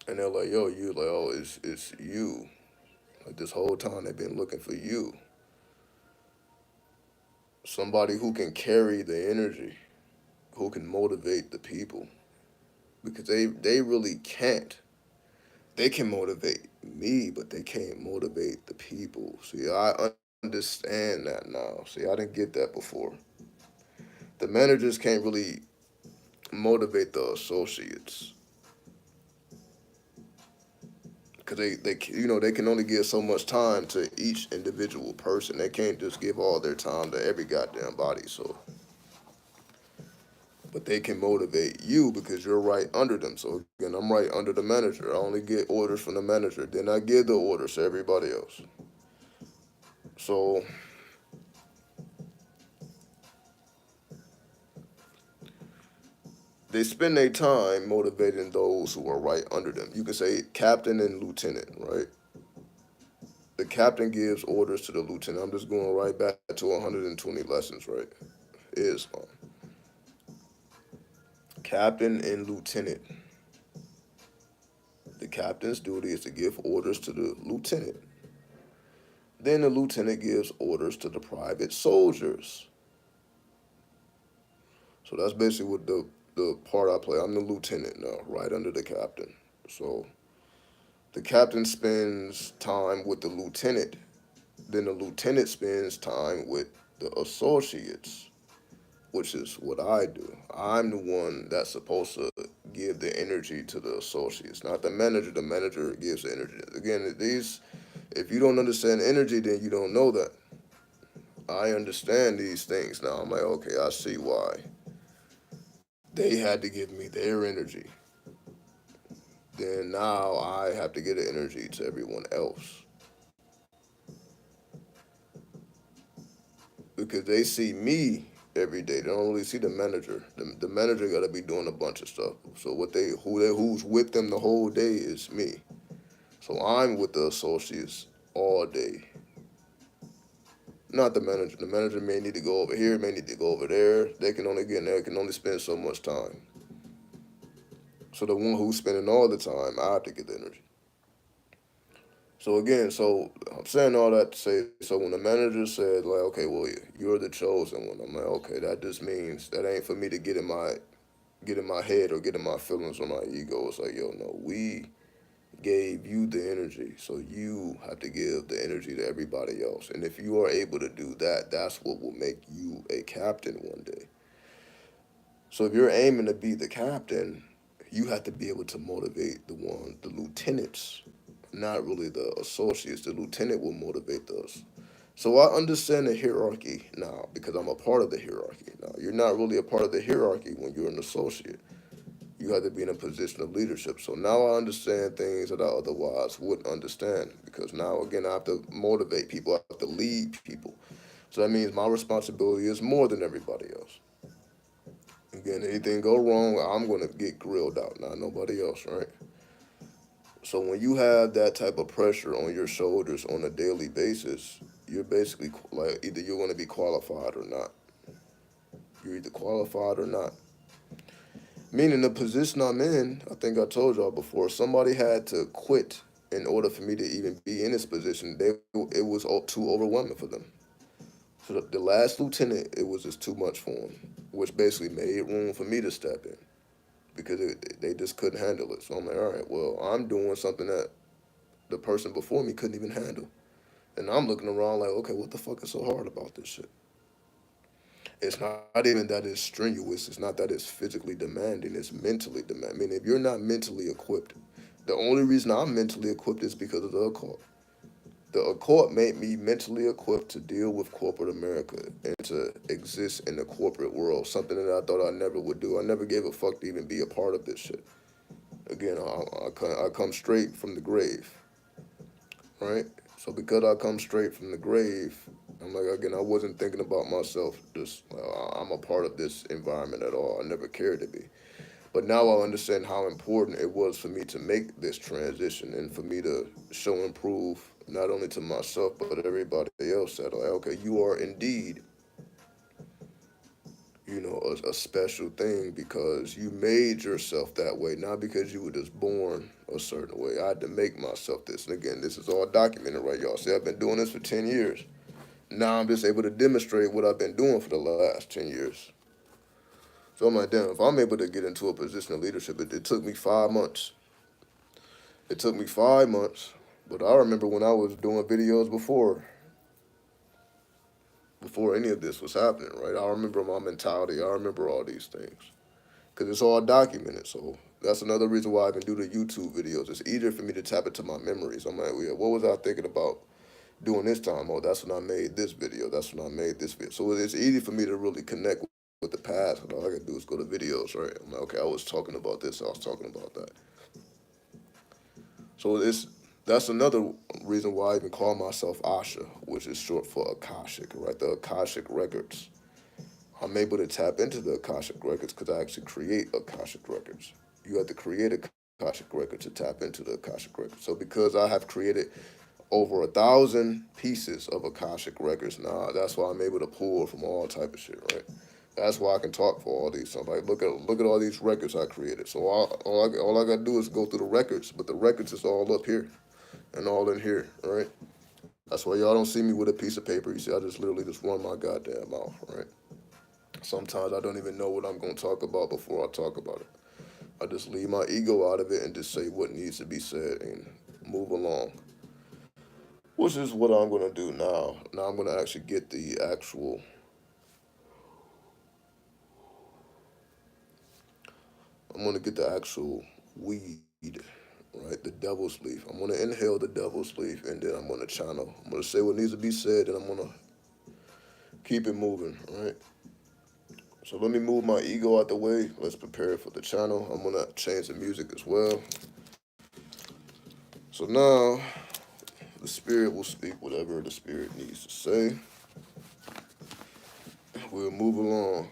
And they're like, yo, you like, oh, it's you. Like this whole time they've been looking for you. Somebody who can carry the energy, who can motivate the people. Because they really can't. They can motivate me, but they can't motivate the people. See, I understand that now. See, I didn't get that before. The managers can't really motivate the associates because they can only give so much time to each individual person. They can't just give all their time to every goddamn body. So, but they can motivate you because you're right under them. So again, I'm right under the manager. I only get orders from the manager. Then I give the orders to everybody else. So they spend their time motivating those who are right under them. You can say captain and lieutenant, right? The captain gives orders to the lieutenant. I'm just going right back to 120 lessons, right? Islam. Captain and lieutenant. The captain's duty is to give orders to the lieutenant. Then the lieutenant gives orders to the private soldiers. So that's basically what the part I play. I'm the lieutenant now, right under the captain. So the captain spends time with the lieutenant. Then the lieutenant spends time with the associates, which is what I do. I'm the one that's supposed to give the energy to the associates, not the manager. The manager gives the energy. Again, if you don't understand energy, then you don't know that. I understand these things now. I'm like, okay, I see why. They had to give me their energy. Then now I have to give the energy to everyone else. Because they see me every day. They don't really see the manager. The manager got to be doing a bunch of stuff. So who's with them the whole day is me. So I'm with the associates all day. Not the manager. The manager may need to go over here, may need to go over there. They can only get in there, can only spend so much time. So the one who's spending all the time, I have to get the energy. So again, so I'm saying all that to say, so when the manager said like, okay, well, you're the chosen one, I'm like, okay, that just means that ain't for me to get in my head or get in my feelings or my ego. It's like, yo, no, we gave you the energy, so you have to give the energy to everybody else. And if you are able to do that, that's what will make you a captain one day. So if you're aiming to be the captain, you have to be able to motivate the lieutenants, not really the associates. The lieutenant will motivate us. So I understand the hierarchy now because I'm a part of the hierarchy now. You're not really a part of the hierarchy when you're an associate. You have to be in a position of leadership. So now I understand things that I otherwise wouldn't understand because now again I have to motivate people. I have to lead people. So that means my responsibility is more than everybody else. Again, anything go wrong, I'm gonna get grilled out, not nobody else, right? So when you have that type of pressure on your shoulders on a daily basis, you're basically like either you're gonna be qualified or not. You're either qualified or not. Meaning the position I'm in, I think I told y'all before, somebody had to quit in order for me to even be in this position. It was too overwhelming for them. So the last lieutenant, it was just too much for him, which basically made room for me to step in because they just couldn't handle it. So I'm like, all right, well, I'm doing something that the person before me couldn't even handle. And I'm looking around like, okay, what the fuck is so hard about this shit? It's not even that it's strenuous. It's not that it's physically demanding. It's mentally demanding. I mean, if you're not mentally equipped, the only reason I'm mentally equipped is because of the occult. The occult made me mentally equipped to deal with corporate America and to exist in the corporate world, something that I thought I never would do. I never gave a fuck to even be a part of this shit. Again, I come straight from the grave, right? So because I come straight from the grave, I'm like, again, I wasn't thinking about myself, just I'm a part of this environment at all. I never cared to be. But now I understand how important it was for me to make this transition and for me to show and prove not only to myself but everybody else that like, okay, a special thing because you made yourself that way, not because you were just born a certain way. I had to make myself this. And again, this is all documented, right, y'all? See, I've been doing this for 10 years. Now I'm just able to demonstrate what I've been doing for the last 10 years. So I'm like, damn, if I'm able to get into a position of leadership, it took me 5 months. It took me 5 months. But I remember when I was doing videos before any of this was happening, right? I remember my mentality. I remember all these things. Because it's all documented. So that's another reason why I can do the YouTube videos. It's easier for me to tap into my memories. I'm like, yeah, what was I thinking about doing this time? Oh, that's when I made this video. That's when I made this video. So it's easy for me to really connect with the past. And all I can do is go to videos, right? I'm like, okay, I was talking about this. I was talking about that. So that's another reason why I even call myself Asha, which is short for Akashic, right? The Akashic Records. I'm able to tap into the Akashic Records because I actually create Akashic Records. You have to create a Akashic Record to tap into the Akashic Records. So because I have created over 1,000 pieces of Akashic Records now, that's why I'm able to pull from all type of shit, right? That's why I can talk for all these. So I'm like, look at all these records I created. So all I gotta do is go through the records, but the records is all up here and all in here, right? That's why y'all don't see me with a piece of paper. You see, I just literally just run my goddamn mouth, right? Sometimes I don't even know what I'm gonna talk about before I talk about it. I just leave my ego out of it and just say what needs to be said and move along. Which is what I'm gonna do now. Now I'm gonna actually get the actual. I'm gonna get the actual weed, right? The devil's leaf. I'm gonna inhale the devil's leaf, and then I'm gonna channel. I'm gonna say what needs to be said, and I'm gonna keep it moving, right? So let me move my ego out the way. Let's prepare for the channel. I'm gonna change the music as well. So now the spirit will speak whatever the spirit needs to say. We'll move along.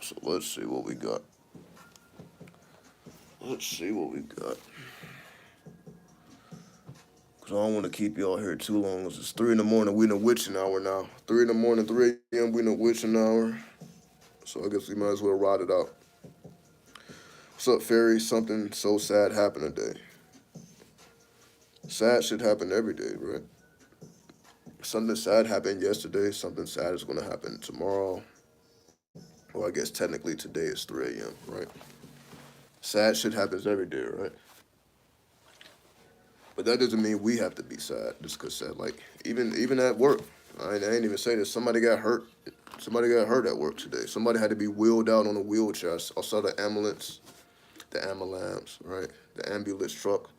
So let's see what we got. Let's see what we got. Because I don't want to keep y'all here too long. It's 3 in the morning. We in the witching hour now. 3 in the morning, 3 a.m. We in the witching hour. So I guess we might as well ride it out. What's up, Fairy? Something so sad happened today. Sad shit happen every day, right? Something sad happened yesterday. Something sad is going to happen tomorrow. Well, I guess technically today is 3 a.m., right? Sad shit happens every day, right? But that doesn't mean we have to be sad just because sad. Like, even at work, I ain't even say this. Somebody got hurt. Somebody got hurt at work today. Somebody had to be wheeled out on a wheelchair. I saw the ambulance, right? The ambulance truck.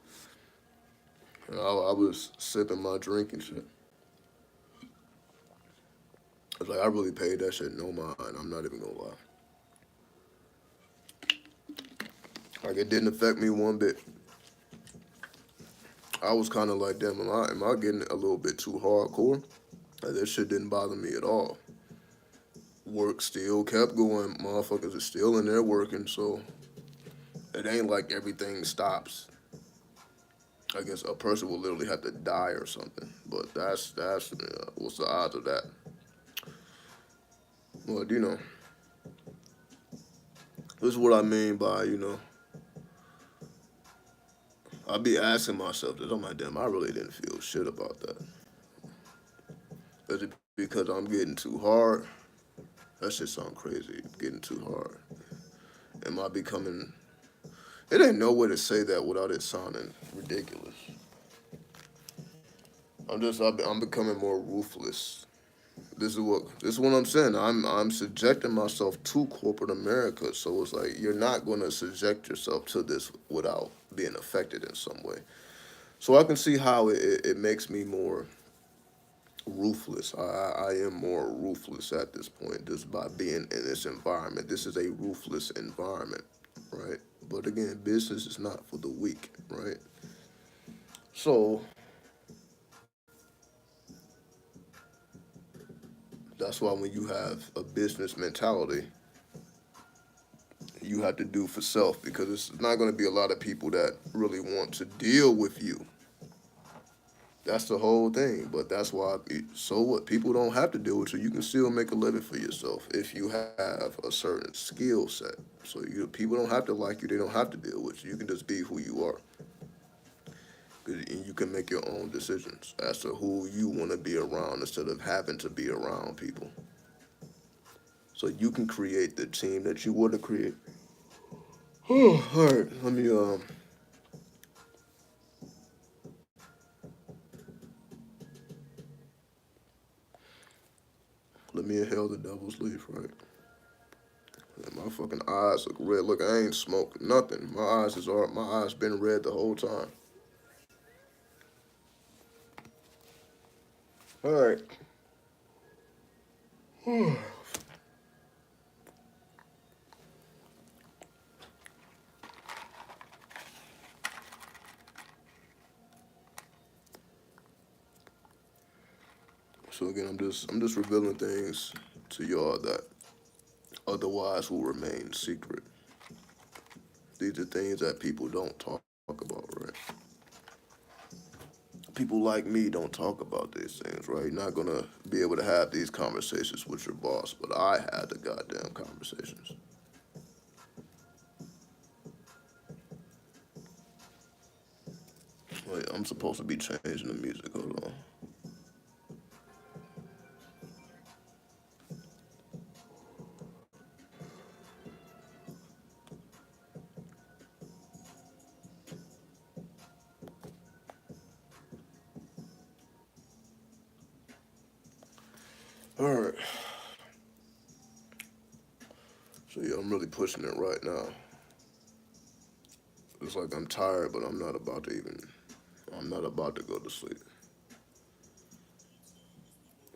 And I was sipping my drink and shit. I was like, I really paid that shit no mind. I'm not even gonna lie. Like, it didn't affect me one bit. I was kind of like, damn, am I getting a little bit too hardcore? Like, this shit didn't bother me at all. Work still kept going. Motherfuckers are still in there working, so it ain't like everything stops. I guess a person will literally have to die or something, but that's what's the odds of that? But this is what I mean by I be asking myself this. I'm like, damn, I really didn't feel shit about that. Is it because I'm getting too hard? That shit sound crazy. Getting too hard. Am I becoming? It ain't no way to say that without it sounding ridiculous. I'm becoming more ruthless. This is what I'm saying. I'm subjecting myself to corporate America. So it's like you're not gonna subject yourself to this without being affected in some way. So I can see how it makes me more ruthless. I am more ruthless at this point just by being in this environment. This is a ruthless environment, right? But again, business is not for the weak, right? So that's why when you have a business mentality, you have to do for self because it's not going to be a lot of people that really want to deal with you. That's the whole thing. But that's why. So what? People don't have to deal with you. You can still make a living for yourself if you have a certain skill set. So people don't have to like you. They don't have to deal with you. You can just be who you are, and you can make your own decisions as to who you want to be around instead of having to be around people. So you can create the team that you want to create. Oh, all right. Let me inhale the devil's leaf, right? And my fucking eyes look red. Look, I ain't smoked nothing. My eyes been red the whole time. All right. So again, I'm just revealing things to y'all that otherwise will remain secret. These are things that people don't talk about, right? People like me don't talk about these things, right? You're not gonna be able to have these conversations with your boss, but I had the goddamn conversations. Wait, I'm supposed to be changing the music. Hold on. All right. So yeah, I'm really pushing it right now. It's like I'm tired, but I'm not about to even. I'm not about to go to sleep.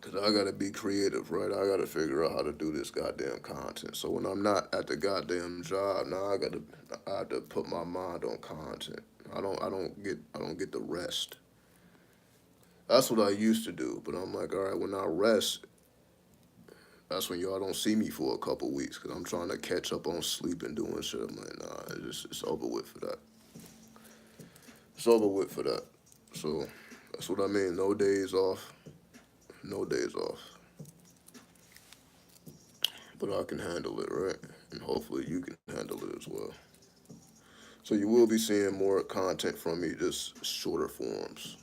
Cause I gotta be creative, right? I gotta figure out how to do this goddamn content. So when I'm not at the goddamn job, now I have to put my mind on content. I don't get the rest. That's what I used to do. But I'm like, all right, when I rest, that's when y'all don't see me for a couple weeks. Cause I'm trying to catch up on sleep and doing shit. I'm like, nah, it's over with for that. It's over with for that. So that's what I mean. No days off. No days off. But I can handle it, right? And hopefully you can handle it as well. So you will be seeing more content from me, just shorter forms.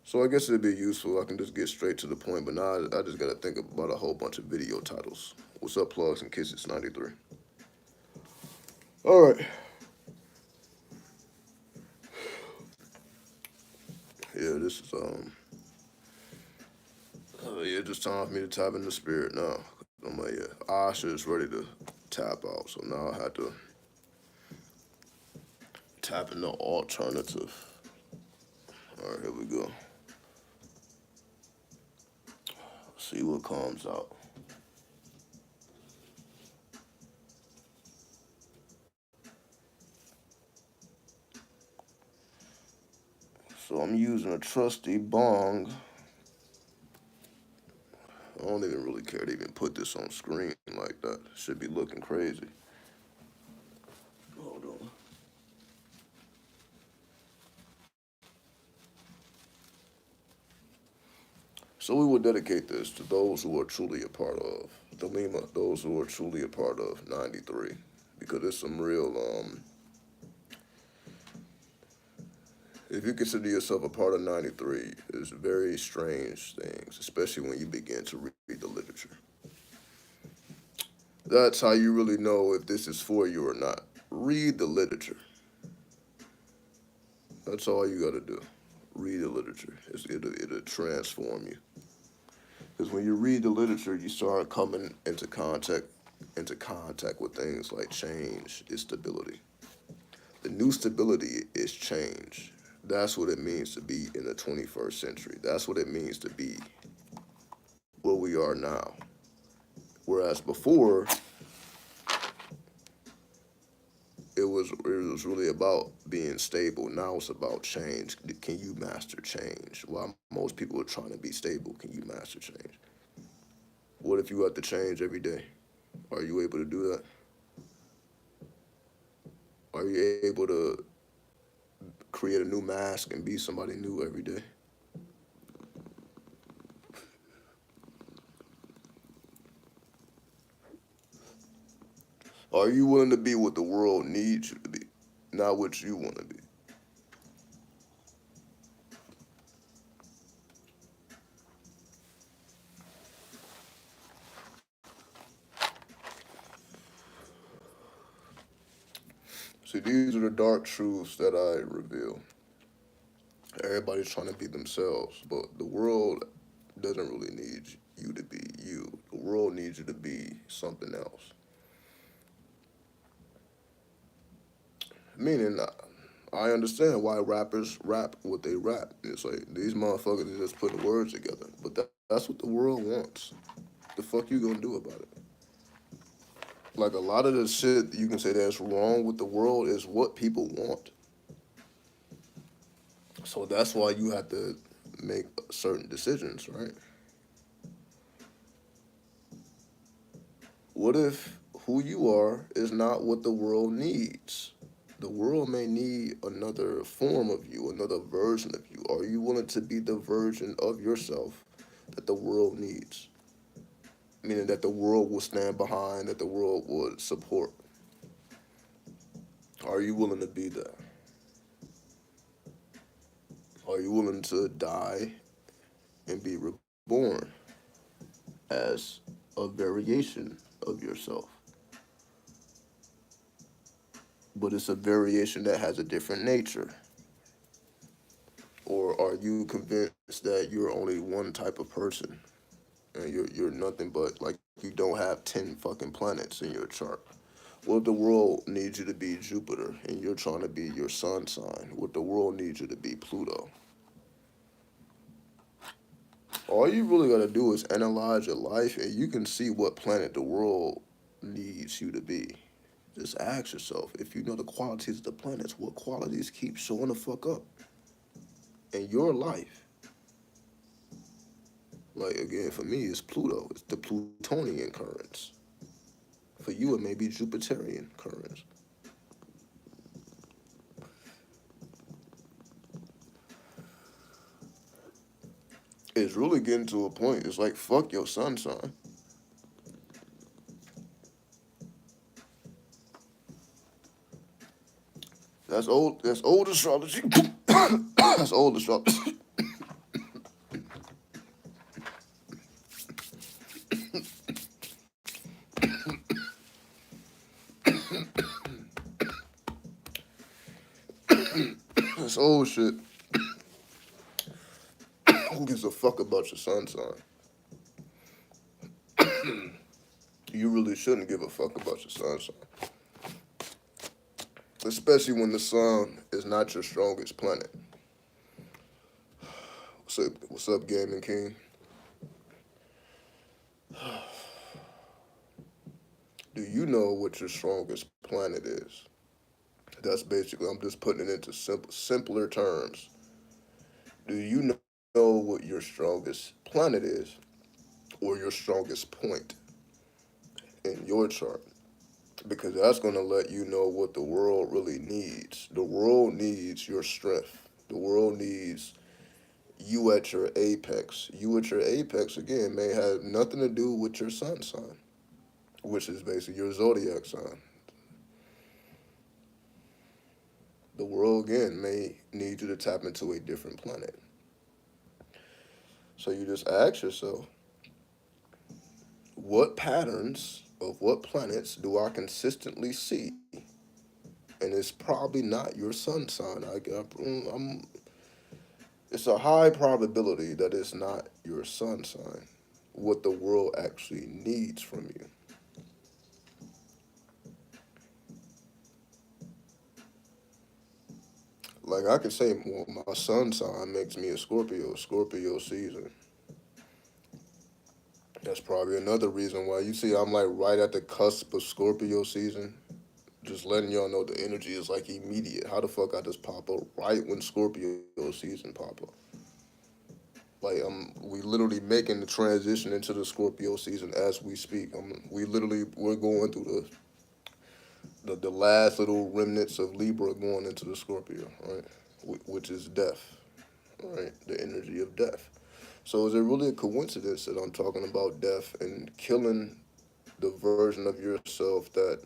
So I guess it'd be useful. I can just get straight to the point, but now I just gotta think about a whole bunch of video titles. What's up, plugs and kisses 93? All right. Yeah, this is yeah, just time for me to tap in the spirit now. I'm like, yeah, Asha is ready to tap out, so now I have to tap in the alternative. All right, here we go. See what comes out. So I'm using a trusty bong. I don't even really care to even put this on screen like that. Should be looking crazy. Hold on. So we will dedicate this to those who are truly a part of the Lima, those who are truly a part of 93. Because it's some real, if you consider yourself a part of 93, it's very strange things, especially when you begin to read the literature. That's how you really know if this is for you or not. Read the literature. That's all you gotta do. Read the literature. It'll transform you. Because when you read the literature, you start coming into contact with things like change is stability. The new stability is change. That's what it means to be in the 21st century. That's what it means to be where we are now. Whereas before, it was really about being stable. Now it's about change. Can you master change? While most people are trying to be stable, can you master change? What if you have to change every day? Are you able to do that? Are you able to create a new mask and be somebody new every day? Are you willing to be what the world needs you to be, not what you want to be? See, these are the dark truths that I reveal. Everybody's trying to be themselves, but the world doesn't really need you to be you. The world needs you to be something else. Meaning, I understand why rappers rap what they rap. It's like these motherfuckers are just putting words together, but that's what the world wants. The fuck you gonna do about it? Like a lot of the shit you can say that's wrong with the world is what people want. So that's why you have to make certain decisions, right? What if who you are is not what the world needs? The world may need another form of you, another version of you. Are you willing to be the version of yourself that the world needs? Meaning that the world will stand behind, that the world would support. Are you willing to be that? Are you willing to die and be reborn as a variation of yourself? But it's a variation that has a different nature. Or are you convinced that you're only one type of person and you're nothing but like you don't have 10 fucking planets in your chart? What if the world needs you to be Jupiter and you're trying to be your sun sign? What the world needs you to be Pluto? All you really gotta do is analyze your life and you can see what planet the world needs you to be. Just ask yourself, if you know the qualities of the planets, what qualities keep showing the fuck up in your life? Like again, for me, it's Pluto. It's the Plutonian currents. For you, it may be Jupiterian currents. It's really getting to a point. It's like fuck your sun sign. That's old. That's old astrology. That's old astrology. That's old shit. Who gives a fuck about your sun sign? You really shouldn't give a fuck about your sun sign, especially when the sun is not your strongest planet. What's up, Gaming King? Do you know what your strongest planet is? That's basically, I'm just putting it into simpler terms. Do you know what your strongest planet is or your strongest point in your chart? Because that's going to let you know what the world really needs. The world needs your strength. The world needs you at your apex. You at your apex, again, may have nothing to do with your sun sign, which is basically your zodiac sign. The world, again, may need you to tap into a different planet. So you just ask yourself, what patterns of what planets do I consistently see? And it's probably not your sun sign. It's a high probability that it's not your sun sign, what the world actually needs from you. Like I could say, well, my sun sign makes me a Scorpio, Scorpio season. That's probably another reason why you see I'm like right at the cusp of Scorpio season. Just letting y'all know the energy is like immediate. How the fuck I just pop up right when Scorpio season pop up? Like we literally making the transition into the Scorpio season as we speak. We're going through the last little remnants of Libra going into the Scorpio, right? which is death, right? The energy of death. So is it really a coincidence that I'm talking about death and killing the version of yourself that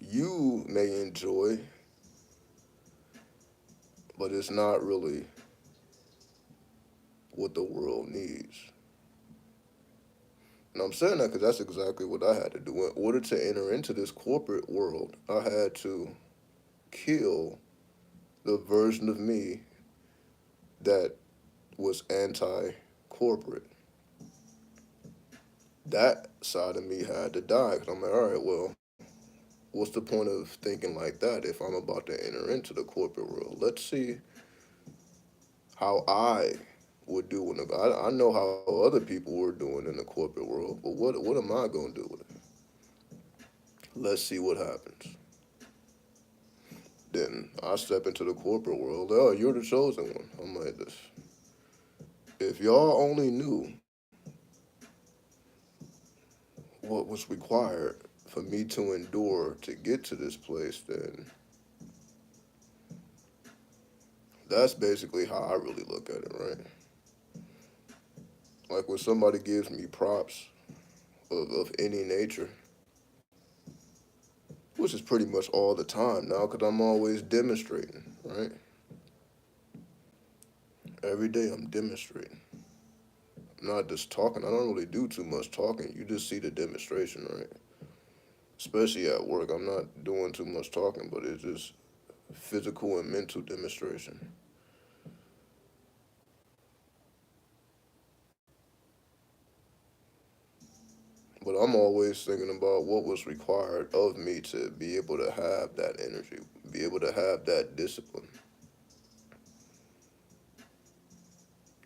you may enjoy, but it's not really what the world needs? And I'm saying that because that's exactly what I had to do. In order to enter into this corporate world, I had to kill the version of me that was anti corporate. That side of me had to die because I'm like, all right, well, what's the point of thinking like that if I'm about to enter into the corporate world? Let's see how I would do I know how other people were doing in the corporate world, but what am I gonna do with it? Let's see what happens. Then I step into the corporate world. Oh, you're the chosen one. I'm like this. If y'all only knew what was required for me to endure to get to this place, then that's basically how I really look at it, right? Like when somebody gives me props of any nature, which is pretty much all the time now because I'm always demonstrating, right? Every day I'm demonstrating. I'm not just talking. I don't really do too much talking. You just see the demonstration, right? Especially at work. I'm not doing too much talking, but it's just physical and mental demonstration. But I'm always thinking about what was required of me to be able to have that energy, be able to have that discipline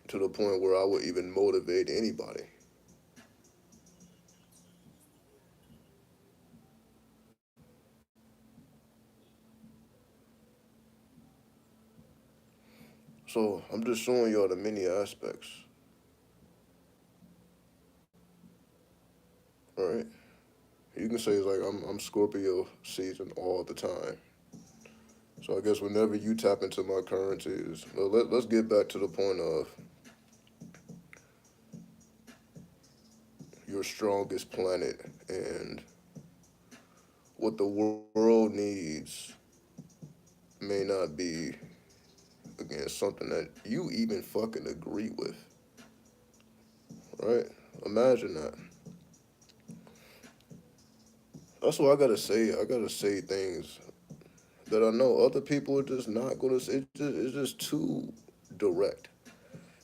to the point where I would even motivate anybody. So I'm just showing y'all the many aspects, right? You can say it's like I'm Scorpio season all the time. So I guess whenever you tap into my currencies, let's get back to the point of your strongest planet and what the world needs may not be, again, something that you even fucking agree with, right? Imagine that. That's what I gotta say. I gotta say things that I know other people are just not gonna say. It's just too direct.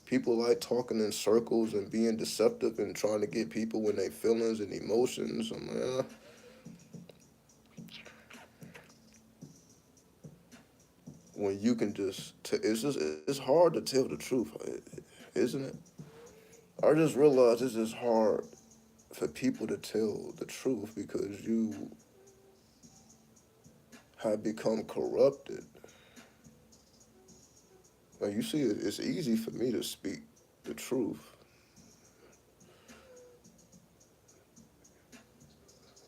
People like talking in circles and being deceptive and trying to get people in their feelings and emotions. I'm like, when you can it's just it's hard to tell the truth, isn't it? I just realized it's just hard for people to tell the truth because you have become corrupted. Like you see, it's easy for me to speak the truth.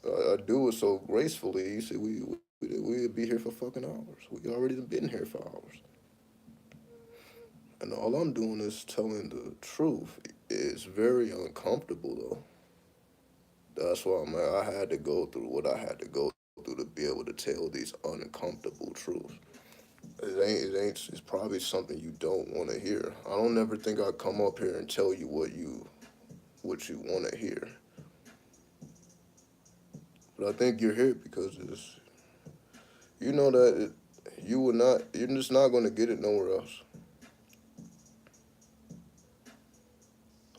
I do it so gracefully. You see, we'd be here for fucking hours. We already been here for hours, and all I'm doing is telling the truth. It's very uncomfortable though. That's why I had to go through what I had to go through to be able to tell these uncomfortable truths. It's probably something you don't want to hear. I don't ever think I'd come up here and tell you what you want to hear. But I think you're here because you know that you're just not going to get it nowhere else.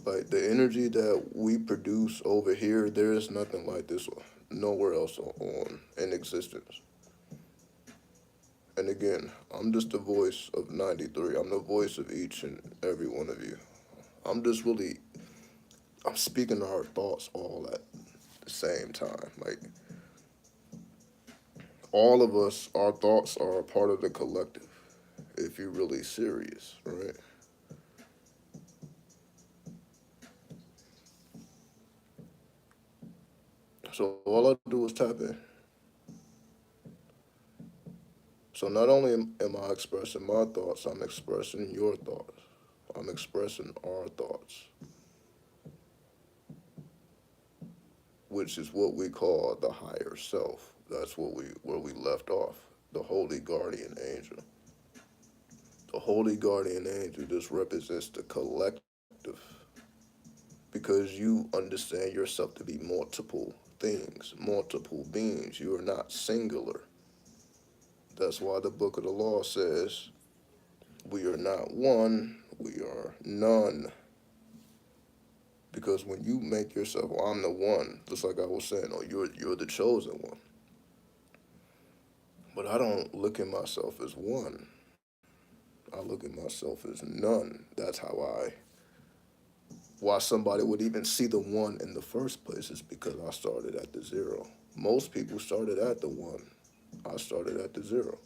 Like the energy that we produce over here, there is nothing like this one, nowhere else in existence. And again, I'm just the voice of 93. I'm the voice of each and every one of you. I'm just really, I'm speaking our thoughts all at the same time. Like, all of us, our thoughts are a part of the collective, if you're really serious, right? So all I do is tap in. So not only am I expressing my thoughts, I'm expressing your thoughts. I'm expressing our thoughts, which is what we call the higher self. That's where we left off. The holy guardian angel. The holy guardian angel just represents the collective because you understand yourself to be multiple things, multiple beings. You are not singular. That's why the book of the law says we are not one, we are none. Because when you make yourself, well, I'm the one, just like I was saying, oh, you're the chosen one. But I don't look at myself as one. I look at myself as none. That's why somebody would even see the one in the first place is because I started at the zero. Most people started at the one. I started at the zero.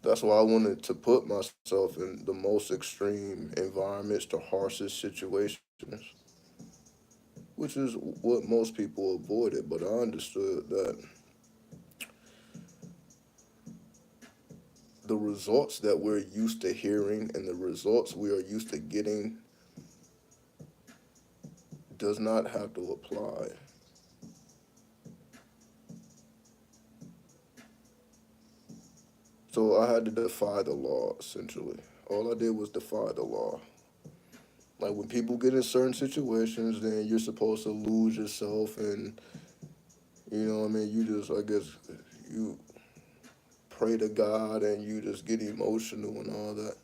That's why I wanted to put myself in the most extreme environments, the harshest situations, which is what most people avoided. But I understood that the results that we're used to hearing and the results we are used to getting does not have to apply. So I had to defy the law, essentially. All I did was defy the law. Like when people get in certain situations, then you're supposed to lose yourself and, you know what I mean, you just, I guess, you pray to God and you just get emotional and all that.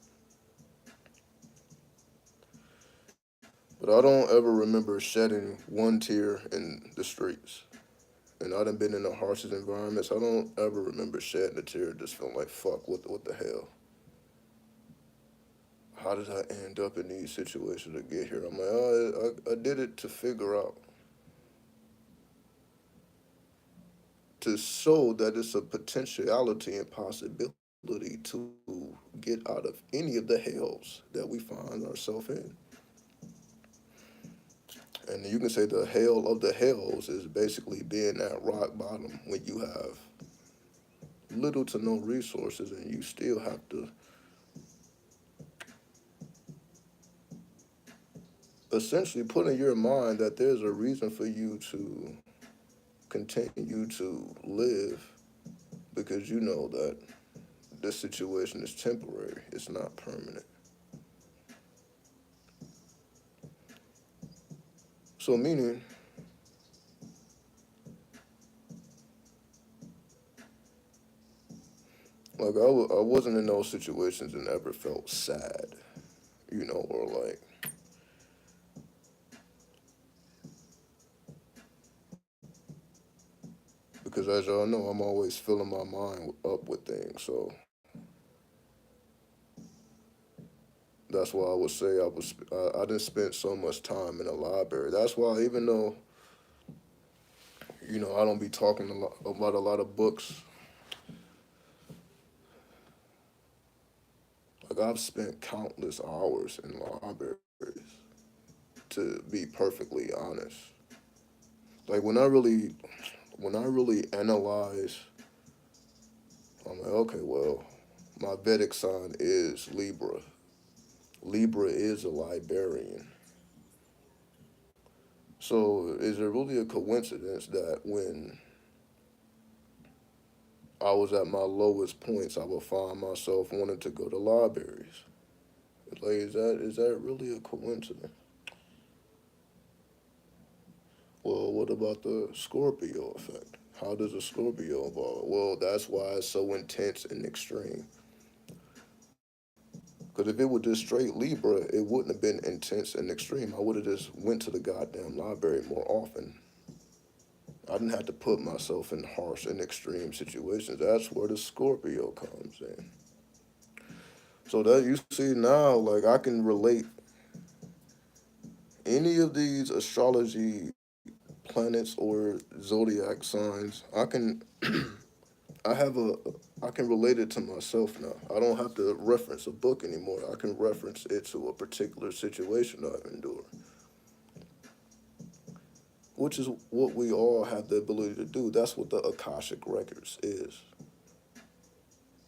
But I don't ever remember shedding one tear in the streets. And I done been in the harshest environments. I don't ever remember shedding a tear just feeling like, fuck, what the hell? How did I end up in these situations to get here? I'm like, oh, I did it to figure out, to show that it's a potentiality and possibility to get out of any of the hells that we find ourselves in. And you can say the hell of the hells is basically being at rock bottom when you have little to no resources and you still have to essentially put in your mind that there's a reason for you to continue to live because you know that this situation is temporary, it's not permanent. So meaning, like I wasn't in those situations and ever felt sad, you know, or like, because as y'all know, I'm always filling my mind up with things. So that's why I would say I didn't spend so much time in the library. That's why even though, you know, I don't be talking about a lot of books, like I've spent countless hours in libraries, to be perfectly honest. Like when I really analyze, I'm like, okay, well, my Vedic sign is Libra. Libra is a librarian. So is it really a coincidence that when I was at my lowest points, I would find myself wanting to go to libraries? Like, is that really a coincidence? Well, what about the Scorpio effect? How does a Scorpio evolve? Well, that's why it's so intense and extreme. Because if it was just straight Libra, it wouldn't have been intense and extreme. I would have just went to the goddamn library more often. I didn't have to put myself in harsh and extreme situations. That's where the Scorpio comes in. So that you see now, like I can relate any of these astrology planets or zodiac signs. I have a I can relate it to myself now. I don't have to reference a book anymore. I can reference it to a particular situation I've endured. which is what we all have the ability to do. That's what the Akashic Records is.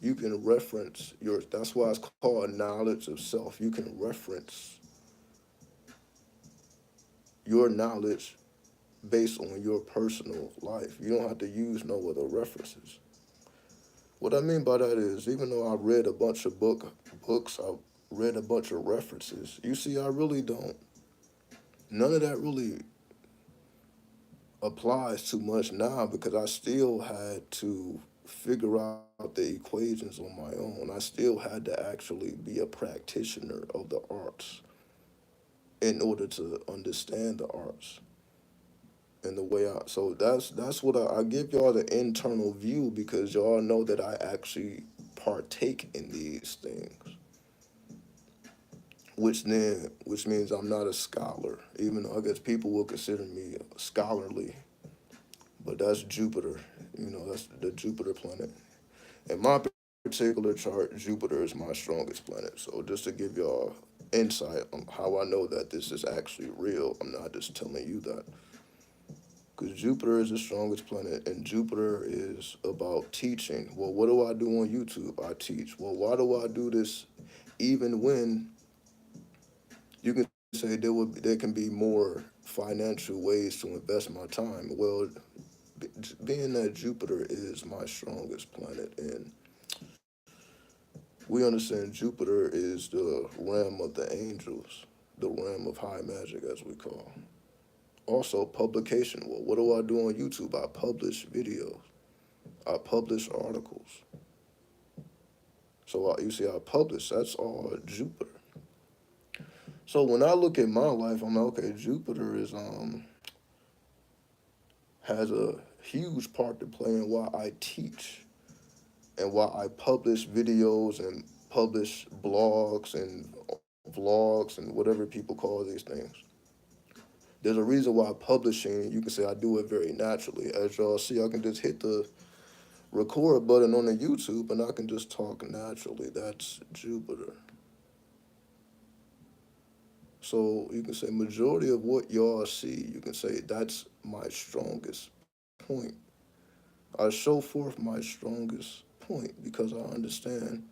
You can reference your, that's why it's called knowledge of self. You can reference your knowledge based on your personal life. You don't have to use no other references. What I mean by that is, even though I read a bunch of books, I read a bunch of references. You see, I really don't. None of that really applies too much now because I still had to figure out the equations on my own. I still had to actually be a practitioner of the arts in order to understand the arts and the way I. So that's what I give y'all the internal view because y'all know that I actually partake in these things. Which means I'm not a scholar, even though I guess people will consider me scholarly, but that's Jupiter. That's the Jupiter planet. In my particular chart, Jupiter is my strongest planet. So just to give y'all insight on how I know that this is actually real, I'm not just telling you that. Because Jupiter is the strongest planet, and Jupiter is about teaching. Well, what do I do on YouTube? I teach. Well, why do I do this even when you can say there can be more financial ways to invest my time? Well, being that Jupiter is my strongest planet, and we understand Jupiter is the realm of the angels, the realm of high magic, as we call. Also, publication. Well, what do I do on YouTube? I publish videos, I publish articles. So you see, I publish. That's all Jupiter. So when I look at my life, I'm like, okay, Jupiter is has a huge part to play in why I teach and why I publish videos and publish blogs and vlogs and whatever people call these things. There's a reason why publishing, you can say I do it very naturally. As y'all see, I can just hit the record button on the YouTube and I can just talk naturally. That's Jupiter. So you can say majority of what y'all see, you can say that's my strongest point. I show forth my strongest point because I understand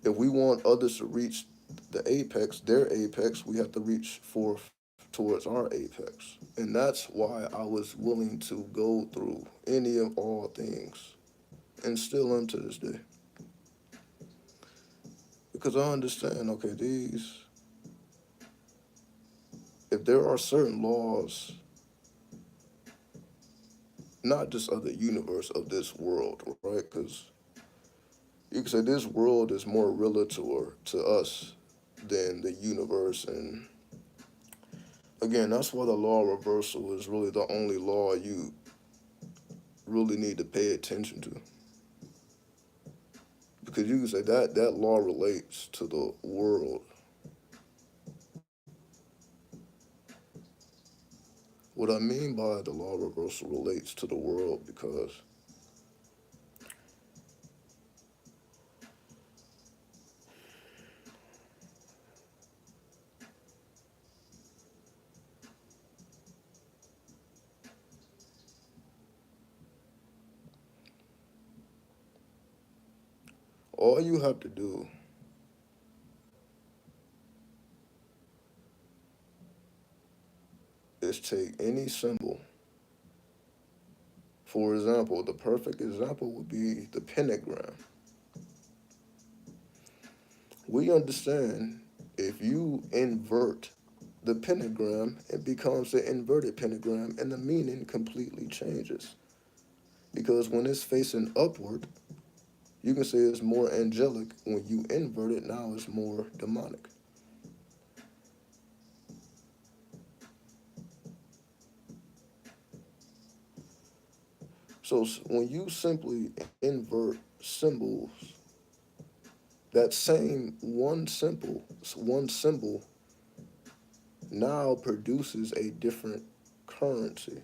if we want others to reach the apex, their apex, we have to reach forth towards our apex. And that's why I was willing to go through any of all things and still am to this day. Because I understand, okay, if there are certain laws, not just of the universe, of this world, right? Because you can say this world is more relative to us than the universe. And again, that's why the law of reversal is really the only law you really need to pay attention to. Because you can say that law relates to the world. What I mean by the law of reversal relates to the world because all you have to do is take any symbol. For example, the perfect example would be the pentagram. We understand if you invert the pentagram, it becomes the inverted pentagram, and the meaning completely changes. Because when it's facing upward, you can say it's more angelic. When you invert it, now it's more demonic. So when you simply invert symbols, that same one symbol now produces a different currency.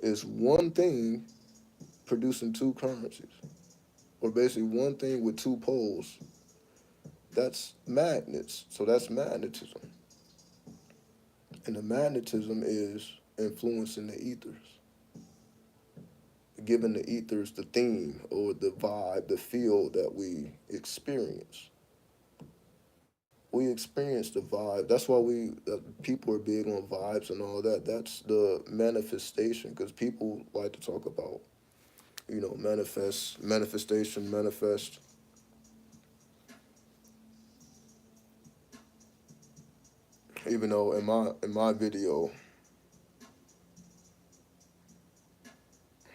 It's one thing producing two currencies, or basically one thing with two poles that's magnets. So that's magnetism. And the magnetism is influencing the ethers, giving the ethers the theme or the vibe, the feel that we experience. We experience the vibe. That's why people are big on vibes and all that. That's the manifestation, because people like to talk about, manifestation, manifest. Even though in my video,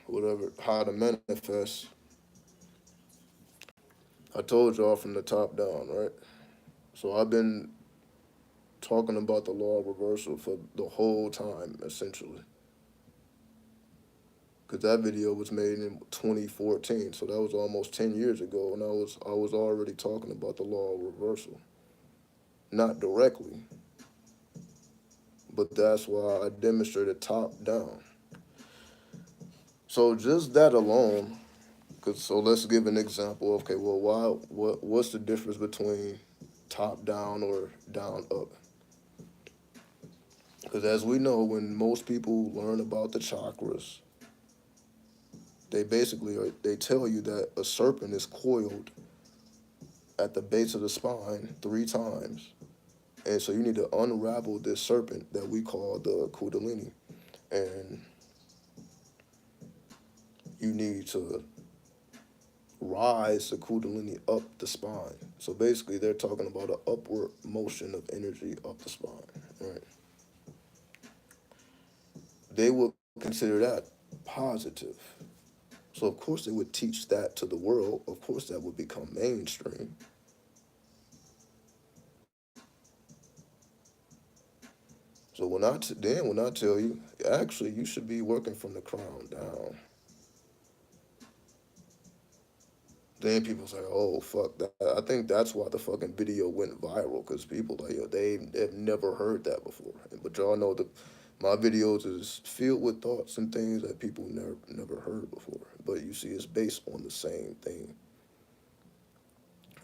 whatever, how to manifest, I told y'all from the top down, right? So I've been talking about the law of reversal for the whole time, essentially. Because that video was made in 2014, so that was almost 10 years ago, and I was already talking about the law of reversal. Not directly, but that's why I demonstrated top down. So just that alone, so let's give an example. Okay, well, what's the difference between top down or down up? Because as we know, when most people learn about the chakras, they tell you that a serpent is coiled at the base of the spine 3 times. And so you need to unravel this serpent that we call the Kundalini. And you need to rise the Kundalini up the spine. So basically, they're talking about an upward motion of energy up the spine, right? They would consider that positive. So of course they would teach that to the world. Of course that would become mainstream. So when I tell you, actually you should be working from the crown down. Then people say, "Oh fuck that." I think that's why the fucking video went viral, because people like, yo, they've never heard that before. But y'all know that my videos is filled with thoughts and things that people never heard before. But you see, it's based on the same thing.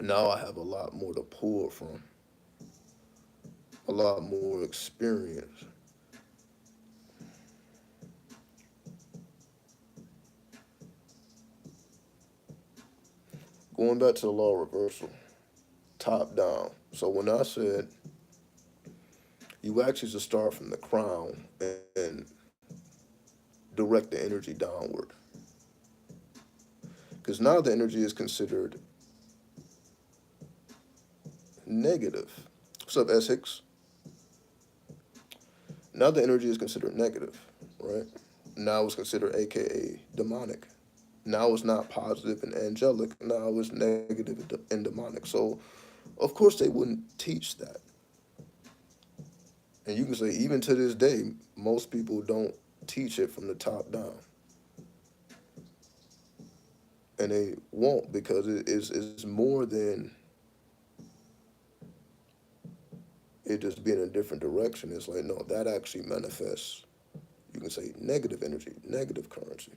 Now I have a lot more to pull from, a lot more experience. Going back to the law of reversal, top down. So when I said you actually just start from the crown and direct the energy downward, because now the energy is considered negative. What's up, Essex? Now the energy is considered negative, right? Now it's considered AKA demonic. Now it's not positive and angelic. Now it's negative and demonic. So, of course, they wouldn't teach that. And you can say, even to this day, most people don't teach it from the top down. And they won't, because it's more than it just being in a different direction. It's like, no, that actually manifests, you can say, negative energy, negative currency.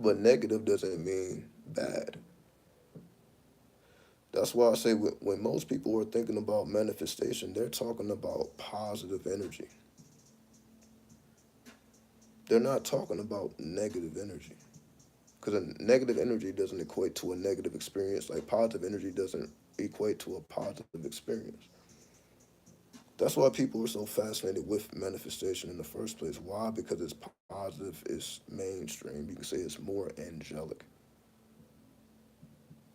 But negative doesn't mean bad. That's why I say when most people are thinking about manifestation, they're talking about positive energy. They're not talking about negative energy. Because a negative energy doesn't equate to a negative experience. Like positive energy doesn't equate to a positive experience. That's why people are so fascinated with manifestation in the first place. Why? Because it's positive, it's mainstream. You can say it's more angelic.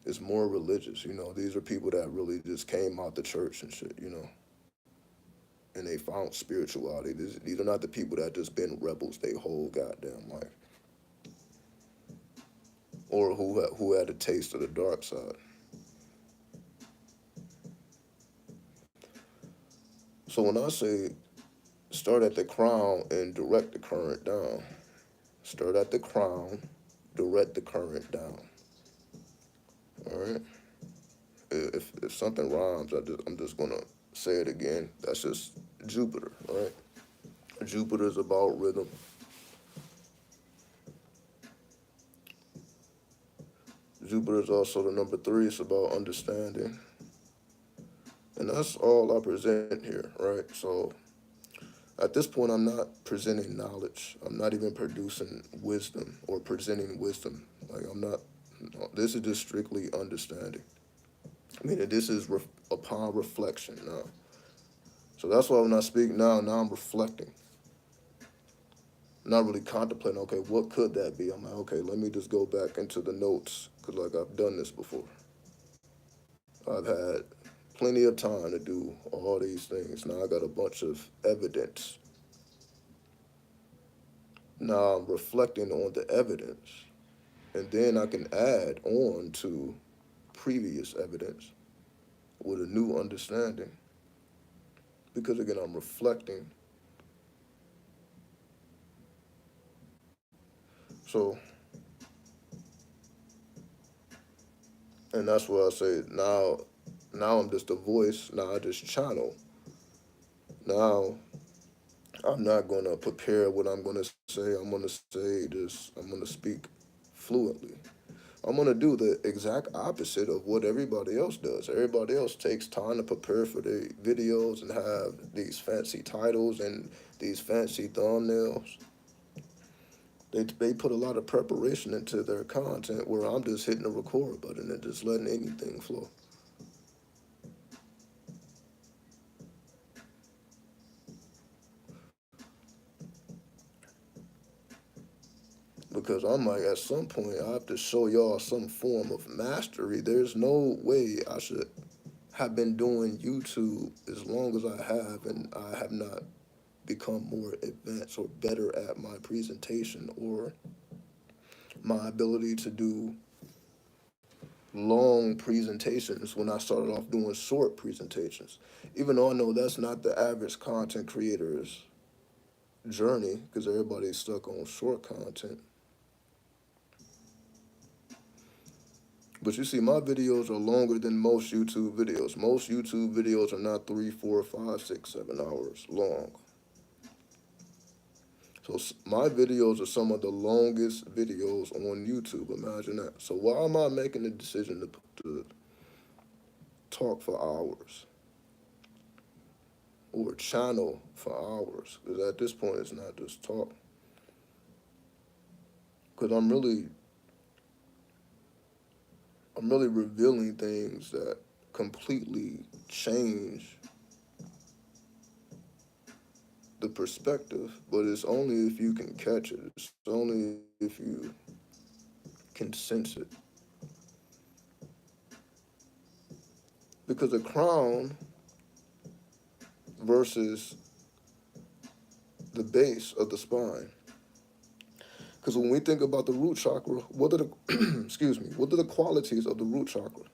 It's more religious. These are people that really just came out the church and shit, and they found spirituality. These are not the people that just been rebels their whole goddamn life, or who had a taste of the dark side. So when I say start at the crown and direct the current down, start at the crown, direct the current down. All right. If something rhymes, I'm just gonna say it again. That's just Jupiter, right? Jupiter is about rhythm. Jupiter is also the number 3. It's about understanding. And that's all I present here, right? So at this point, I'm not presenting knowledge. I'm not even producing wisdom or presenting wisdom. Like, I'm not, no, this is just strictly understanding. I mean, this is upon reflection now. So that's why when I speak now I'm reflecting. Not really contemplating, okay, what could that be? I'm like, okay, let me just go back into the notes, because, like, I've done this before. I've had plenty of time to do all these things. Now I got a bunch of evidence. Now I'm reflecting on the evidence, and then I can add on to previous evidence with a new understanding. Because again, I'm reflecting. So, and that's why I say now I'm just a voice. Now I just channel. Now I'm not gonna prepare what I'm gonna say. I'm gonna speak fluently. I'm gonna do the exact opposite of what everybody else does. Everybody else takes time to prepare for their videos and have these fancy titles and these fancy thumbnails. They put a lot of preparation into their content, where I'm just hitting the record button and just letting anything flow. Because I'm like, at some point, I have to show y'all some form of mastery. There's no way I should have been doing YouTube as long as I have, and I have not become more advanced or better at my presentation or my ability to do long presentations when I started off doing short presentations. Even though I know that's not the average content creator's journey, because everybody's stuck on short content. But you see, my videos are longer than most YouTube videos. Most YouTube videos are not 3, 4, 5, 6, 7 hours long. So my videos are some of the longest videos on YouTube. Imagine that. So why am I making the decision to talk for hours or channel for hours? Because at this point, it's not just talk. Because I'm really revealing things that completely change the perspective, but it's only if you can catch it. It's only if you can sense it. Because a crown versus the base of the spine. Because when we think about the root chakra, what are the excuse me, what are the qualities of the root chakra?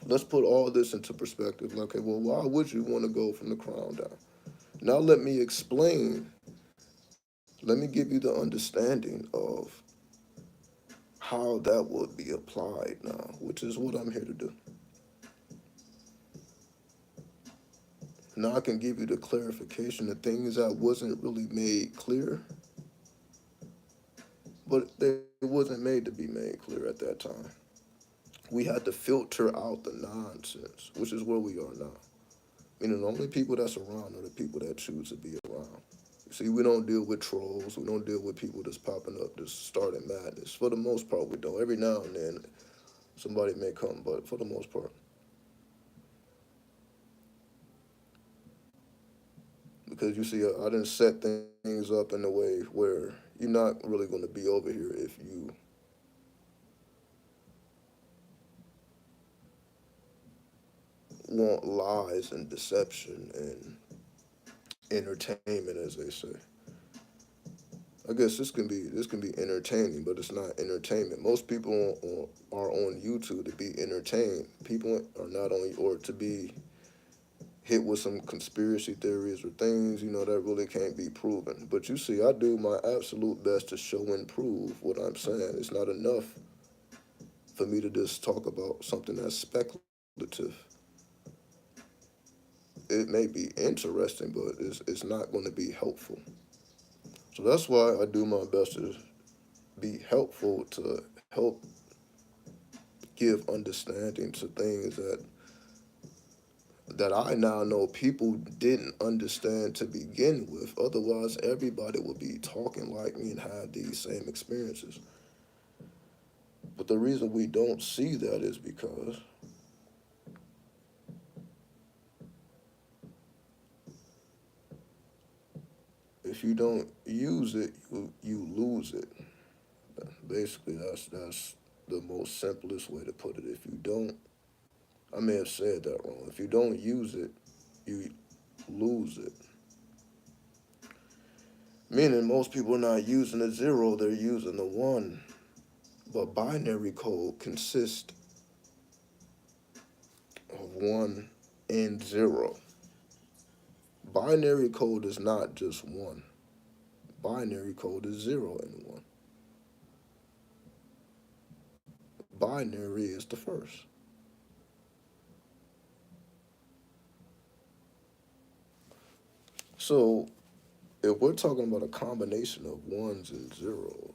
Let's put all this into perspective. Okay, well, why would you want to go from the crown down? Now let me explain. Let me give you the understanding of how that would be applied now, which is what I'm here to do. Now I can give you the clarification of things that wasn't really made clear, but they wasn't made to be made clear at that time. We had to filter out the nonsense, which is where we are now. Meaning the only people that's around are the people that choose to be around. See, we don't deal with trolls. We don't deal with people that's popping up, just starting madness. For the most part, we don't. Every now and then, somebody may come, but for the most part. Because you see, I didn't set things up in a way where you're not really going to be over here if you want lies and deception and entertainment, as they say. I guess this can be entertaining, but it's not entertainment. Most people are on YouTube to be entertained. People are not on, or to be hit with some conspiracy theories or things, that really can't be proven. But you see, I do my absolute best to show and prove what I'm saying. It's not enough for me to just talk about something that's speculative. It may be interesting, but it's not going to be helpful. So that's why I do my best to be helpful, to help give understanding to things that that I now know people didn't understand to begin with. Otherwise, everybody would be talking like me and have these same experiences. But the reason we don't see that is because if you don't use it, you lose it. Basically, that's the most simplest way to put it. If you don't, I may have said that wrong. If you don't use it, you lose it. Meaning most people are not using the zero, they're using the one. But binary code consists of one and zero. Binary code is not just one. Binary code is zero and one. Binary is the first. So if we're talking about a combination of ones and zeros,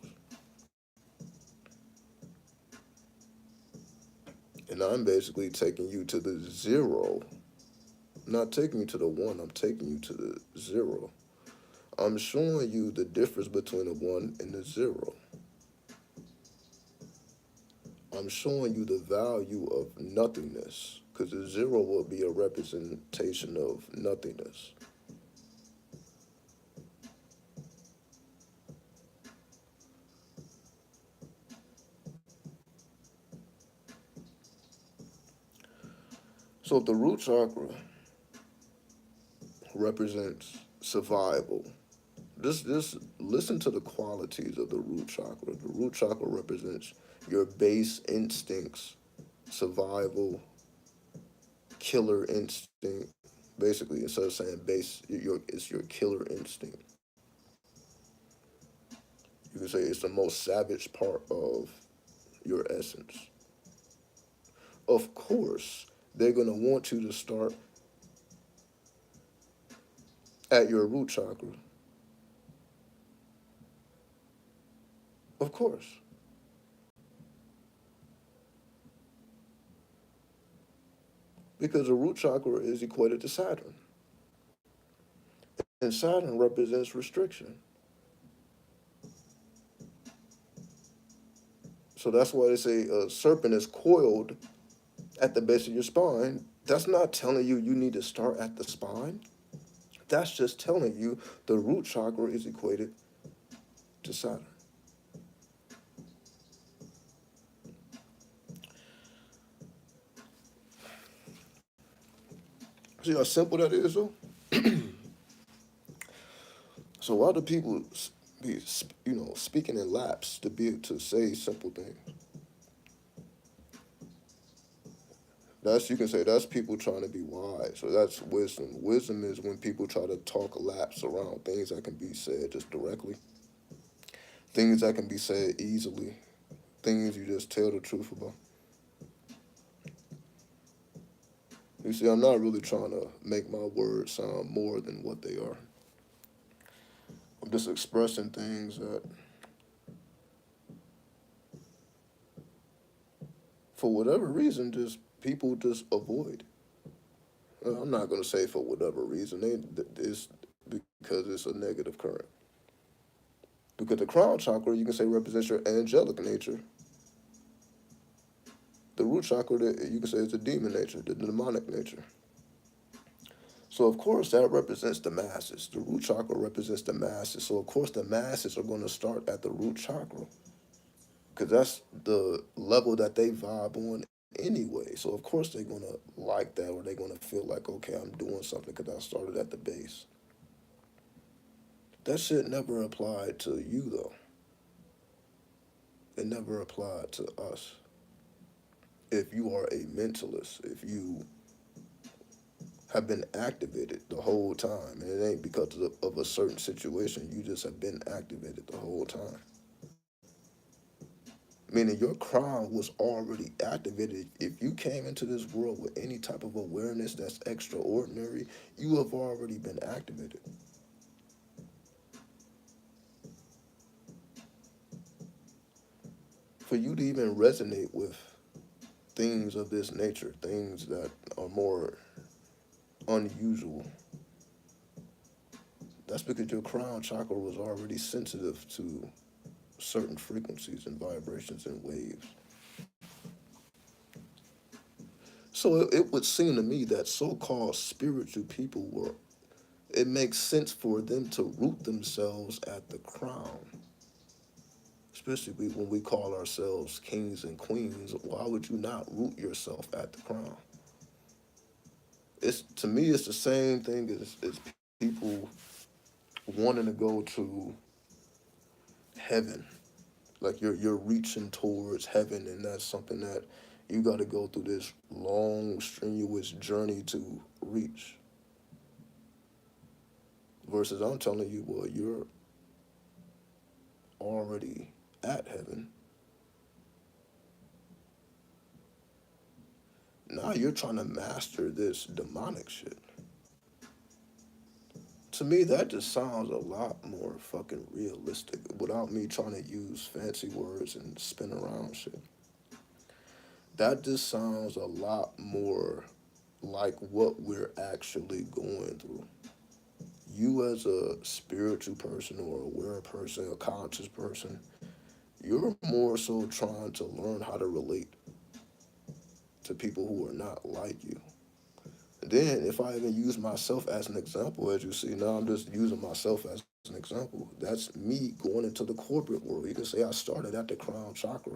and I'm basically taking you to the zero, not taking you to the one, I'm taking you to the zero. I'm showing you the difference between the one and the zero. I'm showing you the value of nothingness, because the zero will be a representation of nothingness. So if the root chakra represents survival, just listen to the qualities of the root chakra. The root chakra represents your base instincts, survival, killer instinct. Basically, instead of saying base, it's your killer instinct. You can say it's the most savage part of your essence. Of course, they're going to want you to start at your root chakra. Of course. Because the root chakra is equated to Saturn. And Saturn represents restriction. So that's why they say a serpent is coiled at the base of your spine. That's not telling you you need to start at the spine. That's just telling you the root chakra is equated to Saturn. See how simple that is, though? So why do people be, speaking in laps to be to say simple things? That's you can say that's people trying to be wise. So that's wisdom. Wisdom is when people try to talk laps around things that can be said just directly, things that can be said easily, things you just tell the truth about. You see, I'm not really trying to make my words sound more than what they are. I'm just expressing things that, for whatever reason, just people just avoid. I'm not going to say for whatever reason. It's because it's a negative current. Because the crown chakra, you can say, represents your angelic nature. The root chakra, you can say, is the demon nature, the demonic nature. So, of course, that represents the masses. The root chakra represents the masses. So, of course, the masses are going to start at the root chakra because that's the level that they vibe on anyway. So, of course, they're going to like that, or they're going to feel like, okay, I'm doing something because I started at the base. That shit never applied to you, though. It never applied to us. If you are a mentalist, if you have been activated the whole time, and it ain't because of a certain situation, you just have been activated the whole time. Meaning your crown was already activated. If you came into this world with any type of awareness that's extraordinary, you have already been activated. For you to even resonate with things of this nature, things that are more unusual. That's because your crown chakra was already sensitive to certain frequencies and vibrations and waves. So it would seem to me that so-called spiritual people were, it makes sense for them to root themselves at the crown, especially when we call ourselves kings and queens. Why would you not root yourself at the crown? It's, to me, it's the same thing as people wanting to go to heaven. Like you're reaching towards heaven, and that's something that you got to go through this long, strenuous journey to reach. Versus I'm telling you, well, you're already at heaven. Now you're trying to master this demonic shit. To me, that just sounds a lot more fucking realistic without me trying to use fancy words and spin around shit. That just sounds a lot more like what we're actually going through. You as a spiritual person or aware person, a conscious person, you're more so trying to learn how to relate to people who are not like you. Then, if I even use myself as an example, as you see, now I'm just using myself as an example. That's me going into the corporate world. You can say I started at the crown chakra.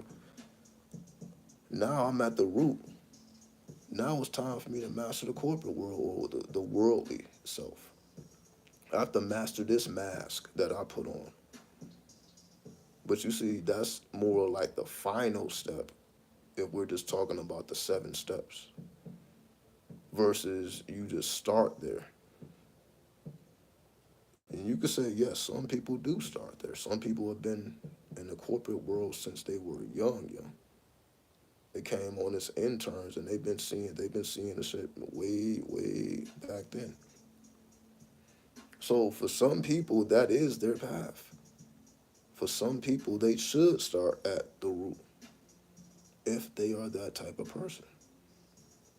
Now I'm at the root. Now it's time for me to master the corporate world or the worldly self. I have to master this mask that I put on. But you see, that's more like the final step if we're just talking about the 7 steps versus you just start there. And you could say, yes, some people do start there. Some people have been in the corporate world since they were young. They came on as interns and they've been seeing the shit way back then. So for some people, that is their path. For some people, they should start at the root if they are that type of person,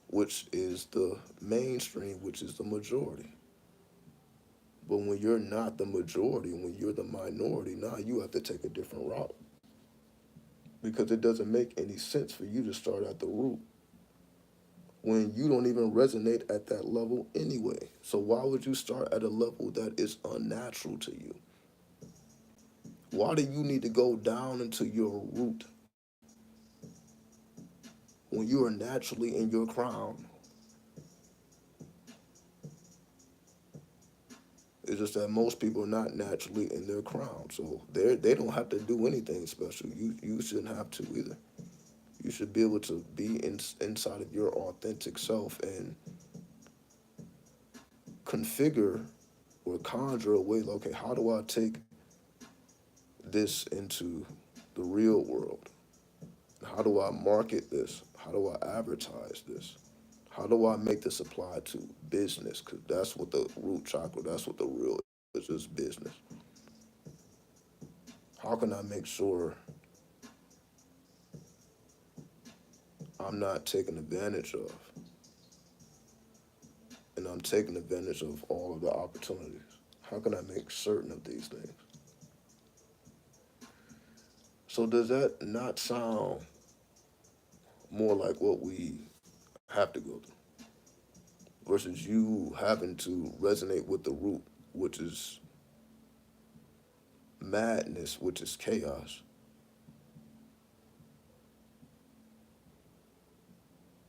which is the mainstream, which is the majority. But when you're not the majority, when you're the minority, now you have to take a different route. Because it doesn't make any sense for you to start at the root when you don't even resonate at that level anyway. So why would you start at a level that is unnatural to you? Why do you need to go down into your root when you are naturally in your crown? It's just that most people are not naturally in their crown, so they don't have to do anything special. You shouldn't have to either. You should be able to be inside of your authentic self and configure or conjure a way. Okay, how do I take this into the real world? How do I market this? How do I advertise this? How do I make this apply to business? Because that's what the root chakra, that's what the real is just business. How can I make sure I'm not taken advantage of and I'm taking advantage of all of the opportunities? How can I make certain of these things? So does that not sound more like what we have to go through versus you having to resonate with the root, which is madness, which is chaos,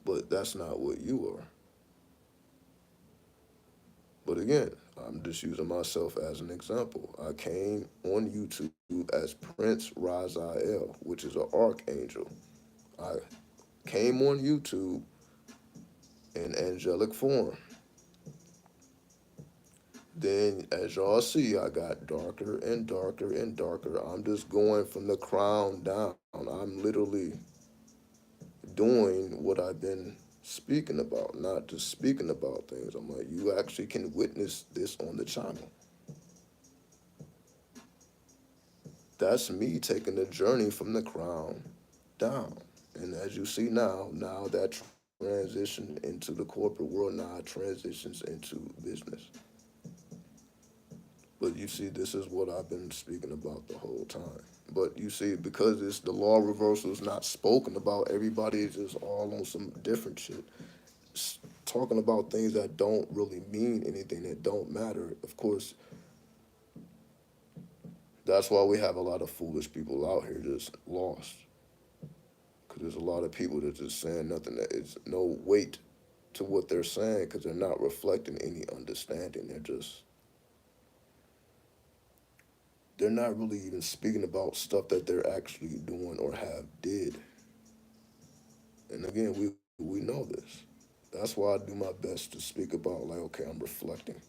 but that's not what you are. But again, I'm just using myself as an example. I came on YouTube as Prince Raziel, which is an archangel. I came on YouTube in angelic form. Then, as y'all see, I got darker and darker and darker. I'm just going from the crown down. I'm literally doing what I've been speaking about, not just speaking about things. I'm like, you actually can witness this on the channel. That's me taking the journey from the crown down. And as you see now that transitioned into the corporate world, now it transitions into business. But you see, this is what I've been speaking about the whole time. But you see, because it's the law of reversal is not spoken about, everybody is just all on some different shit. Talking about things that don't really mean anything, that don't matter. Of course, that's why we have a lot of foolish people out here just lost. Because there's a lot of people that just saying nothing, that is no weight to what they're saying, because they're not reflecting any understanding. They're not really even speaking about stuff that they're actually doing or have did. And again, we know this. That's why I do my best to speak about, like, okay, I'm reflecting.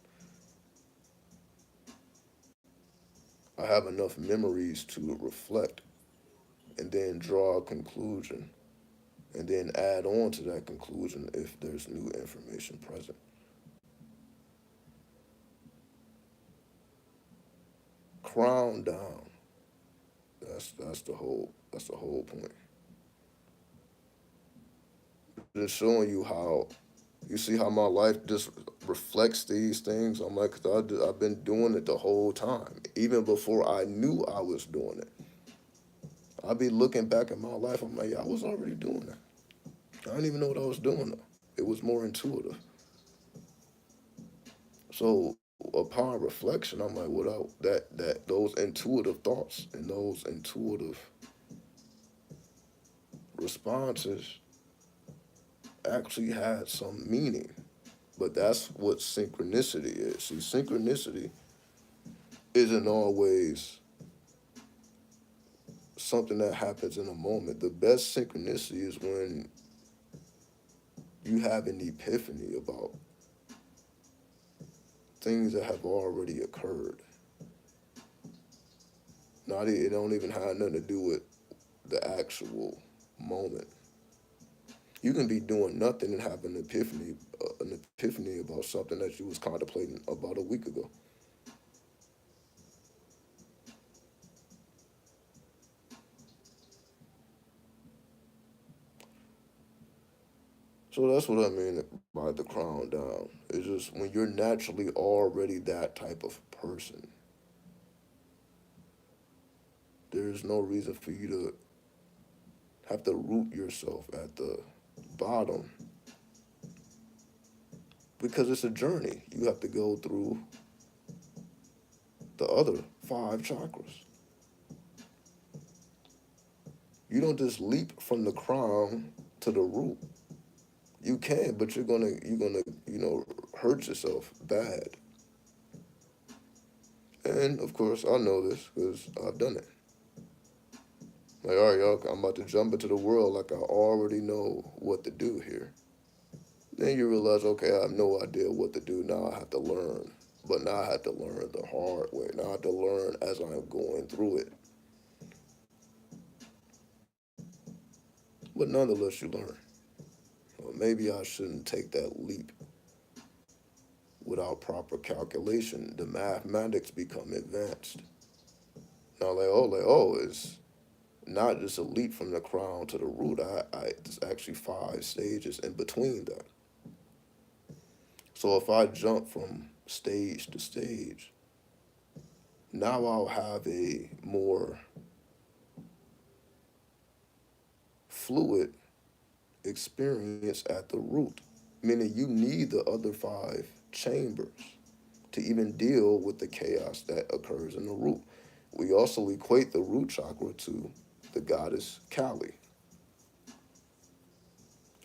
I have enough memories to reflect and then draw a conclusion and then add on to that conclusion if there's new information present. Crown down. That's the whole point. Just showing you how you see how my life just reflects these things. I'm like, 'cause I've been doing it the whole time, even before I knew I was doing it. I be looking back at my life. I'm like, yeah, I was already doing that. I didn't even know what I was doing though. It was more intuitive. So upon reflection, I'm like, without that those intuitive thoughts and those intuitive responses actually had some meaning. But that's what synchronicity is. See, synchronicity isn't always something that happens in a moment. The best synchronicity is when you have an epiphany about things that have already occurred. Not it don't even have nothing to do with the actual moment. You can be doing nothing and have an epiphany about something that you was contemplating about a week ago. So that's what I mean by the crown down. It's just when you're naturally already that type of person, there's no reason for you to have to root yourself at the bottom because it's a journey. You have to go through the other five chakras. You don't just leap from the crown to the root. You can, but you're gonna hurt yourself bad. And of course, I know this because I've done it. Like, all right, y'all, I'm about to jump into the world like I already know what to do here. Then you realize, okay, I have no idea what to do. Now I have to learn. But now I have to learn the hard way. Now I have to learn as I'm going through it. But nonetheless, you learn. Well, maybe I shouldn't take that leap without proper calculation. The mathematics become advanced. Now, it's not just a leap from the crown to the root. There's actually five stages in between that. So if I jump from stage to stage, now I'll have a more fluid experience at the root, meaning you need the other five chambers to even deal with the chaos that occurs in the root. We also equate the root chakra to the goddess Kali,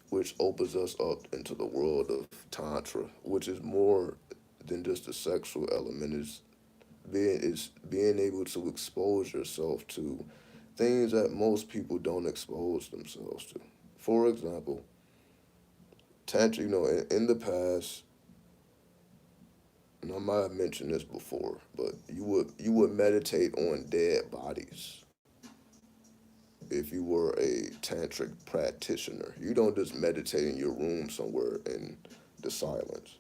which opens us up into the world of Tantra, which is more than just a sexual element. Being able to expose yourself to things that most people don't expose themselves to. For example, Tantra, in the past, and I might have mentioned this before, but you would meditate on dead bodies if you were a tantric practitioner. You don't just meditate in your room somewhere in the silence.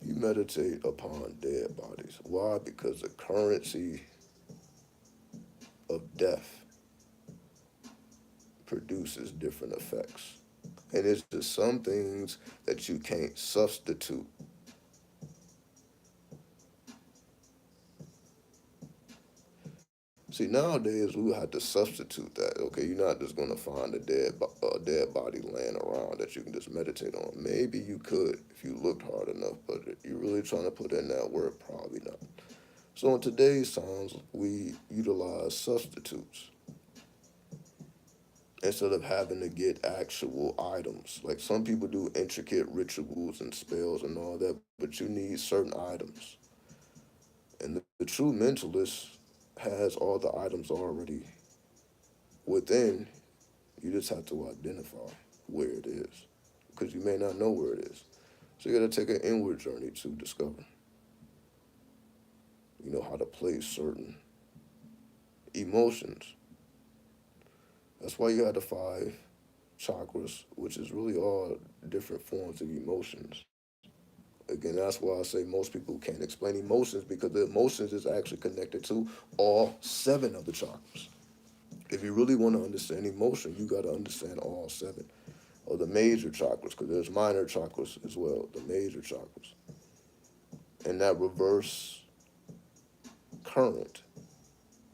You meditate upon dead bodies. Why? Because the currency of death produces different effects. And it's just some things that you can't substitute. See, nowadays we would have to substitute that. Okay, you're not just gonna find a dead body laying around that you can just meditate on. Maybe you could if you looked hard enough, but you're really trying to put in that work, probably not. So in today's times, we utilize substitutes instead of having to get actual items. Like some people do intricate rituals and spells and all that, but you need certain items. And the true mentalist has all the items already within. You just have to identify where it is because you may not know where it is. So you got to take an inward journey to discover, how to place certain emotions. That's why you have the five chakras, which is really all different forms of emotions. Again, that's why I say most people can't explain emotions because the emotions is actually connected to all seven of the chakras. If you really want to understand emotion, you got to understand all seven of the major chakras because there's minor chakras as well, the major chakras. And that reverse current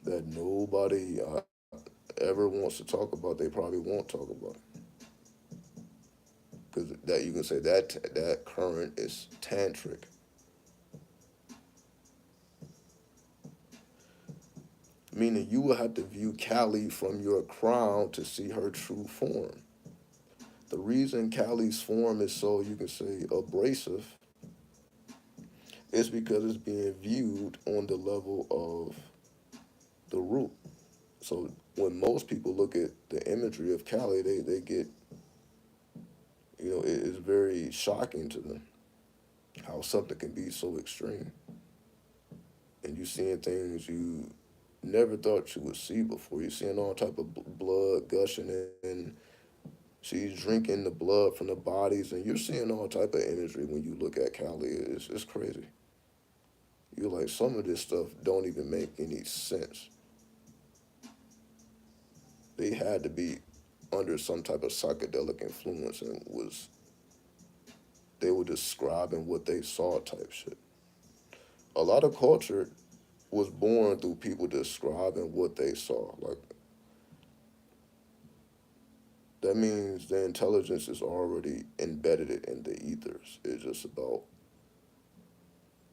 that nobody ever wants to talk about, they probably won't talk about it. Because that you can say that current is tantric. Meaning you will have to view Kali from your crown to see her true form. The reason Kali's form is so, you can say, abrasive is because it's being viewed on the level of the root. So when most people look at the imagery of Kali, they get, it is very shocking to them how something can be so extreme. And you're seeing things you never thought you would see before. You're seeing all type of blood gushing in. She's drinking the blood from the bodies, and you're seeing all type of imagery when you look at Kali. It's crazy. You're like, some of this stuff don't even make any sense. They had to be under some type of psychedelic influence and they were describing what they saw type shit. A lot of culture was born through people describing what they saw. Like, that means the intelligence is already embedded in the ethers. It's just about,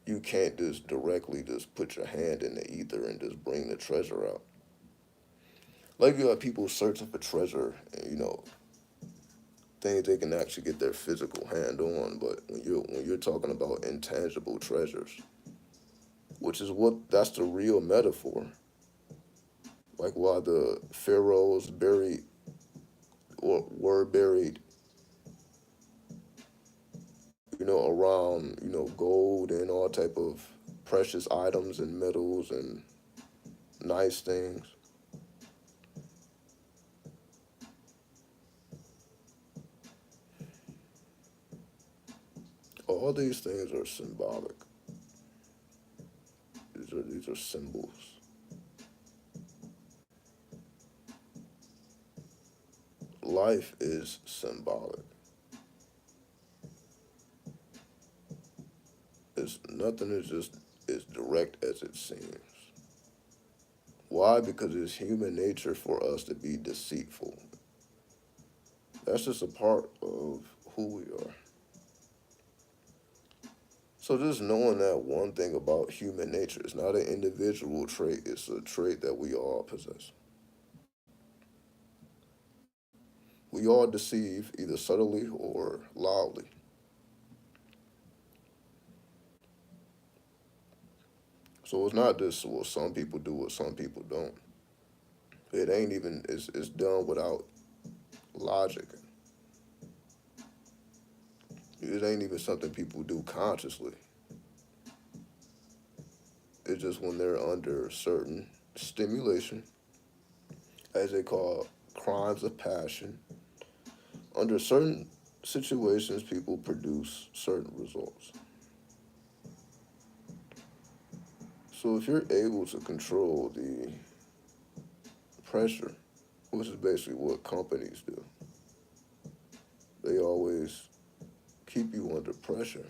you can't just directly just put your hand in the ether and just bring the treasure out. Like you have people searching for treasure and, things they can actually get their physical hand on, but when you're talking about intangible treasures, which is that's the real metaphor. Like why the pharaohs buried or were buried, around, gold and all type of precious items and metals and nice things. All these things are symbolic. These are symbols. Life is symbolic. Nothing is just as direct as it seems. Why? Because it's human nature for us to be deceitful. That's just a part of who we are. So just knowing that one thing about human nature, it's not an individual trait, it's a trait that we all possess. We all deceive either subtly or loudly. So it's not just what some people do, what some people don't. It ain't even, it's done without logic. It ain't even something people do consciously. It's just when they're under certain stimulation, as they call crimes of passion, under certain situations, people produce certain results. So if you're able to control the pressure which is basically what companies do. They always keep you under pressure.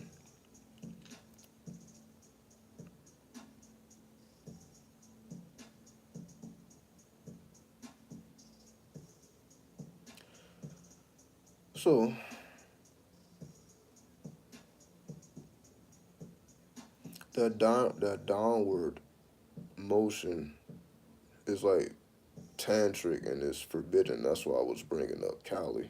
So that downward motion is like tantric and it's forbidden. That's why I was bringing up Kali,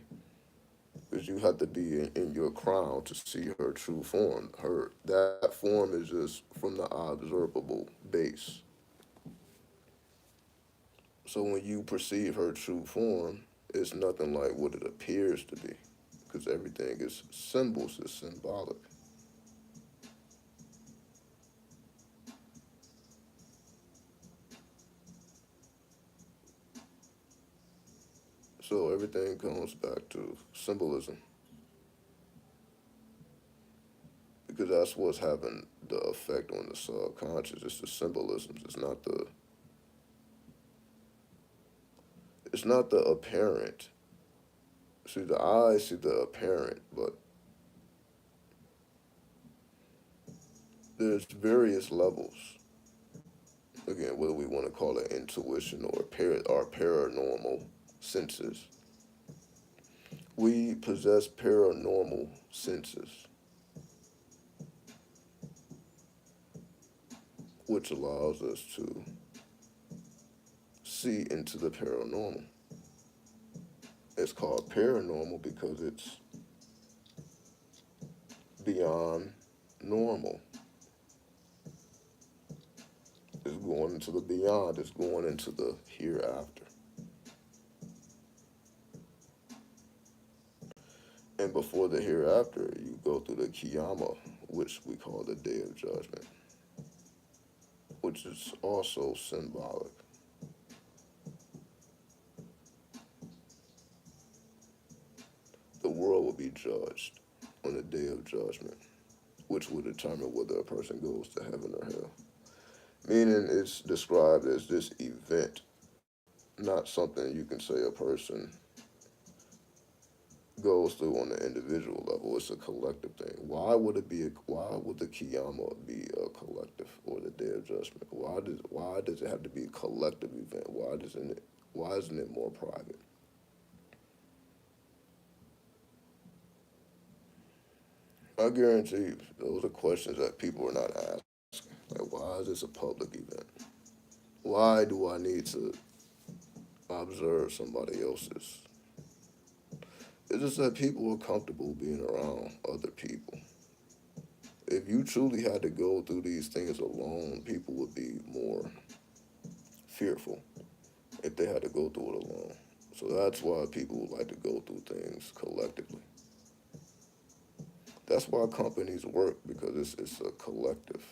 because you have to be in your crown to see her true form. Her that form is just from the observable base. So when you perceive her true form, it's nothing like what it appears to be, because everything is symbols, is symbolic. So everything comes back to symbolism, because that's what's having the effect on the subconscious. It's the symbolisms. It's not the apparent. See, the eyes see the apparent, but there's various levels. Again, whether we want to call it intuition or our paranormal senses. We possess paranormal senses, which allows us to see into the paranormal. It's called paranormal because it's beyond normal. It's going into the beyond. It's going into the hereafter. And before the hereafter, you go through the Kiyama, which we call the Day of Judgment, which is also symbolic. The world will be judged on the Day of Judgment, which will determine whether a person goes to heaven or hell. Meaning it's described as this event, not something you can say a person goes through on the individual level. It's a collective thing. Why would the Kiyama be a collective, or the Day of Judgment? Why does it have to be a collective event? Why isn't it more private? I guarantee you, those are questions that people are not asking. Like, why is this a public event? Why do I need to observe somebody else's? It's just that people are comfortable being around other people. If you truly had to go through these things alone, people would be more fearful if they had to go through it alone. So that's why people like to go through things collectively. That's why companies work, because it's a collective.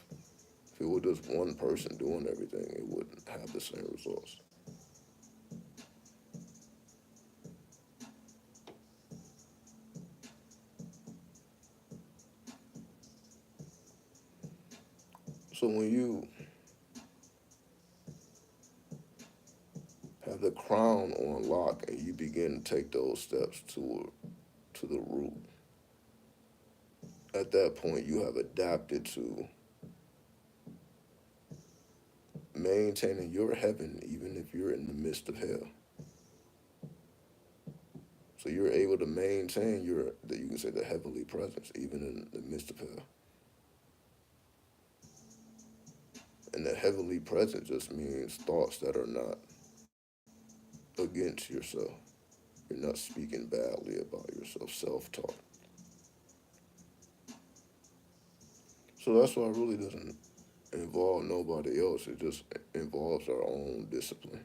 If it were just one person doing everything, it wouldn't have the same results. So when you have the crown on lock and you begin to take those steps to the root, at that point you have adapted to maintaining your heaven even if you're in the midst of hell. So you're able to maintain you can say the heavenly presence even in the midst of hell. And the heavenly presence just means thoughts that are not against yourself. You're not speaking badly about yourself, self-talk. So that's why it really doesn't involve nobody else. It just involves our own discipline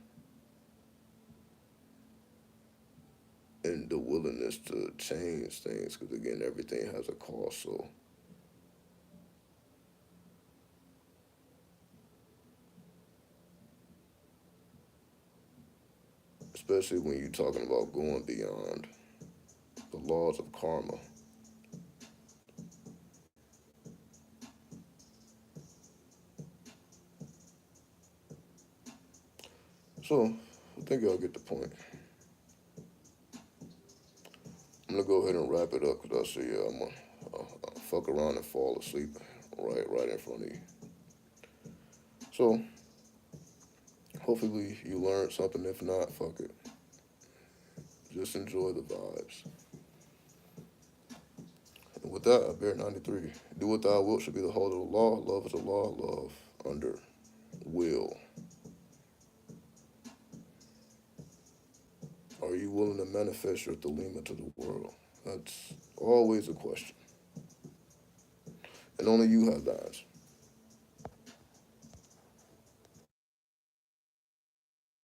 and the willingness to change things, because again, everything has a cost. So especially when you're talking about going beyond the laws of karma. So I think y'all get the point. I'm gonna go ahead and wrap it up because I see I'm gonna fuck around and fall asleep right in front of you. So hopefully you learned something. If not, fuck it. Just enjoy the vibes. And with that, I bear 93. Do what thou wilt should be the whole of the law. Love is the law. Love under will. Are you willing to manifest your thelema to the world? That's always a question. And only you have the answer.